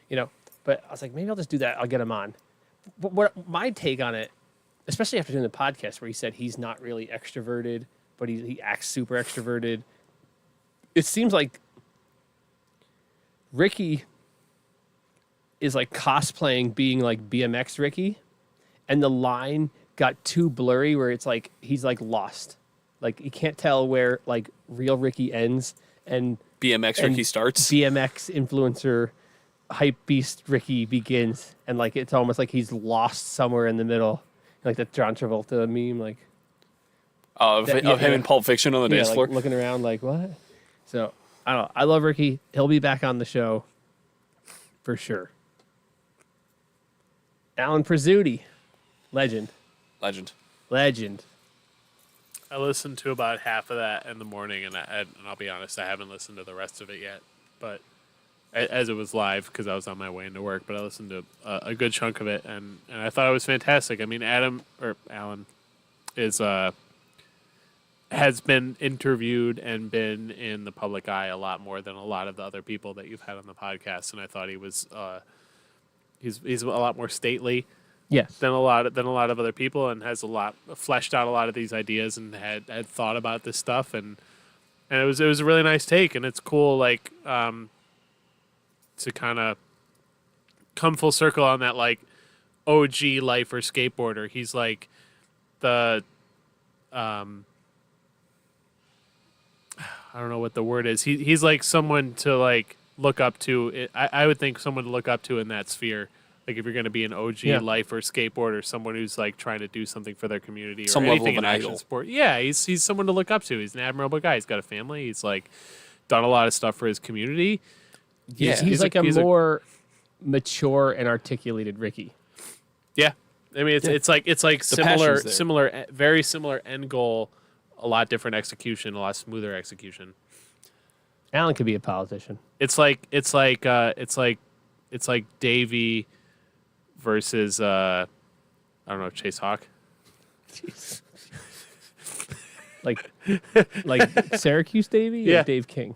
[SPEAKER 1] you know. But I was like, maybe I'll just do that. I'll get him on. But what my take on it, especially after doing the podcast where he said he's not really extroverted, but he acts super extroverted. It seems like Ricky is like cosplaying being like BMX Ricky, and the line got too blurry where it's like he's like lost. Like you can't tell where like real Ricky ends and
[SPEAKER 3] BMX Ricky starts.
[SPEAKER 1] BMX influencer hype beast Ricky begins, and like it's almost like he's lost somewhere in the middle, like the John Travolta meme, like
[SPEAKER 3] Of him in Pulp Fiction on the dance floor.
[SPEAKER 1] like looking around like what. So I don't know. I love Ricky. He'll be back on the show for sure. Alan Prizzuti, legend.
[SPEAKER 2] I listened to about half of that in the morning, and I'll be honest, I haven't listened to the rest of it yet. But as it was live, because I was on my way into work, but I listened to a good chunk of it, and I thought it was fantastic. I mean, Alan is has been interviewed and been in the public eye a lot more than a lot of the other people that you've had on the podcast, and I thought he was he's a lot more stately.
[SPEAKER 1] Yes.
[SPEAKER 2] Than a lot of other people, and has fleshed out a lot of these ideas, and had thought about this stuff, and it was a really nice take, and it's cool like to kind of come full circle on that like OG lifer skateboarder. He's like the I don't know what the word is. He's like someone to like look up to. I would think someone to look up to in that sphere. Like if you're going to be an OG lifer skateboarder, someone who's like trying to do something for their community or
[SPEAKER 3] Some
[SPEAKER 2] anything
[SPEAKER 3] level of
[SPEAKER 2] in
[SPEAKER 3] an
[SPEAKER 2] action
[SPEAKER 3] idol.
[SPEAKER 2] sport. Yeah, he's someone to look up to. He's an admirable guy. He's got a family. He's like done a lot of stuff for his community.
[SPEAKER 1] He's like a more mature and articulated Ricky.
[SPEAKER 2] Yeah, I mean it's like
[SPEAKER 3] passion's there.
[SPEAKER 2] very similar end goal, a lot different execution, a lot smoother execution.
[SPEAKER 1] Alan could be a politician.
[SPEAKER 2] It's like Davey versus I don't know, Chase Hawk.
[SPEAKER 1] Jeez. like Syracuse Davey
[SPEAKER 2] Yeah.
[SPEAKER 1] or Dave King?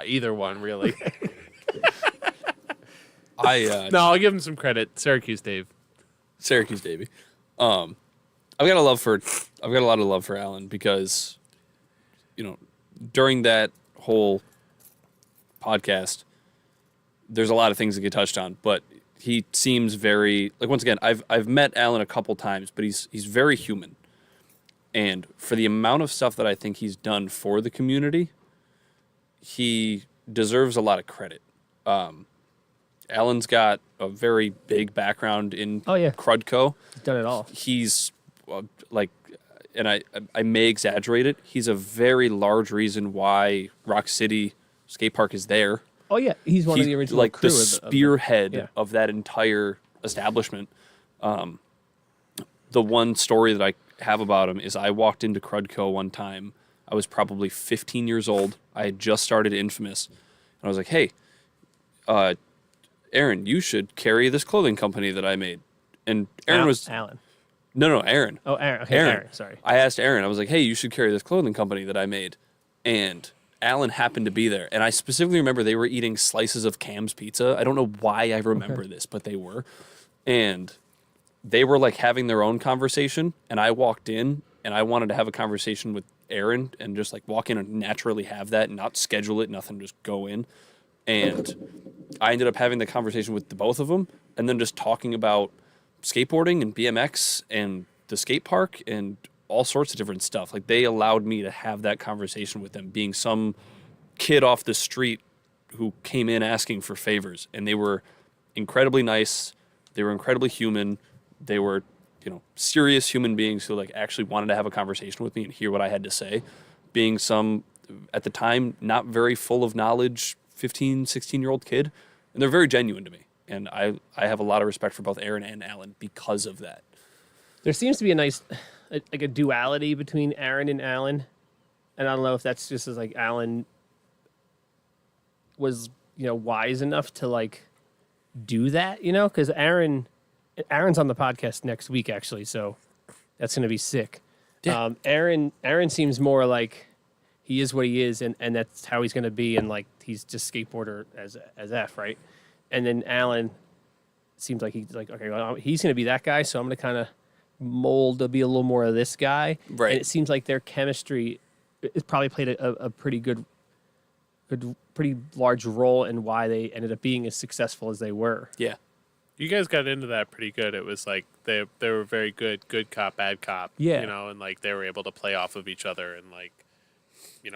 [SPEAKER 2] Either one, really.
[SPEAKER 3] I
[SPEAKER 2] No, I'll give him some credit. Syracuse Dave.
[SPEAKER 3] Syracuse Davey. I've got a lot of love for Alan because, you know, during that whole podcast, there's a lot of things that get touched on, but he seems very like once again I've met Alan a couple times, but he's very human, and for the amount of stuff that I think he's done for the community, he deserves a lot of credit. Alan's got a very big background in Crudco.
[SPEAKER 1] He's done it all.
[SPEAKER 3] He's like, and I may exaggerate it, he's a very large reason why Rock City Skate Park is there.
[SPEAKER 1] Oh yeah, he's one of the original
[SPEAKER 3] like
[SPEAKER 1] crew
[SPEAKER 3] the spearhead of that entire establishment. The one story that I have about him is I walked into Crudco one time. I was probably 15 years old. I had just started Infamous, and I was like, "Hey, Aaron, you should carry this clothing company that I made." And Aaron was
[SPEAKER 1] Alan.
[SPEAKER 3] No, Aaron.
[SPEAKER 1] Oh, Aaron. Okay, Aaron. Sorry.
[SPEAKER 3] I asked Aaron. I was like, "Hey, you should carry this clothing company that I made," and Alan happened to be there. And I specifically remember they were eating slices of Cam's pizza. I don't know why I remember this, but they were. And they were like having their own conversation. And I walked in and I wanted to have a conversation with Aaron and just like walk in and naturally have that and not schedule it, nothing, just go in. And I ended up having the conversation with the both of them and then just talking about skateboarding and BMX and the skate park and all sorts of different stuff. Like they allowed me to have that conversation with them, being some kid off the street who came in asking for favors, and they were incredibly nice. They were incredibly human. They were, serious human beings who like actually wanted to have a conversation with me and hear what I had to say, being some at the time not very full of knowledge 15, 16-year-old kid, and they're very genuine to me. And I have a lot of respect for both Aaron and Alan because of that.
[SPEAKER 1] There seems to be a duality between Aaron and Alan, and I don't know if that's just as like Alan was wise enough to like do that, because Aaron's on the podcast next week actually, so that's gonna be sick. Yeah. Aaron seems more like he is what he is, and that's how he's gonna be, and like he's just skateboarder as F, right? And then Alan seems like he's like, okay, well, he's gonna be that guy, so I'm gonna kind of mold to be a little more of this guy,
[SPEAKER 3] right?
[SPEAKER 1] And it seems like their chemistry has probably played a pretty pretty large role in why they ended up being as successful as they were.
[SPEAKER 3] Yeah,
[SPEAKER 2] you guys got into that pretty good. It was like they were very good cop, bad cop.
[SPEAKER 1] Yeah,
[SPEAKER 2] and like they were able to play off of each other and like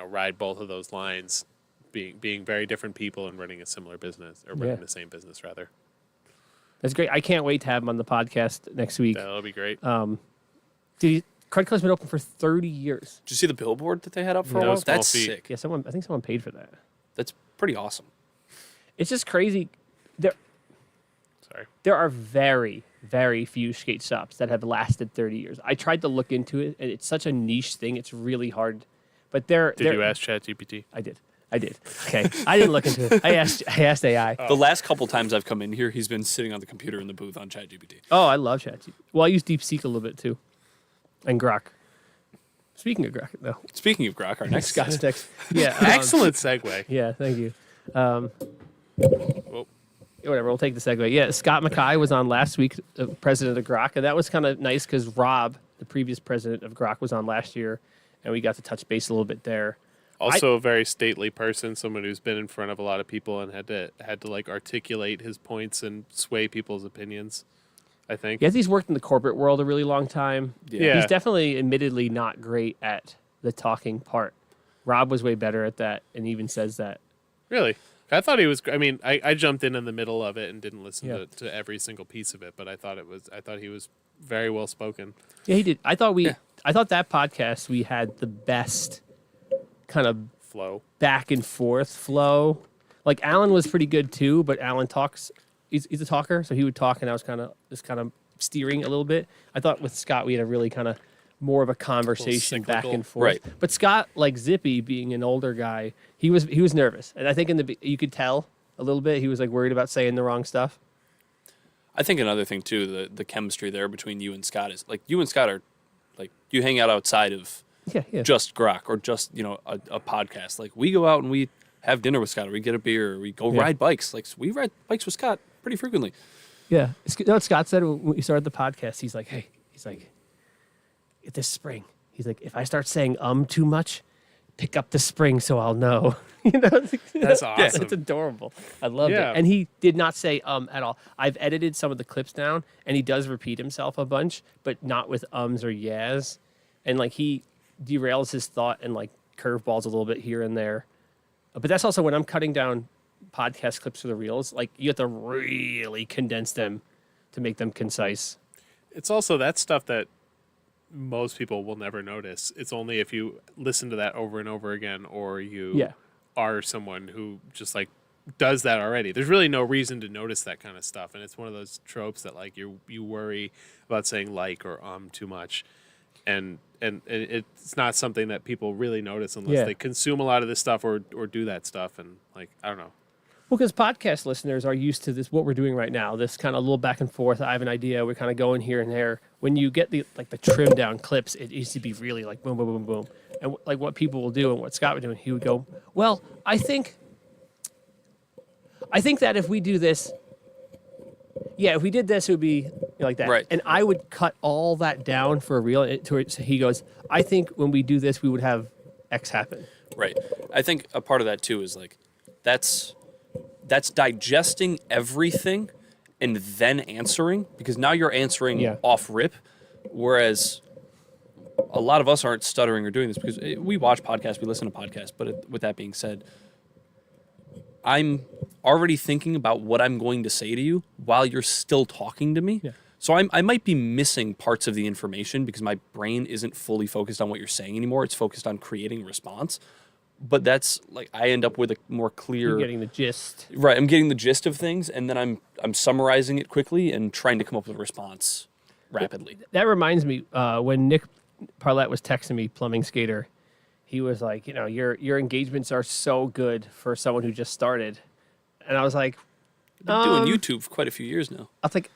[SPEAKER 2] ride both of those lines, being very different people and running a similar business or running the same business rather.
[SPEAKER 1] That's great. I can't wait to have him on the podcast next week.
[SPEAKER 2] That'll be great.
[SPEAKER 1] Crudco's been open for 30 years.
[SPEAKER 3] Did you see the billboard that they had up for a while? That's sick.
[SPEAKER 1] Yeah, I think someone paid for that.
[SPEAKER 3] That's pretty awesome.
[SPEAKER 1] It's just crazy. There are very, very few skate shops that have lasted 30 years. I tried to look into it, and it's such a niche thing. It's really hard. But did
[SPEAKER 2] you ask ChatGPT?
[SPEAKER 1] I did. Okay. I didn't look into it. I asked AI.
[SPEAKER 3] The last couple times I've come in here, he's been sitting on the computer in the booth on ChatGPT.
[SPEAKER 1] Oh, I love ChatGPT. Well, I use DeepSeek a little bit too. And Grok. Speaking of Grok, though.
[SPEAKER 3] Speaking of Grok, our next
[SPEAKER 1] Scott's text. Yeah.
[SPEAKER 2] Excellent segue.
[SPEAKER 1] Yeah, thank you. Whatever, we'll take the segue. Yeah, Scott Mackay was on last week, president of Grok, and that was kind of nice because Rob, the previous president of Grok, was on last year, and we got to touch base a little bit there.
[SPEAKER 2] Also a very stately person, someone who's been in front of a lot of people and had to like articulate his points and sway people's opinions, I think.
[SPEAKER 1] Yeah, he's worked in the corporate world a really long time.
[SPEAKER 2] Yeah.
[SPEAKER 1] He's definitely, admittedly, not great at the talking part. Rob was way better at that, and even says that.
[SPEAKER 2] Really? I thought he was. I mean, I jumped in the middle of it and didn't listen to every single piece of it, but I thought he was very well spoken.
[SPEAKER 1] Yeah, he did. I thought that podcast we had the best kind of
[SPEAKER 2] flow,
[SPEAKER 1] back and forth flow. Like Alan was pretty good too, but Alan talks. He's a talker, so he would talk, and I was kind of steering a little bit. I thought with Scott we had a really kind of more of a conversation back and forth.
[SPEAKER 3] Right.
[SPEAKER 1] But Scott, like Zippy, being an older guy, he was nervous, and I think you could tell a little bit he was like worried about saying the wrong stuff.
[SPEAKER 3] I think another thing too, the chemistry there between you and Scott is like you and Scott are like you hang out outside of just Grok or just a podcast. Like we go out and we have dinner with Scott, or we get a beer, or we go ride bikes. Like we ride bikes with Scott pretty frequently.
[SPEAKER 1] Yeah, you know what Scott said when we started the podcast? He's like, this spring, he's like, if I start saying too much, pick up the spring so I'll know.
[SPEAKER 2] That's awesome.
[SPEAKER 1] It's adorable. I loved
[SPEAKER 2] Yeah.
[SPEAKER 1] it. And he did not say at all. I've edited some of the clips down, and he does repeat himself a bunch, but not with ums or yas. And like he derails his thought and like curveballs a little bit here and there. But that's also when I'm cutting down podcast clips for the reels, like you have to really condense them to make them concise.
[SPEAKER 2] It's also that stuff that most people will never notice. It's only if you listen to that over and over again, or you are someone who just like does that already. There's really no reason to notice that kind of stuff, and it's one of those tropes that like you worry about saying like or too much, and it's not something that people really notice unless they consume a lot of this stuff or do that stuff, and like I don't know.
[SPEAKER 1] Well, because podcast listeners are used to this, what we're doing right now, this kind of little back and forth. I have an idea. We're kind of going here and there. When you get the trimmed down clips, it used to be really like boom, boom, boom, boom. And like what people will do and what Scott would do, he would go, well, I think that if we do this, if we did this, it would be like that.
[SPEAKER 3] Right.
[SPEAKER 1] And I would cut all that down for a reel. So he goes, I think when we do this, we would have X happen.
[SPEAKER 3] Right. I think a part of that too is like that's digesting everything and then answering, because now you're answering off rip, whereas a lot of us aren't stuttering or doing this because we watch podcasts, we listen to podcasts. But with that being said, I'm already thinking about what I'm going to say to you while you're still talking to me.
[SPEAKER 1] Yeah.
[SPEAKER 3] So I might be missing parts of the information because my brain isn't fully focused on what you're saying anymore. It's focused on creating a response. But that's like I end up with a more clear.
[SPEAKER 1] You're getting the gist.
[SPEAKER 3] Right, I'm getting the gist of things, and then I'm summarizing it quickly and trying to come up with a response rapidly.
[SPEAKER 1] That reminds me, when Nick Parlett was texting me, plumbing skater, he was like, your engagements are so good for someone who just started. And I was like,
[SPEAKER 3] I've been doing YouTube for quite a few years now.
[SPEAKER 1] I was like,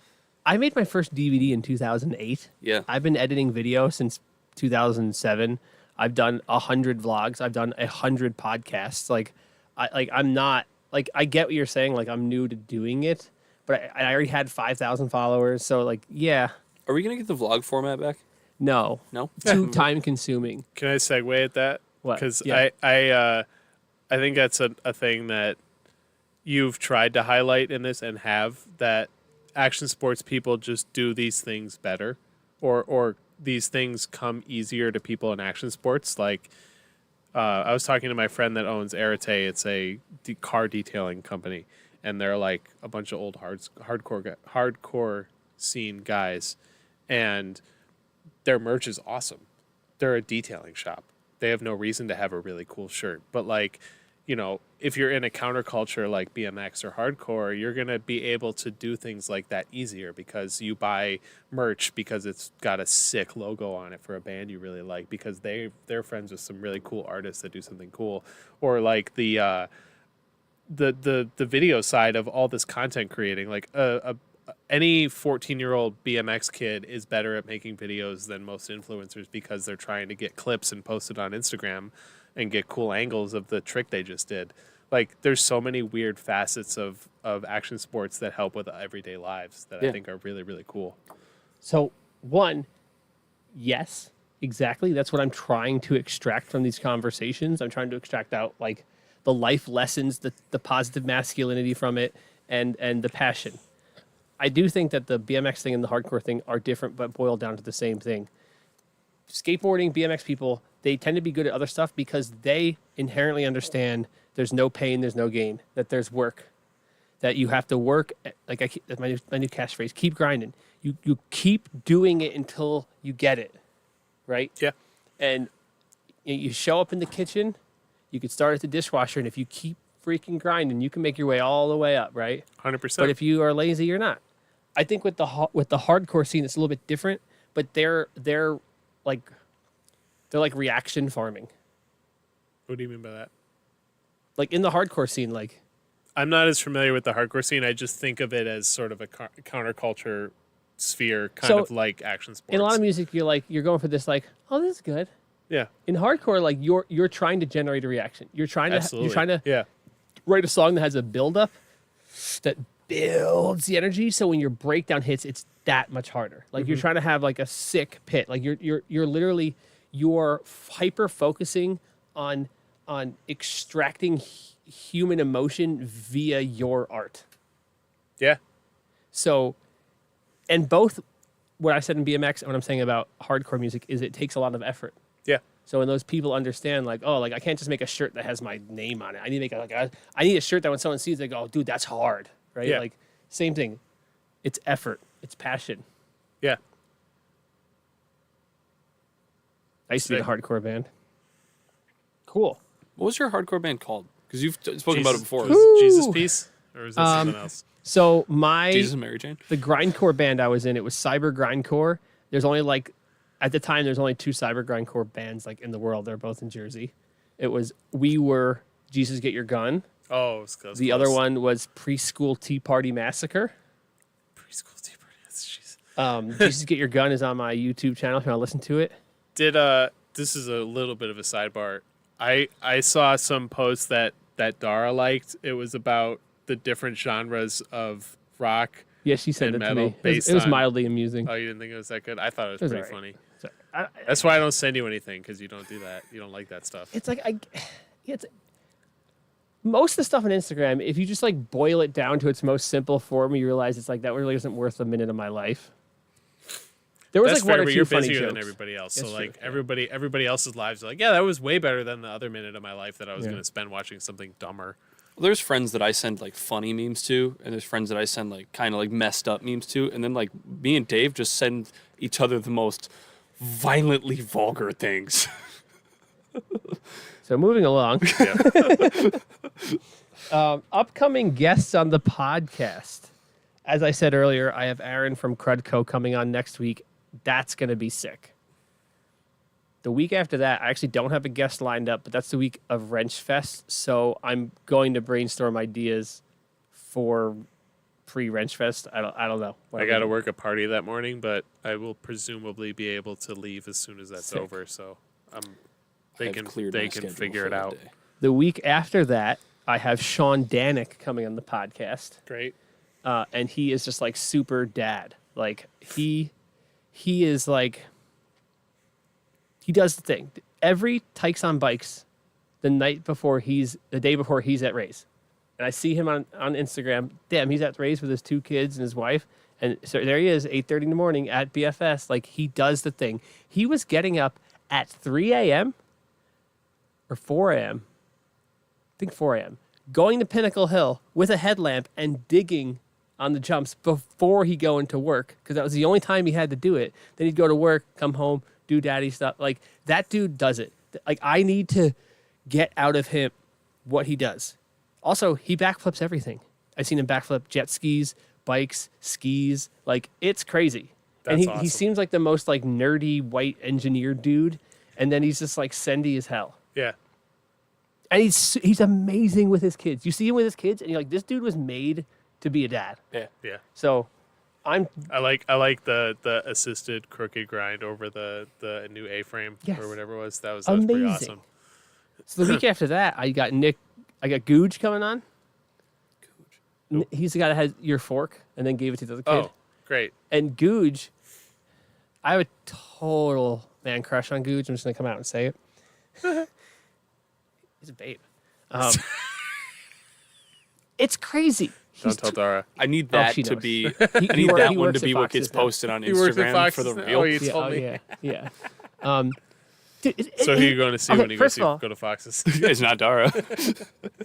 [SPEAKER 1] I made my first DVD in 2008.
[SPEAKER 3] Yeah.
[SPEAKER 1] I've been editing video since 2007. I've done 100 vlogs. I've done 100 podcasts. I'm not like, I get what you're saying. Like I'm new to doing it, but I already had 5,000 followers. So like, yeah,
[SPEAKER 3] Are we going to get the vlog format back?
[SPEAKER 1] no,
[SPEAKER 3] No?
[SPEAKER 1] too time consuming.
[SPEAKER 2] Can I segue at that?
[SPEAKER 1] What?
[SPEAKER 2] Because
[SPEAKER 1] Yeah.
[SPEAKER 2] I think that's a thing that you've tried to highlight in this and have, that action sports people just do these things better, or these things come easier to people in action sports. Like I was talking to my friend that owns Arete. It's a car detailing company, and they're like a bunch of old hardcore scene guys, and their merch is awesome. They're a detailing shop. They have no reason to have a really cool shirt, but like, if you're in a counterculture like BMX or hardcore, you're going to be able to do things like that easier because you buy merch because it's got a sick logo on it for a band you really like, because they're friends with some really cool artists that do something cool. Or like the video side of all this content creating, like any 14-year-old BMX kid is better at making videos than most influencers because they're trying to get clips and post it on Instagram and get cool angles of the trick they just did. Like, there's so many weird facets of action sports that help with everyday lives that I think are really, really cool.
[SPEAKER 1] So one, yes, exactly. That's what I'm trying to extract from these conversations. I'm trying to extract out like the life lessons, the positive masculinity from it, and the passion. I do think that the BMX thing and the hardcore thing are different, but boil down to the same thing. Skateboarding, BMX people, they tend to be good at other stuff because they inherently understand there's no pain, there's no gain, that there's work, that you have to work. Like that's my new catchphrase, keep grinding. You keep doing it until you get it, right?
[SPEAKER 2] Yeah.
[SPEAKER 1] And you show up in the kitchen, you could start at the dishwasher, and if you keep freaking grinding, you can make your way all the way up, right?
[SPEAKER 2] 100%.
[SPEAKER 1] But if you are lazy, you're not. I think with the hardcore scene, it's a little bit different, but they're like reaction farming.
[SPEAKER 2] What do you mean by that?
[SPEAKER 1] Like in the hardcore scene, like
[SPEAKER 2] I'm not as familiar with the hardcore scene. I just think of it as sort of a counterculture sphere, kind of like action sports.
[SPEAKER 1] in a lot of music, you're going for this like, oh, this is good.
[SPEAKER 2] Yeah.
[SPEAKER 1] In hardcore, like you're trying to generate a reaction. You're trying to
[SPEAKER 2] yeah.
[SPEAKER 1] write a song that has a buildup that builds the energy. So when your breakdown hits, it's that much harder. Like you're trying to have like a sick pit. Like you're literally hyper focusing on extracting human emotion via your art.
[SPEAKER 2] Yeah.
[SPEAKER 1] So, and both what I said in BMX and what I'm saying about hardcore music is it takes a lot of effort.
[SPEAKER 2] Yeah.
[SPEAKER 1] So when those people understand, like, oh, like I can't just make a shirt that has my name on it. I need to make I need a shirt that when someone sees, they go, oh, dude, that's hard, right?
[SPEAKER 2] Yeah.
[SPEAKER 1] Like same thing. It's effort. It's passion.
[SPEAKER 2] Yeah.
[SPEAKER 1] I used to be in a hardcore band. Cool.
[SPEAKER 3] What was your hardcore band called? Because you've spoken about it before.
[SPEAKER 2] Was it Jesus Piece? Or is that something else?
[SPEAKER 1] So
[SPEAKER 3] Jesus and Mary Jane.
[SPEAKER 1] the grindcore band I was in, it was cyber grindcore. There's only like, at the time, there's only 2 cyber grindcore bands like in the world. They're both in Jersey. We were Jesus Get Your Gun.
[SPEAKER 2] Oh, it was close.
[SPEAKER 1] The other one was Preschool Tea Party Massacre.
[SPEAKER 2] Preschool Tea Party. Jeez.
[SPEAKER 1] Jesus Get Your Gun is on my YouTube channel if you want to listen to it.
[SPEAKER 2] This is a little bit of a sidebar. I saw some posts that Dara liked. It was about the different genres of rock.
[SPEAKER 1] Yeah, she sent
[SPEAKER 2] and
[SPEAKER 1] it to
[SPEAKER 2] metal
[SPEAKER 1] me. It was mildly amusing.
[SPEAKER 2] Oh, you didn't think it was that good? I thought it was pretty
[SPEAKER 1] all
[SPEAKER 2] funny.
[SPEAKER 1] So,
[SPEAKER 2] That's why I don't send you anything, because you don't do that. You don't like that stuff.
[SPEAKER 1] it's like most of the stuff on Instagram, if you just like boil it down to its most simple form, you realize it's like that really isn't worth a minute of my life. There was
[SPEAKER 2] That's
[SPEAKER 1] like one
[SPEAKER 2] fair,
[SPEAKER 1] or
[SPEAKER 2] but
[SPEAKER 1] two
[SPEAKER 2] you're
[SPEAKER 1] funny
[SPEAKER 2] busier
[SPEAKER 1] jokes.
[SPEAKER 2] than everybody else.
[SPEAKER 1] That's
[SPEAKER 2] So
[SPEAKER 1] true,
[SPEAKER 2] like
[SPEAKER 1] yeah.
[SPEAKER 2] everybody else's lives are like, yeah, that was way better than the other minute of my life that I was going to spend watching something dumber.
[SPEAKER 3] Well, there's friends that I send like funny memes to, and there's friends that I send like kind of like messed up memes to, and then like me and Dave just send each other the most violently vulgar things.
[SPEAKER 1] So moving along,
[SPEAKER 2] Yeah.
[SPEAKER 1] upcoming guests on the podcast. As I said earlier, I have Aaron from Crudco coming on next week. That's going to be sick. The week after that, I actually don't have a guest lined up, but that's the week of Wrench Fest. So I'm going to brainstorm ideas for pre-Wrench Fest. I don't know.
[SPEAKER 2] I got to work a party that morning, but I will presumably be able to leave as soon as that's
[SPEAKER 1] Sick.
[SPEAKER 2] over. So
[SPEAKER 3] I
[SPEAKER 2] they
[SPEAKER 3] have cleared my
[SPEAKER 2] can
[SPEAKER 3] schedule
[SPEAKER 2] figure
[SPEAKER 3] for
[SPEAKER 2] it
[SPEAKER 3] that
[SPEAKER 2] out.
[SPEAKER 3] day.
[SPEAKER 1] The week after that, I have Sean Danick coming on the podcast.
[SPEAKER 2] Great.
[SPEAKER 1] And he is just like super dad. Like he is like, he does the thing. Every Tykes on Bikes, the day before he's at Ray's. And I see him on Instagram. Damn, he's at Ray's with his 2 kids and his wife. And so there he is, 8:30 in the morning at BFS. Like he does the thing. He was getting up at 3 a.m. or 4 a.m. I think 4 a.m. going to Pinnacle Hill with a headlamp and digging on the jumps before he go into work, because that was the only time he had to do it. Then he'd go to work, come home, do daddy stuff. Like that dude does it. Like I need to get out of him what he does. Also, he backflips everything. I've seen him backflip jet skis, bikes, skis. Like it's crazy. And
[SPEAKER 2] That's
[SPEAKER 1] he
[SPEAKER 2] awesome.
[SPEAKER 1] seems like the most like nerdy white engineer dude. And then he's just like sendy as hell.
[SPEAKER 2] Yeah.
[SPEAKER 1] And he's amazing with his kids. You see him with his kids, and you're like, this dude was made to be a dad.
[SPEAKER 3] Yeah.
[SPEAKER 2] Yeah.
[SPEAKER 1] So,
[SPEAKER 2] I like the assisted crooked grind over the new A-frame
[SPEAKER 1] Yes.
[SPEAKER 2] or whatever it was. That was pretty
[SPEAKER 1] Amazing.
[SPEAKER 2] awesome.
[SPEAKER 1] So the week after that, I got Googe coming on. He's the guy that had your fork and then gave it to the other kid.
[SPEAKER 2] Oh, great.
[SPEAKER 1] And Googe, I have a total man crush on Googe. I'm just gonna come out and say it. He's a babe. It's crazy.
[SPEAKER 2] Don't tell Dara.
[SPEAKER 3] I need that
[SPEAKER 1] she
[SPEAKER 3] to
[SPEAKER 1] knows.
[SPEAKER 3] be.
[SPEAKER 1] He
[SPEAKER 3] I need
[SPEAKER 1] wor-
[SPEAKER 3] that
[SPEAKER 1] he
[SPEAKER 3] one
[SPEAKER 1] works
[SPEAKER 3] to
[SPEAKER 1] at
[SPEAKER 3] be what gets
[SPEAKER 1] Fox's now.
[SPEAKER 3] posted on
[SPEAKER 2] He works at
[SPEAKER 3] Instagram
[SPEAKER 2] Fox.
[SPEAKER 3] for the
[SPEAKER 2] Oh,
[SPEAKER 3] real.
[SPEAKER 2] he told me.
[SPEAKER 1] Yeah. Dude,
[SPEAKER 2] So who are you going to see
[SPEAKER 1] okay,
[SPEAKER 2] when you go
[SPEAKER 1] first of all,
[SPEAKER 2] to Fox's?
[SPEAKER 3] It's not Dara.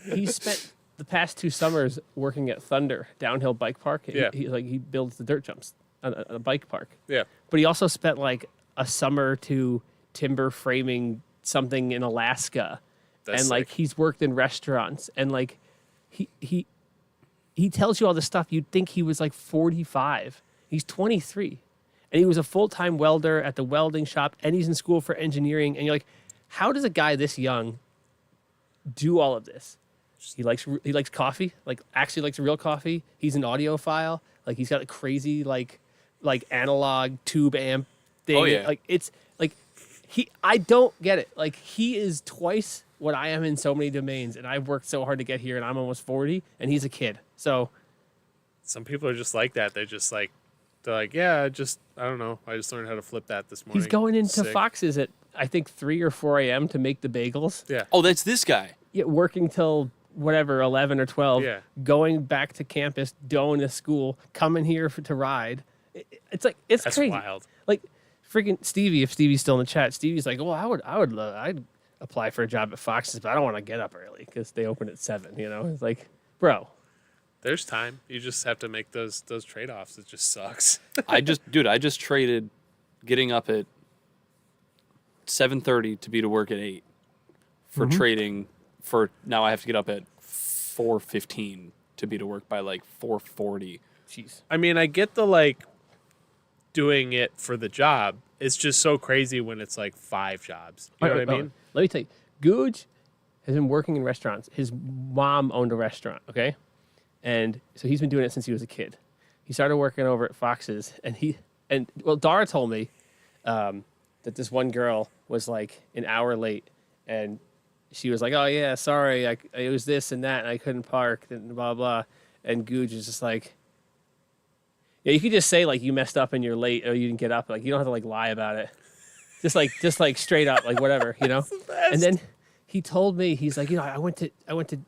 [SPEAKER 1] he spent the past 2 summers working at Thunder Downhill Bike Park.
[SPEAKER 2] Yeah.
[SPEAKER 1] He builds the dirt jumps on a bike park.
[SPEAKER 2] Yeah.
[SPEAKER 1] But he also spent like a summer to timber framing something in Alaska.
[SPEAKER 2] That's
[SPEAKER 1] and like
[SPEAKER 2] sick.
[SPEAKER 1] he's worked in restaurants, and like he tells you all the stuff. You'd think he was like 45. He's 23. And he was a full-time welder at the welding shop, and he's in school for engineering. And you're like, how does a guy this young do all of this? He likes coffee, like actually likes real coffee. He's an audiophile. Like he's got a crazy like analog tube amp thing.
[SPEAKER 3] Oh, yeah.
[SPEAKER 1] Like it's like I don't get it. Like he is twice what I am in so many domains, and I've worked so hard to get here, and I'm almost 40, and he's a kid. So
[SPEAKER 2] Some people are just like that. They're like, yeah, I don't know. I just learned how to flip that this morning.
[SPEAKER 1] he's going into
[SPEAKER 2] Sick.
[SPEAKER 1] Fox's at I think 3 or 4 a.m. to make the bagels.
[SPEAKER 2] Yeah.
[SPEAKER 3] Oh, that's this guy.
[SPEAKER 1] Yeah, working till whatever 11 or 12.
[SPEAKER 2] Yeah.
[SPEAKER 1] Going back to campus, going to school, coming here to ride. It's like it's
[SPEAKER 2] That's
[SPEAKER 1] crazy.
[SPEAKER 2] wild.
[SPEAKER 1] Like freaking Stevie. If Stevie's still in the chat, Stevie's like, well, I'd apply for a job at Fox's, but I don't want to get up early because they open at 7. You know, it's like, bro.
[SPEAKER 2] There's time. You just have to make those trade-offs. It just sucks.
[SPEAKER 3] I just traded getting up at 7:30 to be to work at 8 for trading for now I have to get up at 4:15 to be to work by like 4:40.
[SPEAKER 1] Jeez.
[SPEAKER 2] I mean, I get the like doing it for the job. It's just so crazy when it's like 5 jobs. You know what I mean?
[SPEAKER 1] Let me tell you, Googe has been working in restaurants. His mom owned a restaurant, okay? And so he's been doing it since he was a kid. He started working over at Fox's, and Dara told me that this one girl was like an hour late, and she was like, "Oh yeah, sorry, it was this and that, and I couldn't park, and blah blah." And Googe is just like, "Yeah, you could just say like you messed up and you're late or you didn't get up. Like you don't have to like lie about it. Just like straight up, like whatever, you know." And then he told me, he's like, I went to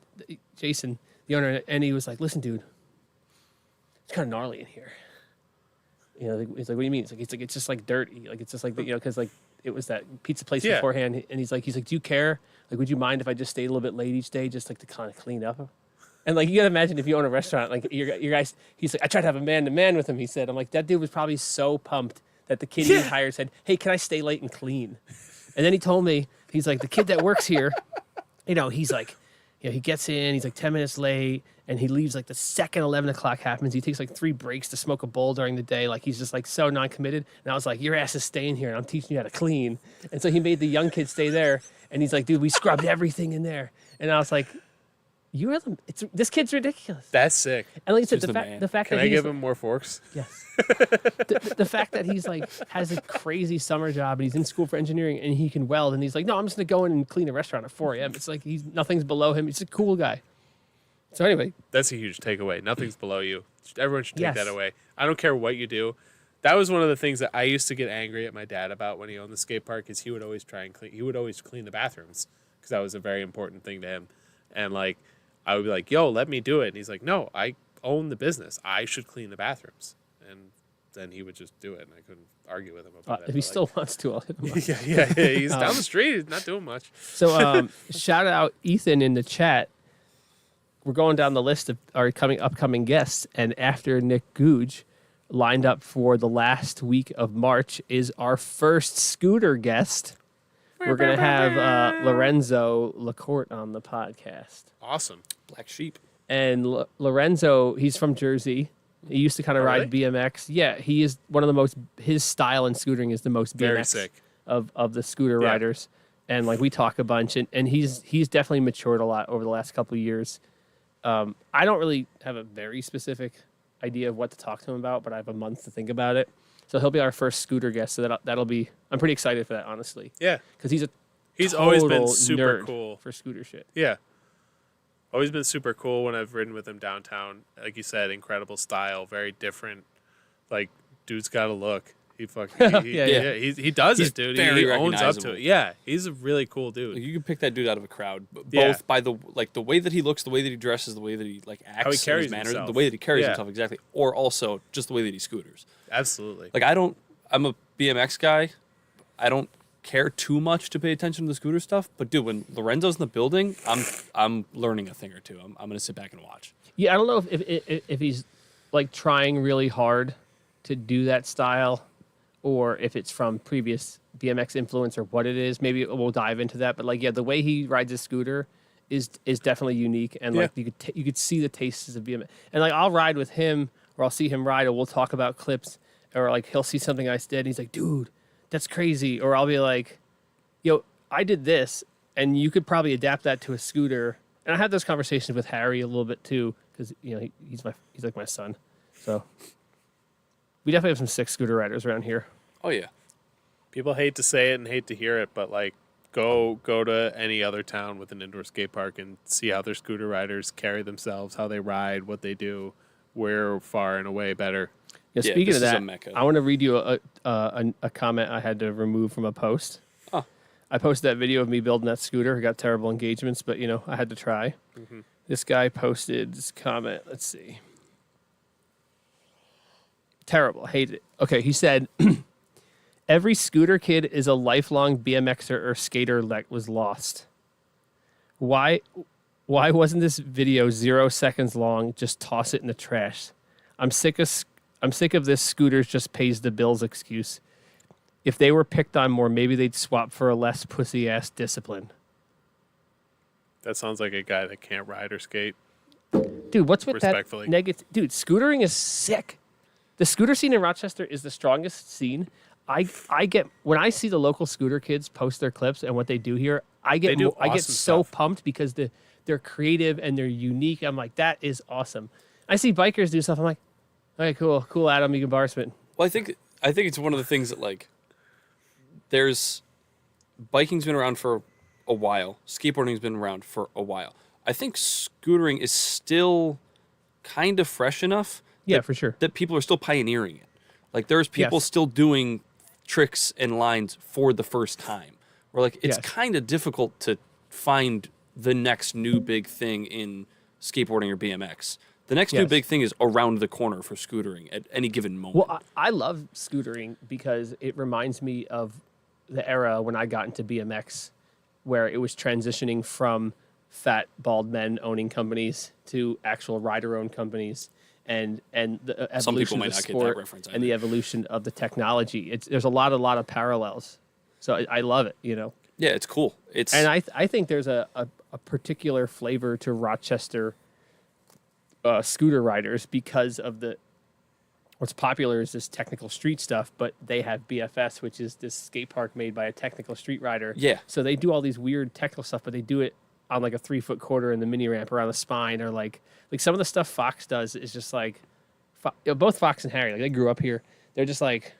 [SPEAKER 1] Jason, the owner, and he was like, "Listen, dude, it's kind of gnarly in here." You know, he's like, "What do you mean?" It's like it's just like dirty, like it's just like because like it was that pizza place beforehand, and he's like, "Do you care? Like, would you mind if I just stayed a little bit late each day, just like to kind of clean up?" And like you gotta imagine if you own a restaurant, like your guys, he's like, I tried to have a man-to-man with him. He said, I'm like, that dude was probably so pumped that the kid he hired said, "Hey, can I stay late and clean?" And then he told me, he's like, the kid that works here, he's like, he gets in, he's like 10 minutes late, and he leaves like the second 11 o'clock happens. He takes like 3 breaks to smoke a bowl during the day. Like he's just like so non-committed. And I was like, your ass is staying here, and I'm teaching you how to clean. And so he made the young kid stay there, and he's like, dude, we scrubbed everything in there. And I was like, this kid's ridiculous.
[SPEAKER 2] That's sick.
[SPEAKER 1] And like I said,
[SPEAKER 3] He's
[SPEAKER 1] the fact
[SPEAKER 2] Can
[SPEAKER 1] that
[SPEAKER 2] I
[SPEAKER 1] he's
[SPEAKER 2] give him more forks?
[SPEAKER 1] yes, the fact that he's like has a crazy summer job and he's in school for engineering and he can weld and he's like, no, I'm just gonna go in and clean a restaurant at 4 a.m. It's like nothing's below him. He's a cool guy. So anyway,
[SPEAKER 2] That's a huge takeaway. Nothing's below you. Everyone should take
[SPEAKER 1] Yes.
[SPEAKER 2] that away. I don't care what you do. That was one of the things that I used to get angry at my dad about when he owned the skate park is he would always try and clean. He would always clean the bathrooms because that was a very important thing to him. And like, I would be like, yo, let me do it. And he's like, no, I own the business. I should clean the bathrooms. And then he would just do it. And I couldn't argue with him about it.
[SPEAKER 1] if he still wants to, I'll hit him up.
[SPEAKER 2] Yeah. He's down the street. He's not doing much.
[SPEAKER 1] So shout out Ethan in the chat. We're going down the list of our upcoming guests, and after Nick Googe, lined up for the last week of March is our first scooter guest. We're going to have Lorenzo Lacourt on the podcast.
[SPEAKER 2] Awesome.
[SPEAKER 3] Black sheep.
[SPEAKER 1] And Lorenzo, he's from Jersey. He used to kind of ride BMX. Yeah, he is one of the most, his style in scootering is the most
[SPEAKER 2] Very
[SPEAKER 1] BMX
[SPEAKER 2] sick.
[SPEAKER 1] of the scooter riders. And like we talk a bunch, and he's definitely matured a lot over the last couple of years. I don't really have a very specific idea of what to talk to him about, but I have a month to think about it. So he'll be our first scooter guest. So that'll be. I'm pretty excited for that, honestly.
[SPEAKER 2] Yeah.
[SPEAKER 1] Because he's
[SPEAKER 2] always been
[SPEAKER 1] total
[SPEAKER 2] super
[SPEAKER 1] nerd
[SPEAKER 2] cool
[SPEAKER 1] for scooter shit.
[SPEAKER 2] Yeah. Always been super cool when I've ridden with him downtown. Like you said, incredible style, very different. Like, dude's got a look. He fucking he does
[SPEAKER 3] He's
[SPEAKER 2] it, dude.
[SPEAKER 3] very
[SPEAKER 2] He owns up to
[SPEAKER 3] recognizable.
[SPEAKER 2] it. Yeah, he's a really cool dude.
[SPEAKER 3] Like, you can pick that dude out of a crowd, both
[SPEAKER 2] Yeah.
[SPEAKER 3] by the way that he looks, the way that he dresses, the way that he like acts,
[SPEAKER 2] How he
[SPEAKER 3] in
[SPEAKER 2] carries
[SPEAKER 3] his manner,
[SPEAKER 2] himself.
[SPEAKER 3] the way that he carries
[SPEAKER 2] Yeah.
[SPEAKER 3] himself exactly, or also just the way that he scooters.
[SPEAKER 2] Absolutely.
[SPEAKER 3] Like I'm a BMX guy. I don't care too much to pay attention to the scooter stuff, but dude, when Lorenzo's in the building, I'm learning a thing or two. I'm gonna sit back and watch.
[SPEAKER 1] Yeah, I don't know if he's like trying really hard to do that style, or if it's from previous BMX influence or what it is. Maybe we'll dive into that. But like, yeah, the way he rides his scooter is definitely unique, and like you could see the tastes of BMX. And like I'll ride with him, or I'll see him ride, or we'll talk about clips, or like he'll see something I did, and he's like, "Dude, that's crazy," or I'll be like, "Yo, I did this, and you could probably adapt that to a scooter." And I had those conversations with Harry a little bit too, because he's like my son, so we definitely have some sick scooter riders around here.
[SPEAKER 3] Oh yeah.
[SPEAKER 2] People hate to say it and hate to hear it, but like go to any other town with an indoor skate park and see how their scooter riders carry themselves, how they ride, what they do. We're far and away better.
[SPEAKER 1] Yeah,
[SPEAKER 3] Yeah,
[SPEAKER 1] speaking
[SPEAKER 3] this
[SPEAKER 1] of
[SPEAKER 3] is a
[SPEAKER 1] that,
[SPEAKER 3] mecca.
[SPEAKER 1] I want to read you a comment I had to remove from a post.
[SPEAKER 3] Oh.
[SPEAKER 1] I posted that video of me building that scooter. I got terrible engagements, but I had to try. This guy posted this comment. Let's see. Terrible. Hated it. Okay, he said, every scooter kid is a lifelong BMXer or skater that was lost. Why wasn't this video 0 seconds long? Just toss it in the trash. I'm sick of this scooters just pays the bills excuse. If they were picked on more, maybe they'd swap for a less pussy ass discipline.
[SPEAKER 2] That sounds like a guy that can't ride or skate.
[SPEAKER 1] Dude, what's with that
[SPEAKER 2] Respectfully.
[SPEAKER 1] negative? Dude, scootering is sick. The scooter scene in Rochester is the strongest scene. I get when I see the local scooter kids post their clips and what they do here, I get so
[SPEAKER 2] awesome stuff.
[SPEAKER 1] pumped because they're creative and they're unique. I'm like, that is awesome. I see bikers do stuff. I'm like, okay, cool, Adam, you can bar spin.
[SPEAKER 3] Well, I think it's one of the things that like there's biking's been around for a while. Skateboarding's been around for a while. I think scootering is still kind of fresh enough.
[SPEAKER 1] Yeah, for sure.
[SPEAKER 3] That people are still pioneering it. Like there's people
[SPEAKER 1] Yes.
[SPEAKER 3] still doing tricks and lines for the first time. Where like it's
[SPEAKER 1] Yes.
[SPEAKER 3] kind of difficult to find the next new big thing in skateboarding or BMX. The next new
[SPEAKER 1] Yes.
[SPEAKER 3] big thing is around the corner for scootering at any given moment.
[SPEAKER 1] Well, I love scootering because it reminds me of the era when I got into BMX, where it was transitioning from fat, bald men owning companies to actual rider-owned companies, and the
[SPEAKER 3] Some people
[SPEAKER 1] evolution
[SPEAKER 3] might
[SPEAKER 1] of the
[SPEAKER 3] not get that
[SPEAKER 1] sport
[SPEAKER 3] reference
[SPEAKER 1] and the evolution of the technology. There's a lot of parallels. So I love it,
[SPEAKER 3] Yeah, it's cool. It's
[SPEAKER 1] And I think there's a particular flavor to Rochester scooter riders because of what's popular is this technical street stuff, but they have BFS, which is this skate park made by a technical street rider.
[SPEAKER 3] Yeah.
[SPEAKER 1] So they do all these weird technical stuff, but they do it on like a 3-foot quarter in the mini ramp around the spine, or like some of the stuff Fox does is just like, both Fox and Harry, like they grew up here. They're just like,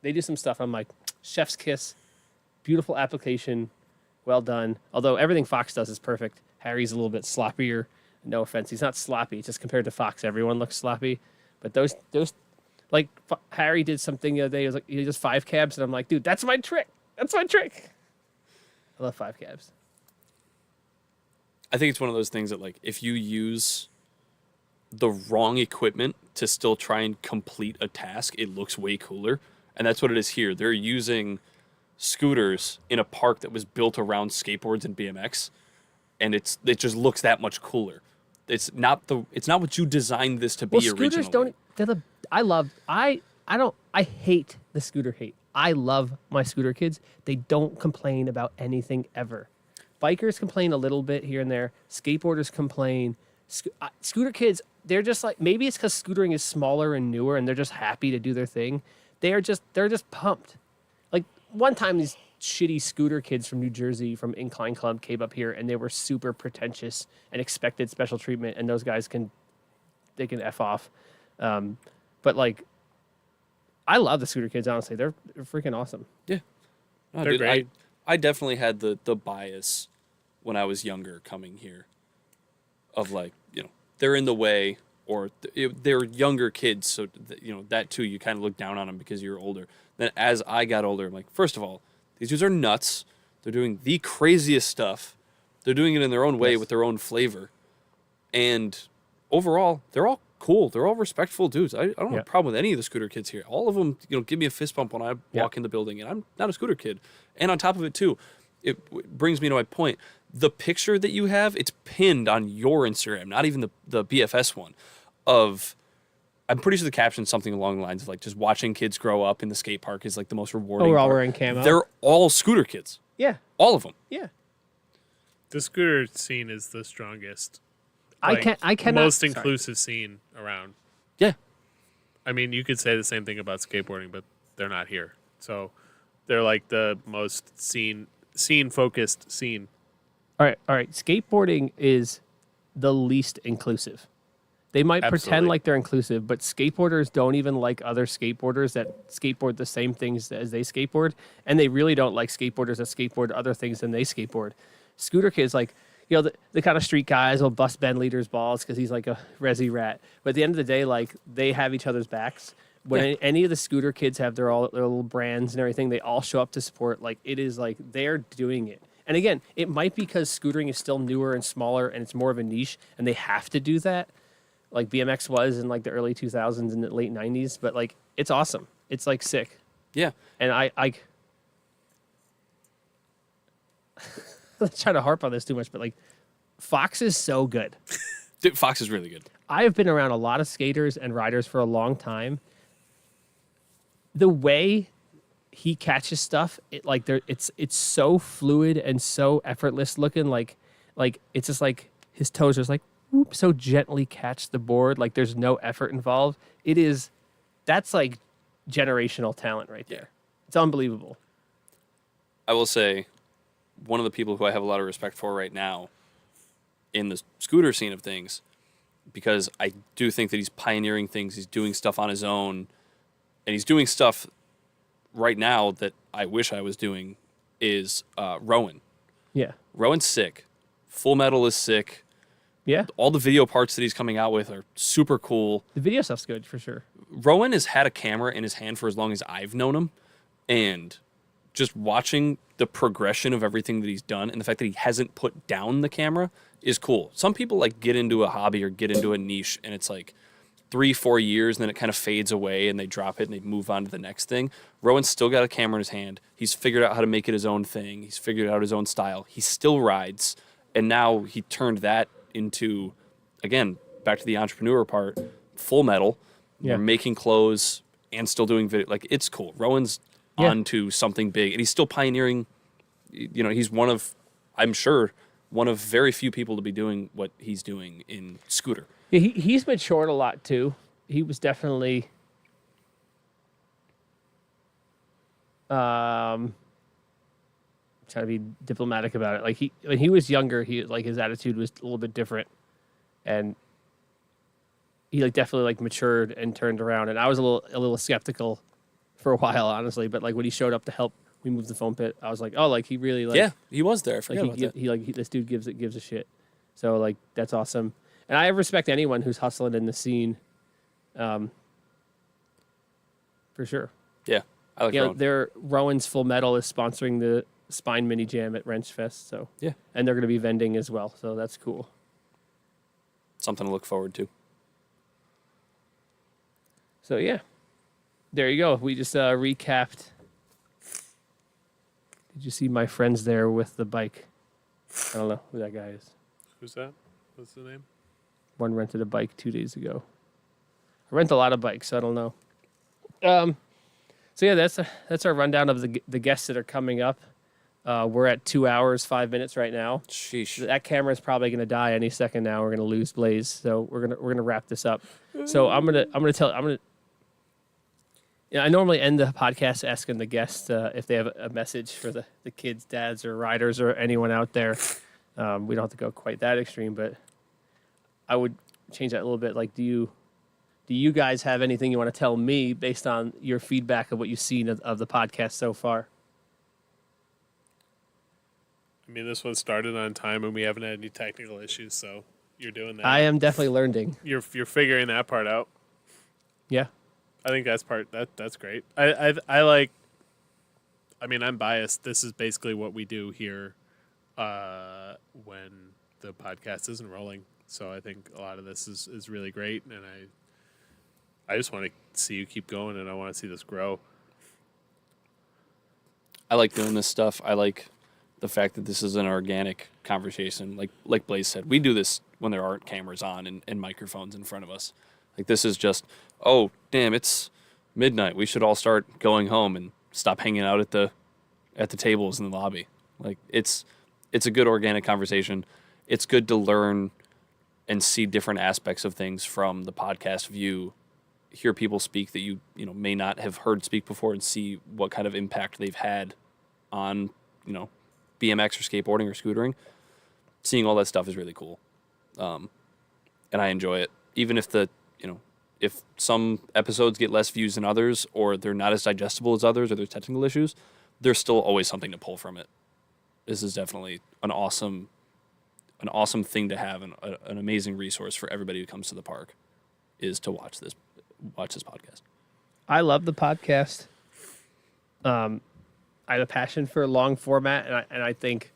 [SPEAKER 1] they do some stuff. I'm like, chef's kiss, beautiful application, well done. Although everything Fox does is perfect. Harry's a little bit sloppier. No offense, he's not sloppy. Just compared to Fox, everyone looks sloppy. But those like Harry did something the other day. He was like, he does 5 cabs, and I'm like, dude, that's my trick. That's my trick. I love 5 cabs.
[SPEAKER 3] I think it's one of those things that like if you use the wrong equipment to still try and complete a task, it looks way cooler. And that's what it is here. They're using scooters in a park that was built around skateboards and BMX, and it just looks that much cooler. It's not what you designed this to be originally.
[SPEAKER 1] Scooters don't. I hate the scooter hate. I love my scooter kids. They don't complain about anything ever. Bikers complain a little bit here and there. Skateboarders complain. Scooter kids, they're just like, maybe it's because scootering is smaller and newer, and they're just happy to do their thing. They're just pumped. Like one time, these shitty scooter kids from New Jersey from Incline Club came up here, and they were super pretentious and expected special treatment. And those guys can F off. But like, I love the scooter kids. Honestly, they're freaking awesome.
[SPEAKER 3] Yeah, no,
[SPEAKER 2] They're
[SPEAKER 3] dude,
[SPEAKER 2] great.
[SPEAKER 3] I definitely had the bias when I was younger coming here of like, they're in the way, or they're younger kids, so that too, you kind of look down on them because you're older. Then as I got older, I'm like, first of all, these dudes are nuts. They're doing the craziest stuff. They're doing it in their own way with their own flavor. And overall, they're all cool. They're all respectful dudes. I don't have a problem with any of the scooter kids here. All of them, give me a fist bump when I walk in the building, and I'm not a scooter kid. And on top of it too, it brings me to my point. The picture that you have, it's pinned on your Instagram, not even the BFS one, I'm pretty sure the caption's something along the lines of like just watching kids grow up in the skate park is like the most rewarding.
[SPEAKER 1] We're all
[SPEAKER 3] part.
[SPEAKER 1] wearing camo.
[SPEAKER 3] They're all scooter kids.
[SPEAKER 1] Yeah.
[SPEAKER 3] All of them.
[SPEAKER 1] Yeah.
[SPEAKER 2] The scooter scene is the strongest.
[SPEAKER 1] I cannot.
[SPEAKER 2] Most
[SPEAKER 1] sorry.
[SPEAKER 2] inclusive scene around.
[SPEAKER 3] Yeah.
[SPEAKER 2] I mean, you could say the same thing about skateboarding, but they're not here. So they're like the most scene focused scene.
[SPEAKER 1] All right. Skateboarding is the least inclusive. They might pretend
[SPEAKER 2] Absolutely.
[SPEAKER 1] like they're inclusive, but skateboarders don't even like other skateboarders that skateboard the same things as they skateboard, and they really don't like skateboarders that skateboard other things than they skateboard. Scooter kids, like, the kind of street guys will bust Ben Leader's balls because he's like a resi rat. But at the end of the day, like, they have each other's backs. when
[SPEAKER 3] Yeah.
[SPEAKER 1] any of the scooter kids have their little brands and everything, they all show up to support. Like it is like they're doing it. And again, it might be because scootering is still newer and smaller and it's more of a niche and they have to do that. Like BMX was in like the early 2000s and the late 90s, but like it's awesome. It's like sick.
[SPEAKER 3] Yeah.
[SPEAKER 1] And I I'm not trying to harp on this too much, but like Fox is so good.
[SPEAKER 3] Dude, Fox is really good.
[SPEAKER 1] I have been around a lot of skaters and riders for a long time. The way he catches stuff, it's so fluid and so effortless looking. Like it's just like his toes just like whoop, so gently catch the board. Like there's no effort involved. That's like generational talent right there. It's unbelievable.
[SPEAKER 3] I will say, one of the people who I have a lot of respect for right now in the scooter scene of things, because I do think that he's pioneering things, he's doing stuff on his own, and he's doing stuff right now that I wish I was doing, is Rowan.
[SPEAKER 1] Yeah.
[SPEAKER 3] Rowan's sick. Full Metal is sick.
[SPEAKER 1] Yeah.
[SPEAKER 3] All the video parts that he's coming out with are super cool.
[SPEAKER 1] The video stuff's good for sure.
[SPEAKER 3] Rowan has had a camera in his hand for as long as I've known him, and just watching the progression of everything that he's done and the fact that he hasn't put down the camera is cool. Some people like get into a hobby or get into a niche and it's like 3-4 years and then it kind of fades away and they drop it and they move on to the next thing. Rowan's still got a camera in his hand. He's figured out how to make it his own thing. He's figured out his own style. He still rides, and now he turned that into, again, back to the entrepreneur part, Full Metal.
[SPEAKER 1] Yeah.
[SPEAKER 3] You're making clothes and still doing video. Like, it's cool. Rowan's onto something big, and he's still pioneering. You know, he's I'm sure, one of very few people to be doing what he's doing in scooter.
[SPEAKER 1] Yeah, he's matured a lot too. He was definitely trying to be diplomatic about it. Like when he was younger, his attitude was a little bit different, and he definitely matured and turned around. And I was a little skeptical for a while, honestly. But when he showed up to help we moved the foam pit, I was like, oh, he really
[SPEAKER 3] yeah, he was there. I forgot about that.
[SPEAKER 1] This dude gives a shit. So that's awesome. And I respect anyone who's hustling in the scene, for sure.
[SPEAKER 3] Yeah, I like Rowan.
[SPEAKER 1] Rowan's Full Metal is sponsoring the Spine Mini Jam at Wrench Fest. So
[SPEAKER 3] yeah,
[SPEAKER 1] and they're going to be vending as well. So that's cool.
[SPEAKER 3] Something to look forward to.
[SPEAKER 1] So yeah, there you go. We just recapped. Did you see my friends there with the bike? I don't know who that guy is.
[SPEAKER 2] Who's that? What's the name?
[SPEAKER 1] One rented a bike 2 days ago. I rent a lot of bikes, so I don't know. So yeah, that's our rundown of the guests that are coming up. We're at 2 hours 5 minutes right now.
[SPEAKER 3] Sheesh.
[SPEAKER 1] That camera is probably going to die any second now. We're going to lose Blaze, so we're gonna wrap this up. So I'm gonna. I normally end the podcast asking the guests if they have a message for the kids, dads, or riders, or anyone out there. We don't have to go quite that extreme, but I would change that a little bit. Do you guys have anything you want to tell me based on your feedback of what you've seen of the podcast so far?
[SPEAKER 2] I mean, this one started on time and we haven't had any technical issues, so you're doing that.
[SPEAKER 1] I am definitely learning.
[SPEAKER 2] You're figuring that part out.
[SPEAKER 1] Yeah.
[SPEAKER 2] I think that's great. I mean, I'm biased. This is basically what we do here when the podcast isn't rolling. So I think a lot of this is really great, and I just want to see you keep going, and I want to see this grow.
[SPEAKER 3] I like doing this stuff. I like the fact that this is an organic conversation. Like Blaze said, we do this when there aren't cameras on and microphones in front of us. This is just, oh, damn, it's midnight. We should all start going home and stop hanging out at the tables in the lobby. It's a good organic conversation. It's good to learn and see different aspects of things from the podcast view, hear people speak that you may not have heard speak before, and see what kind of impact they've had on, BMX or skateboarding or scootering. Seeing all that stuff is really cool. And I enjoy it. Even if if some episodes get less views than others, or they're not as digestible as others, or there's technical issues, there's still always something to pull from it. This is definitely an awesome thing to have, and an amazing resource for everybody who comes to the park, is to watch this podcast.
[SPEAKER 1] I love the podcast. I have a passion for long format, and I think,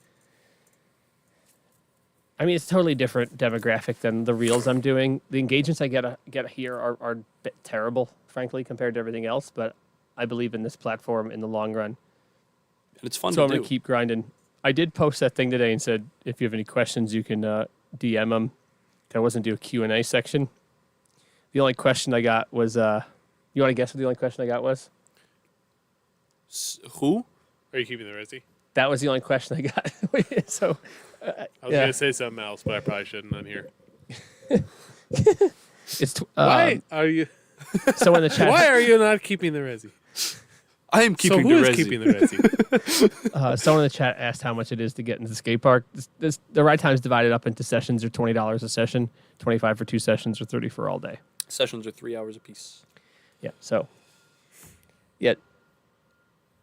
[SPEAKER 1] I mean, it's a totally different demographic than the reels I'm doing. The engagements I get here are a bit terrible, frankly, compared to everything else. But I believe in this platform in the long run.
[SPEAKER 3] And it's fun
[SPEAKER 1] So
[SPEAKER 3] to
[SPEAKER 1] I'm
[SPEAKER 3] do.
[SPEAKER 1] going to keep grinding. I did post that thing today and said, if you have any questions, you can DM them. I wasn't do a Q&A section. The only question I got was, you want to guess what the only question I got was?
[SPEAKER 3] Who?
[SPEAKER 2] Are you keeping the Resi?
[SPEAKER 1] That was the only question I got. So,
[SPEAKER 2] I was
[SPEAKER 1] yeah.
[SPEAKER 2] gonna say something else, but I probably shouldn't on here.
[SPEAKER 1] It's
[SPEAKER 2] Why are you?
[SPEAKER 1] so in the chat.
[SPEAKER 2] Why are you not keeping the Resi?
[SPEAKER 3] I am keeping
[SPEAKER 2] so who
[SPEAKER 3] the
[SPEAKER 2] is
[SPEAKER 3] Resi.
[SPEAKER 2] keeping the Resi?
[SPEAKER 1] Someone in the chat asked how much it is to get into the skate park. The ride time is divided up into sessions are $20 a session, 25 for 2 sessions, or 30 for all day.
[SPEAKER 3] Sessions are 3 hours apiece.
[SPEAKER 1] Yeah. So, yeah.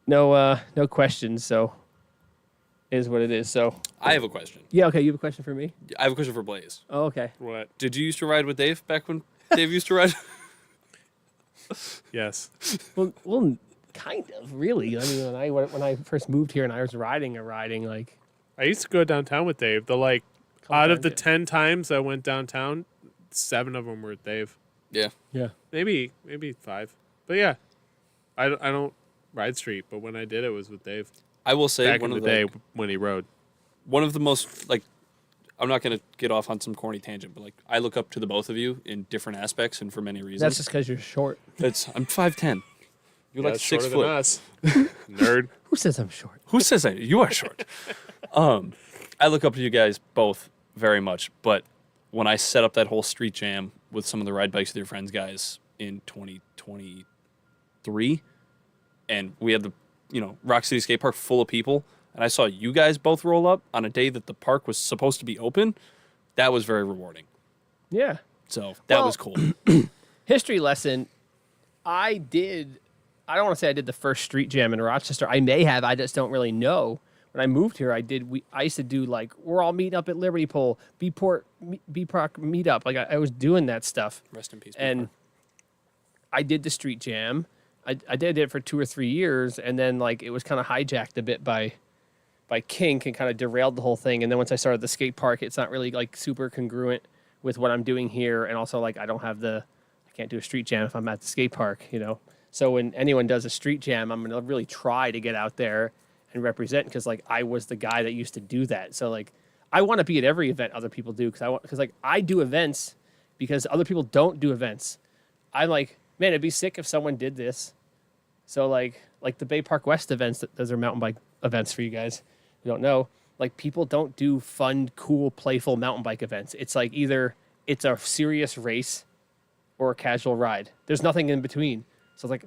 [SPEAKER 1] No questions. So, is what it is. So,
[SPEAKER 3] I have a question.
[SPEAKER 1] yeah. Okay. You have a question for me?
[SPEAKER 3] I have a question for Blaze.
[SPEAKER 1] Oh, okay.
[SPEAKER 2] What?
[SPEAKER 3] Did you used to ride with Dave back when Dave used to ride?
[SPEAKER 2] Yes.
[SPEAKER 1] Well, kind of. Really. I mean, when I first moved here and I was riding like.
[SPEAKER 2] I used to go downtown with Dave.
[SPEAKER 1] Couple
[SPEAKER 2] Out of the
[SPEAKER 1] times,
[SPEAKER 2] 10 times I went downtown, 7 of them were with Dave.
[SPEAKER 3] Yeah.
[SPEAKER 1] Yeah.
[SPEAKER 2] Maybe 5. But yeah, I don't ride street, but when I did, it was with Dave.
[SPEAKER 3] I will say
[SPEAKER 2] Back
[SPEAKER 3] one
[SPEAKER 2] in
[SPEAKER 3] of
[SPEAKER 2] the
[SPEAKER 3] the
[SPEAKER 2] day when he rode.
[SPEAKER 3] one of the most like I'm not going to get off on some corny tangent, but like I look up to the both of you in different aspects and for many reasons.
[SPEAKER 1] That's just because you're short.
[SPEAKER 3] I'm 5'10". You're like 6
[SPEAKER 2] shorter
[SPEAKER 3] foot.
[SPEAKER 2] than us. Nerd.
[SPEAKER 1] Who says I'm short?
[SPEAKER 3] Who says that? You are short. I look up to you guys both very much, but when I set up that whole street jam with some of the ride bikes with your friends guys in 2023, and we had the Rock City Skate Park full of people, and I saw you guys both roll up on a day that the park was supposed to be open, that was very rewarding.
[SPEAKER 1] Yeah.
[SPEAKER 3] So that
[SPEAKER 1] Well,
[SPEAKER 3] was cool.
[SPEAKER 1] History lesson. I don't want to say I did the first street jam in Rochester. I may have. I just don't really know. When I moved here, I used to do like, we're all meeting up at Liberty Pole, BProc meetup. Like I was doing that stuff.
[SPEAKER 3] Rest in peace.
[SPEAKER 1] And I did the street jam. I did it for 2 or 3 years, and then like it was kind of hijacked a bit by kink and kind of derailed the whole thing. And then once I started the skate park, it's not really like super congruent with what I'm doing here. And also like I can't do a street jam if I'm at the skate park, So when anyone does a street jam, I'm gonna really try to get out there and represent, because like I was the guy that used to do that. So like I want to be at every event other people do, because like I do events because other people don't do events. I'm like, man, it'd be sick if someone did this. So like the Bay Park West events, those are mountain bike events for you guys who don't know. Like people don't do fun, cool, playful mountain bike events. It's like either it's a serious race or a casual ride. There's nothing in between. So it's like,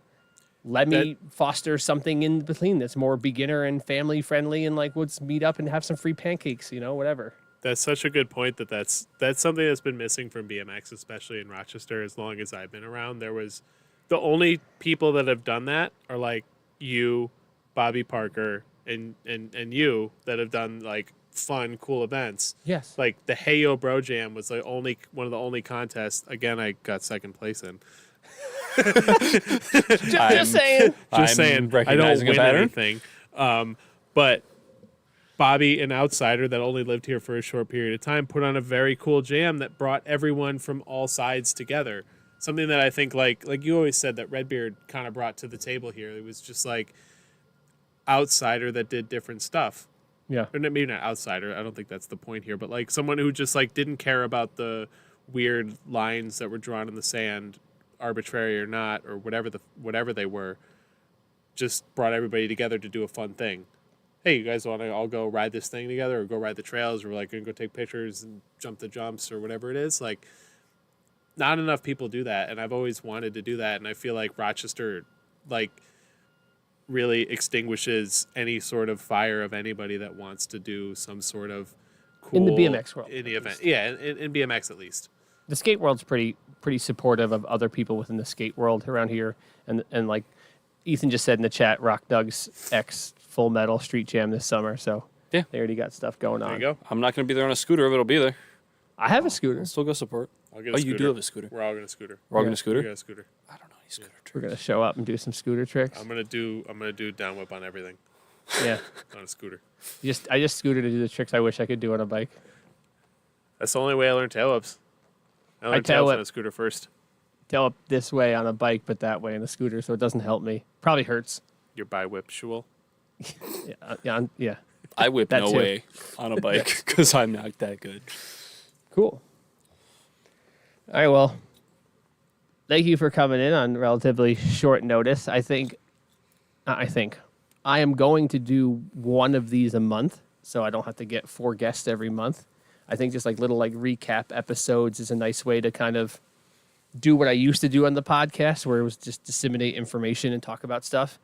[SPEAKER 1] let me foster something in between that's more beginner and family friendly, and like let's meet up and have some free pancakes, whatever.
[SPEAKER 2] That's such a good point that's something that's been missing from BMX, especially in Rochester, as long as I've been around. There was the only people that have done that are like you, Bobby Parker, and you that have done like fun, cool events.
[SPEAKER 1] Yes.
[SPEAKER 2] Like the Hey Yo Bro Jam was like one of the only contests. Again, I got second place in.
[SPEAKER 1] Just saying.
[SPEAKER 2] Just saying. I don't
[SPEAKER 3] recognizing a
[SPEAKER 2] win
[SPEAKER 3] pattern.
[SPEAKER 2] anything. But Bobby, an outsider that only lived here for a short period of time, put on a very cool jam that brought everyone from all sides together. Something that I think, like you always said, that Redbeard kind of brought to the table here. It was just like outsider that did different stuff.
[SPEAKER 1] Yeah.
[SPEAKER 2] Or maybe not outsider. I don't think that's the point here. But like someone who just like didn't care about the weird lines that were drawn in the sand, arbitrary or not, or whatever they were, just brought everybody together to do a fun thing. Hey, you guys want to all go ride this thing together, or go ride the trails, or like gonna go take pictures and jump the jumps, or whatever it is? Like, not enough people do that, and I've always wanted to do that, and I feel like Rochester, like, really extinguishes any sort of fire of anybody that wants to do some sort of cool
[SPEAKER 1] In the BMX world,
[SPEAKER 2] in the event. Yeah, in BMX at least.
[SPEAKER 1] The skate world's pretty supportive of other people within the skate world around here, and like Ethan just said in the chat, Rock Doug's X Full Metal Street Jam this summer, so
[SPEAKER 3] Yeah.
[SPEAKER 1] they already got stuff going
[SPEAKER 2] There
[SPEAKER 1] on.
[SPEAKER 2] you go.
[SPEAKER 3] I'm not going to be there on a scooter, but it'll be there.
[SPEAKER 1] I have a scooter.
[SPEAKER 3] I'll still go support.
[SPEAKER 2] I'll get a
[SPEAKER 3] Oh,
[SPEAKER 2] scooter.
[SPEAKER 3] you do have a scooter.
[SPEAKER 2] We're all going to scooter.
[SPEAKER 3] We're all going to
[SPEAKER 2] We
[SPEAKER 3] scooter?
[SPEAKER 2] got a scooter.
[SPEAKER 3] I don't know Scooter
[SPEAKER 1] We're
[SPEAKER 3] tricks.
[SPEAKER 1] gonna show up and do some scooter tricks.
[SPEAKER 2] I'm gonna do down whip on everything
[SPEAKER 1] Yeah,
[SPEAKER 2] on a scooter.
[SPEAKER 1] I just scooted to do the tricks I wish I could do on a bike.
[SPEAKER 2] That's the only way I learned tail whips. I learned
[SPEAKER 1] tail
[SPEAKER 2] tail whips
[SPEAKER 1] whip.
[SPEAKER 2] on a scooter first.
[SPEAKER 1] Tail up this way on a bike, but that way in the scooter, so it doesn't help me. Probably hurts.
[SPEAKER 2] Your bi whip shul.
[SPEAKER 1] Yeah.
[SPEAKER 3] I whip
[SPEAKER 1] That
[SPEAKER 3] no
[SPEAKER 1] too.
[SPEAKER 3] way on a bike because I'm not that good.
[SPEAKER 1] Cool. All right, well, thank you for coming in on relatively short notice. I am going to do one of these a month, so I don't have to get 4 guests every month. I think just like little like recap episodes is a nice way to kind of do what I used to do on the podcast, where it was just disseminate information and talk about stuff,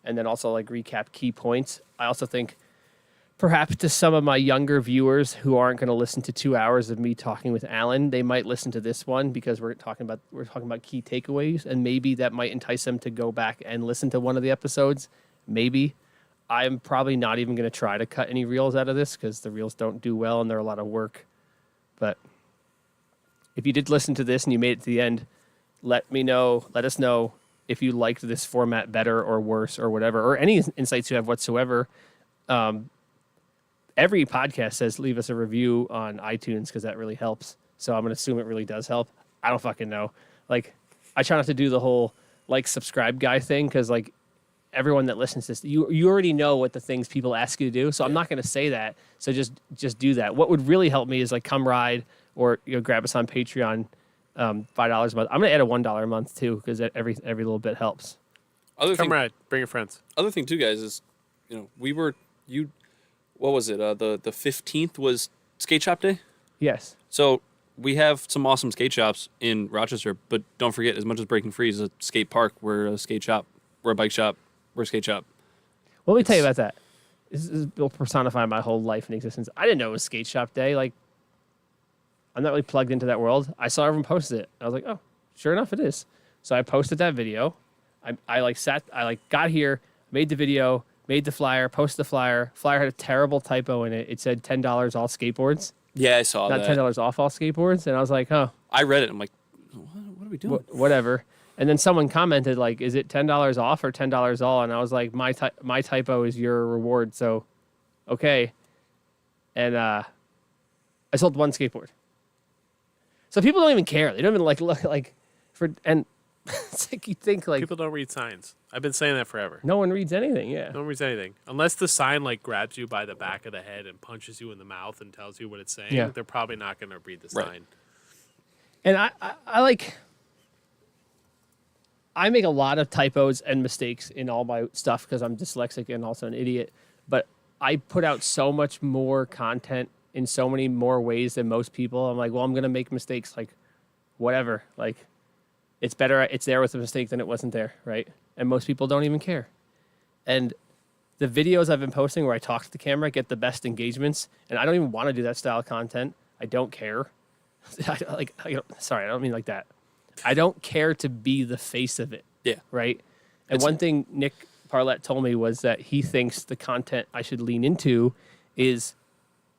[SPEAKER 1] and then also like recap key points. I also think perhaps to some of my younger viewers who aren't going to listen to 2 hours of me talking with Alan, they might listen to this one because we're talking about key takeaways, and maybe that might entice them to go back and listen to one of the episodes. Maybe. I'm probably not even going to try to cut any reels out of this because the reels don't do well and they're a lot of work. But if you did listen to this and you made it to the end, let us know if you liked this format better or worse or whatever, or any insights you have whatsoever. Every podcast says leave us a review on iTunes because that really helps. So I'm going to assume it really does help. I don't fucking know. Like, I try not to do the whole like subscribe guy thing because like everyone that listens to this, you already know what the things people ask you to do. So I'm not going to say that. So just do that. What would really help me is like come ride or grab us on Patreon, $5 a month. I'm going to add a $1 a month too because every little bit helps.
[SPEAKER 3] Other
[SPEAKER 2] Come
[SPEAKER 3] thing,
[SPEAKER 2] ride. Bring your friends.
[SPEAKER 3] other thing too, guys, is what was it? The 15th was skate shop day.
[SPEAKER 1] Yes.
[SPEAKER 3] So we have some awesome skate shops in Rochester, but don't forget, as much as Breaking Free is a skate park, we're a skate shop, we're a bike shop, we're a skate shop.
[SPEAKER 1] Well, let me tell you about that. This will personify my whole life and existence. I didn't know it was skate shop day. Like, I'm not really plugged into that world. I saw everyone post it. I was like, oh, sure enough, it is. So I posted that video. I got here, made the video, made the flyer, posted the flyer. Flyer had a terrible typo in it. It said $10 all skateboards,
[SPEAKER 3] Yeah, I saw
[SPEAKER 1] not
[SPEAKER 3] that.
[SPEAKER 1] $10 off all skateboards. And I was like, huh,
[SPEAKER 3] I read it. I'm like, what are we doing?
[SPEAKER 1] whatever. And then someone commented like, is it $10 off or $10 all? And I was like, my typo is your reward. So, okay. And I sold 1 skateboard. So people don't even care. They don't even look and it's like you think like
[SPEAKER 2] People don't read signs. I've been saying that forever.
[SPEAKER 1] no one reads anything. Yeah.
[SPEAKER 2] No one reads anything. Unless the sign like grabs you by the back of the head and punches you in the mouth and tells you what it's saying,
[SPEAKER 1] Yeah.
[SPEAKER 2] they're probably not going to read the
[SPEAKER 3] Right.
[SPEAKER 2] sign.
[SPEAKER 1] And I make a lot of typos and mistakes in all my stuff because I'm dyslexic and also an idiot. But I put out so much more content in so many more ways than most people. I'm like, well, I'm going to make mistakes. Like, whatever. Like, it's better it's there with a mistake than it wasn't there, right? And most people don't even care. And the videos I've been posting where I talk to the camera get the best engagements. And I don't even want to do that style of content. I don't care. Sorry, I don't mean like that. I don't care to be the face of it.
[SPEAKER 3] Yeah.
[SPEAKER 1] Right. And one thing Nick Parlett told me was that he thinks the content I should lean into is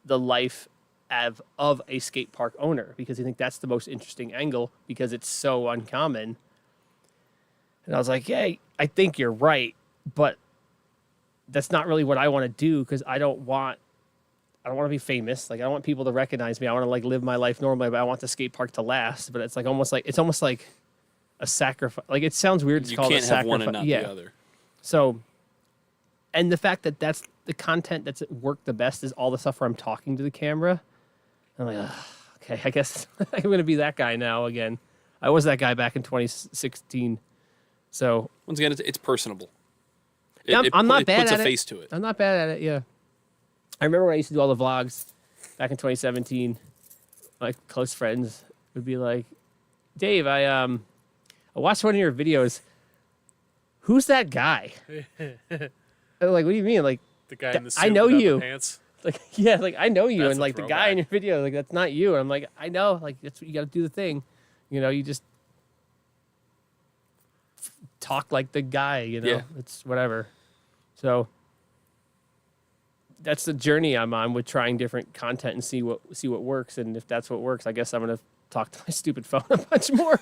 [SPEAKER 1] the life of a skate park owner because he thinks that's the most interesting angle because it's so uncommon. And I was like, yeah, I think you're right, but that's not really what I want to do because I don't want to be famous. Like I don't want people to recognize me. I want to like live my life normally, but I want the skate park to last. But it's almost like a sacrifice. Like it sounds weird to
[SPEAKER 3] You
[SPEAKER 1] call it a
[SPEAKER 3] can't have
[SPEAKER 1] sacrifice.
[SPEAKER 3] one and not
[SPEAKER 1] yeah.
[SPEAKER 3] the other.
[SPEAKER 1] So, and the fact that that's the content that's worked the best is all the stuff where I'm talking to the camera. I'm like, okay, I guess I'm going to be that guy now again. I was that guy back in 2016. So
[SPEAKER 3] Once again, it's personable.
[SPEAKER 1] I'm not bad
[SPEAKER 3] It puts
[SPEAKER 1] at
[SPEAKER 3] a
[SPEAKER 1] it.
[SPEAKER 3] face to it.
[SPEAKER 1] I'm not bad at it. Yeah. I remember when I used to do all the vlogs back in 2017. My close friends would be like, Dave, I watched one of your videos. Who's that guy? I'm like, what do you mean? Like,
[SPEAKER 2] The guy in the suit
[SPEAKER 1] I know
[SPEAKER 2] without the
[SPEAKER 1] you.
[SPEAKER 2] pants.
[SPEAKER 1] like, yeah, like I know you,
[SPEAKER 2] That's
[SPEAKER 1] and
[SPEAKER 2] a
[SPEAKER 1] like the guy in your
[SPEAKER 2] throwback.
[SPEAKER 1] video, like that's not you. And I'm like, I know, like that's what you got to do the thing, you just talk like the guy,
[SPEAKER 3] Yeah.
[SPEAKER 1] It's whatever. So that's the journey I'm on with trying different content and see what works. And if that's what works, I guess I'm gonna talk to my stupid phone a bunch more.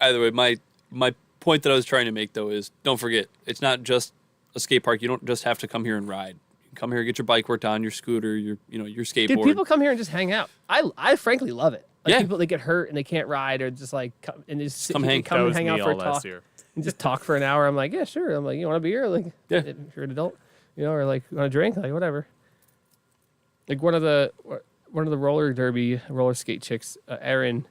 [SPEAKER 3] Either way, my point that I was trying to make though is don't forget it's not just a skate park. You don't just have to come here and ride. You can come here, get your bike worked on, your scooter, your skateboard.
[SPEAKER 1] Dude, people come here and just hang out. I frankly love it. Like
[SPEAKER 3] Yeah.
[SPEAKER 1] people that get hurt and they can't ride or just like come and just
[SPEAKER 3] Come hang.
[SPEAKER 1] come
[SPEAKER 2] That
[SPEAKER 1] and
[SPEAKER 2] was
[SPEAKER 1] hang
[SPEAKER 2] me
[SPEAKER 1] out for a
[SPEAKER 2] all last
[SPEAKER 1] talk
[SPEAKER 2] year.
[SPEAKER 1] and just talk for an hour. I'm like, yeah, sure. I'm like, you want a beer? Like,
[SPEAKER 3] Yeah.
[SPEAKER 1] if you're an adult, or like you want a drink? Like, whatever. Like one of the roller skate chicks, Erin.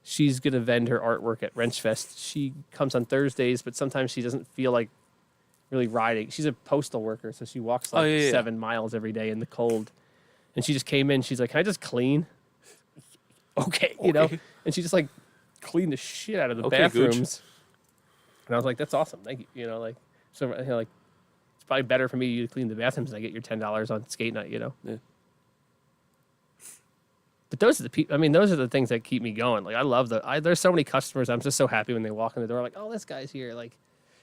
[SPEAKER 1] She's gonna vend her artwork at Wrench Fest. She comes on Thursdays, but sometimes she doesn't feel like really riding. She's a postal worker, so she walks like 7 miles every day in the cold. And she just came in. She's like, "Can I just clean?" Okay, And she just like cleaned the shit out of the bathrooms.
[SPEAKER 3] Gooch.
[SPEAKER 1] And I was like, "That's awesome, thank you." Like so, like it's probably better for me to clean the bathrooms and I get your $10 on skate night.
[SPEAKER 3] Yeah.
[SPEAKER 1] But those are the people. I mean, those are the things that keep me going. Like I love there's so many customers. I'm just so happy when they walk in the door. Like, oh, this guy's here. Like,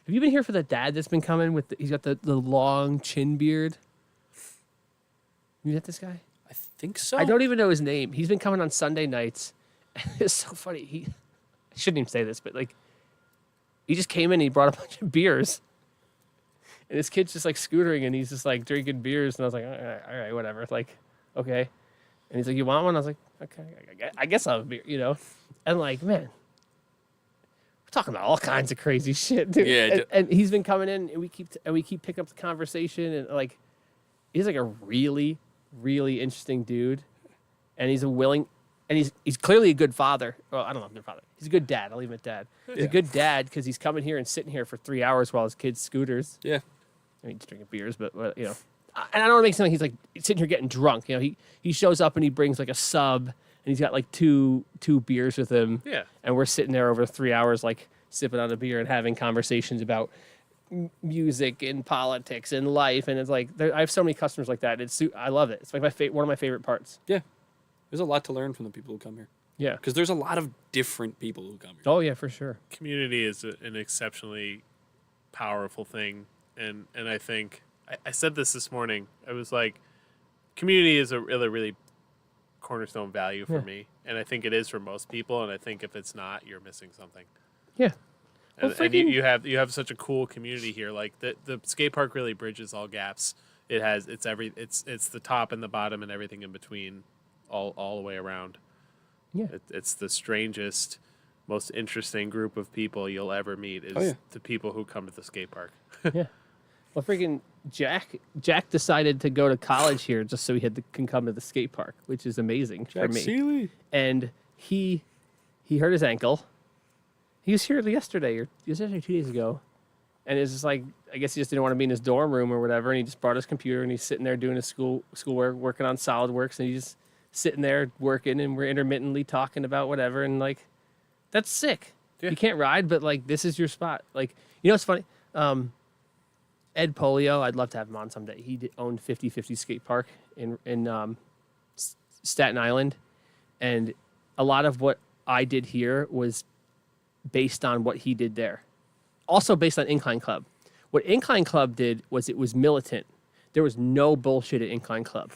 [SPEAKER 1] have you been here for the dad that's been coming with? He's got the long chin beard. You met this guy?
[SPEAKER 3] I think so.
[SPEAKER 1] I don't even know his name. He's been coming on Sunday nights. It's so funny. I shouldn't even say this, but like, he just came in and he brought a bunch of beers. And his kid's just like scootering and he's just like drinking beers. And I was like, all right, whatever. Like, okay. And he's like, you want one? I was like, okay, I guess I'll have a beer, And like, man, we're talking about all kinds of crazy shit, dude.
[SPEAKER 3] Yeah.
[SPEAKER 1] And he's been coming in and we keep picking up the conversation and like, he's like a really, really interesting dude. And he's he's clearly a good father. Well, I don't know if good father. He's a good dad. I'll leave him at dad. He's a good dad because he's coming here and sitting here for 3 hours while his kids scooters.
[SPEAKER 3] Yeah.
[SPEAKER 1] I mean, he's drinking beers, but and I don't want to make it sound like he's like sitting here getting drunk. He shows up and he brings like a sub and he's got like two beers with him.
[SPEAKER 2] Yeah.
[SPEAKER 1] And we're sitting there over 3 hours, like sipping on a beer and having conversations about music and politics and life. And it's like, I have so many customers like that. I love it. It's like one of my favorite parts.
[SPEAKER 3] Yeah. There's a lot to learn from the people who come here.
[SPEAKER 1] Yeah.
[SPEAKER 3] Because there's a lot of different people who come here.
[SPEAKER 1] Oh yeah, for sure.
[SPEAKER 2] Community is an exceptionally powerful thing. And I think, I said this morning, I was like, community is a really, really cornerstone value for me. And I think it is for most people. And I think if it's not, you're missing something.
[SPEAKER 1] Yeah.
[SPEAKER 2] And, and you have such a cool community here. Like the skate park really bridges all gaps. It's the top and the bottom and everything in between, all the way around.
[SPEAKER 1] Yeah.
[SPEAKER 2] It's the strangest, most interesting group of people you'll ever meet is the people who come to the skate park.
[SPEAKER 1] Yeah. Well, freaking Jack decided to go to college here just so he can come to the skate park, which is amazing for me.
[SPEAKER 3] Seeley.
[SPEAKER 1] And he hurt his ankle. He was here yesterday or 2 days ago. And it's just like, I guess he just didn't want to be in his dorm room or whatever. And he just brought his computer and he's sitting there doing his schoolwork, working on SolidWorks. And he's just sitting there working and we're intermittently talking about whatever. And like, that's sick. Yeah. You can't ride, but like, this is your spot. Like, it's funny. Ed Polio, I'd love to have him on someday. He owned 50/50 Skate Park in Staten Island. And a lot of what I did here was based on what he did there. Also based on Incline Club. What Incline Club did was it was militant. There was no bullshit at Incline Club.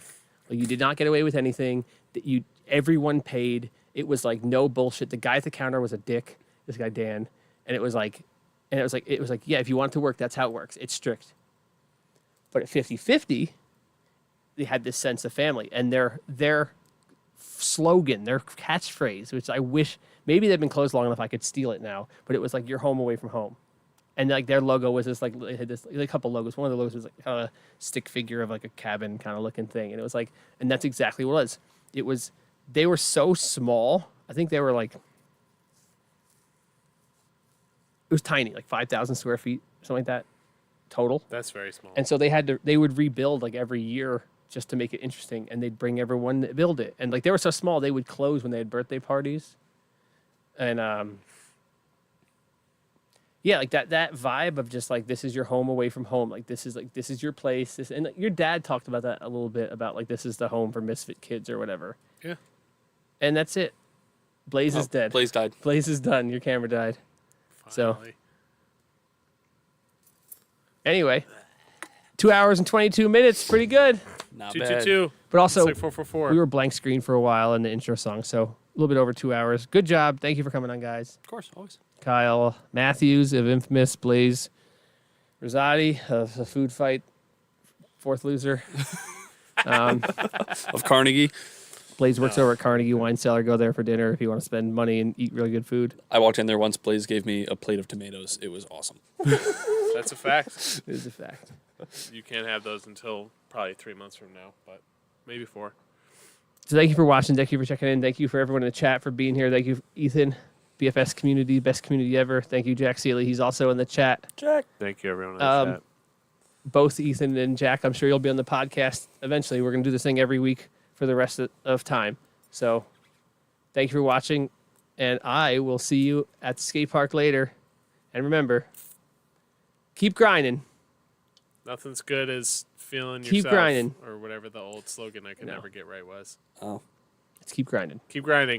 [SPEAKER 1] Like, you did not get away with anything. Everyone paid. It was like no bullshit. The guy at the counter was a dick. This guy Dan, and it was like, yeah, if you want it to work, that's how it works. It's strict. But at 50/50, they had this sense of family, and their slogan, their catchphrase, which I wish maybe they've been closed long enough I could steal it now, but it was like, "You're home away from home." And like their logo was this, like, they had this, like, a couple logos. One of the logos was like kind of a stick figure of like a cabin kind of looking thing. And it was like, and that's exactly what it was. It was, they were so small. I think they were like, it was tiny, like 5,000 square feet, something like that total.
[SPEAKER 2] That's very small.
[SPEAKER 1] And so they would rebuild like every year just to make it interesting. And they'd bring everyone to build it. And like, they were so small, they would close when they had birthday parties. And, yeah, like that vibe of just like, this is your home away from home. Like, this is your place. And your dad talked about that a little bit, about like, this is the home for misfit kids or whatever.
[SPEAKER 2] Yeah.
[SPEAKER 1] And that's it. Blaze is dead.
[SPEAKER 3] Blaze died.
[SPEAKER 1] Blaze is done. Your camera died.
[SPEAKER 2] Finally.
[SPEAKER 1] So anyway, 2 hours and 22 minutes. Pretty good.
[SPEAKER 3] Not
[SPEAKER 2] 222.
[SPEAKER 1] But also,
[SPEAKER 2] It's like 444.
[SPEAKER 1] we were blank screen for a while in the intro song. So a little bit over 2 hours. Good job. Thank you for coming on, guys.
[SPEAKER 3] Of course, always.
[SPEAKER 1] Kyle Matthews of Infamous, Blaze Rosati of the Food Fight, fourth loser.
[SPEAKER 3] Of Carnegie.
[SPEAKER 1] Blaze works over at Carnegie Wine Cellar. Go there for dinner if you want to spend money and eat really good food.
[SPEAKER 3] I walked in there once. Blaze gave me a plate of tomatoes. It was awesome.
[SPEAKER 2] That's a fact.
[SPEAKER 1] It is a fact.
[SPEAKER 2] You can't have those until probably 3 months from now, but maybe 4.
[SPEAKER 1] So thank you for watching. Thank you for checking in. Thank you for everyone in the chat for being here. Thank you, Ethan, BFS community, best community ever. Thank you, Jack Seeley. He's also in the chat.
[SPEAKER 3] Jack.
[SPEAKER 2] Thank you, everyone in the chat.
[SPEAKER 1] Both Ethan and Jack, I'm sure you'll be on the podcast eventually. We're going to do this thing every week for the rest of time. So thank you for watching, and I will see you at the skate park later. And remember, keep grinding.
[SPEAKER 2] Nothing's good as feeling
[SPEAKER 1] Keep
[SPEAKER 2] yourself.
[SPEAKER 1] grinding.
[SPEAKER 2] Or whatever the old slogan I could never get right was.
[SPEAKER 3] Oh.
[SPEAKER 1] Let's keep grinding.
[SPEAKER 2] Keep grinding.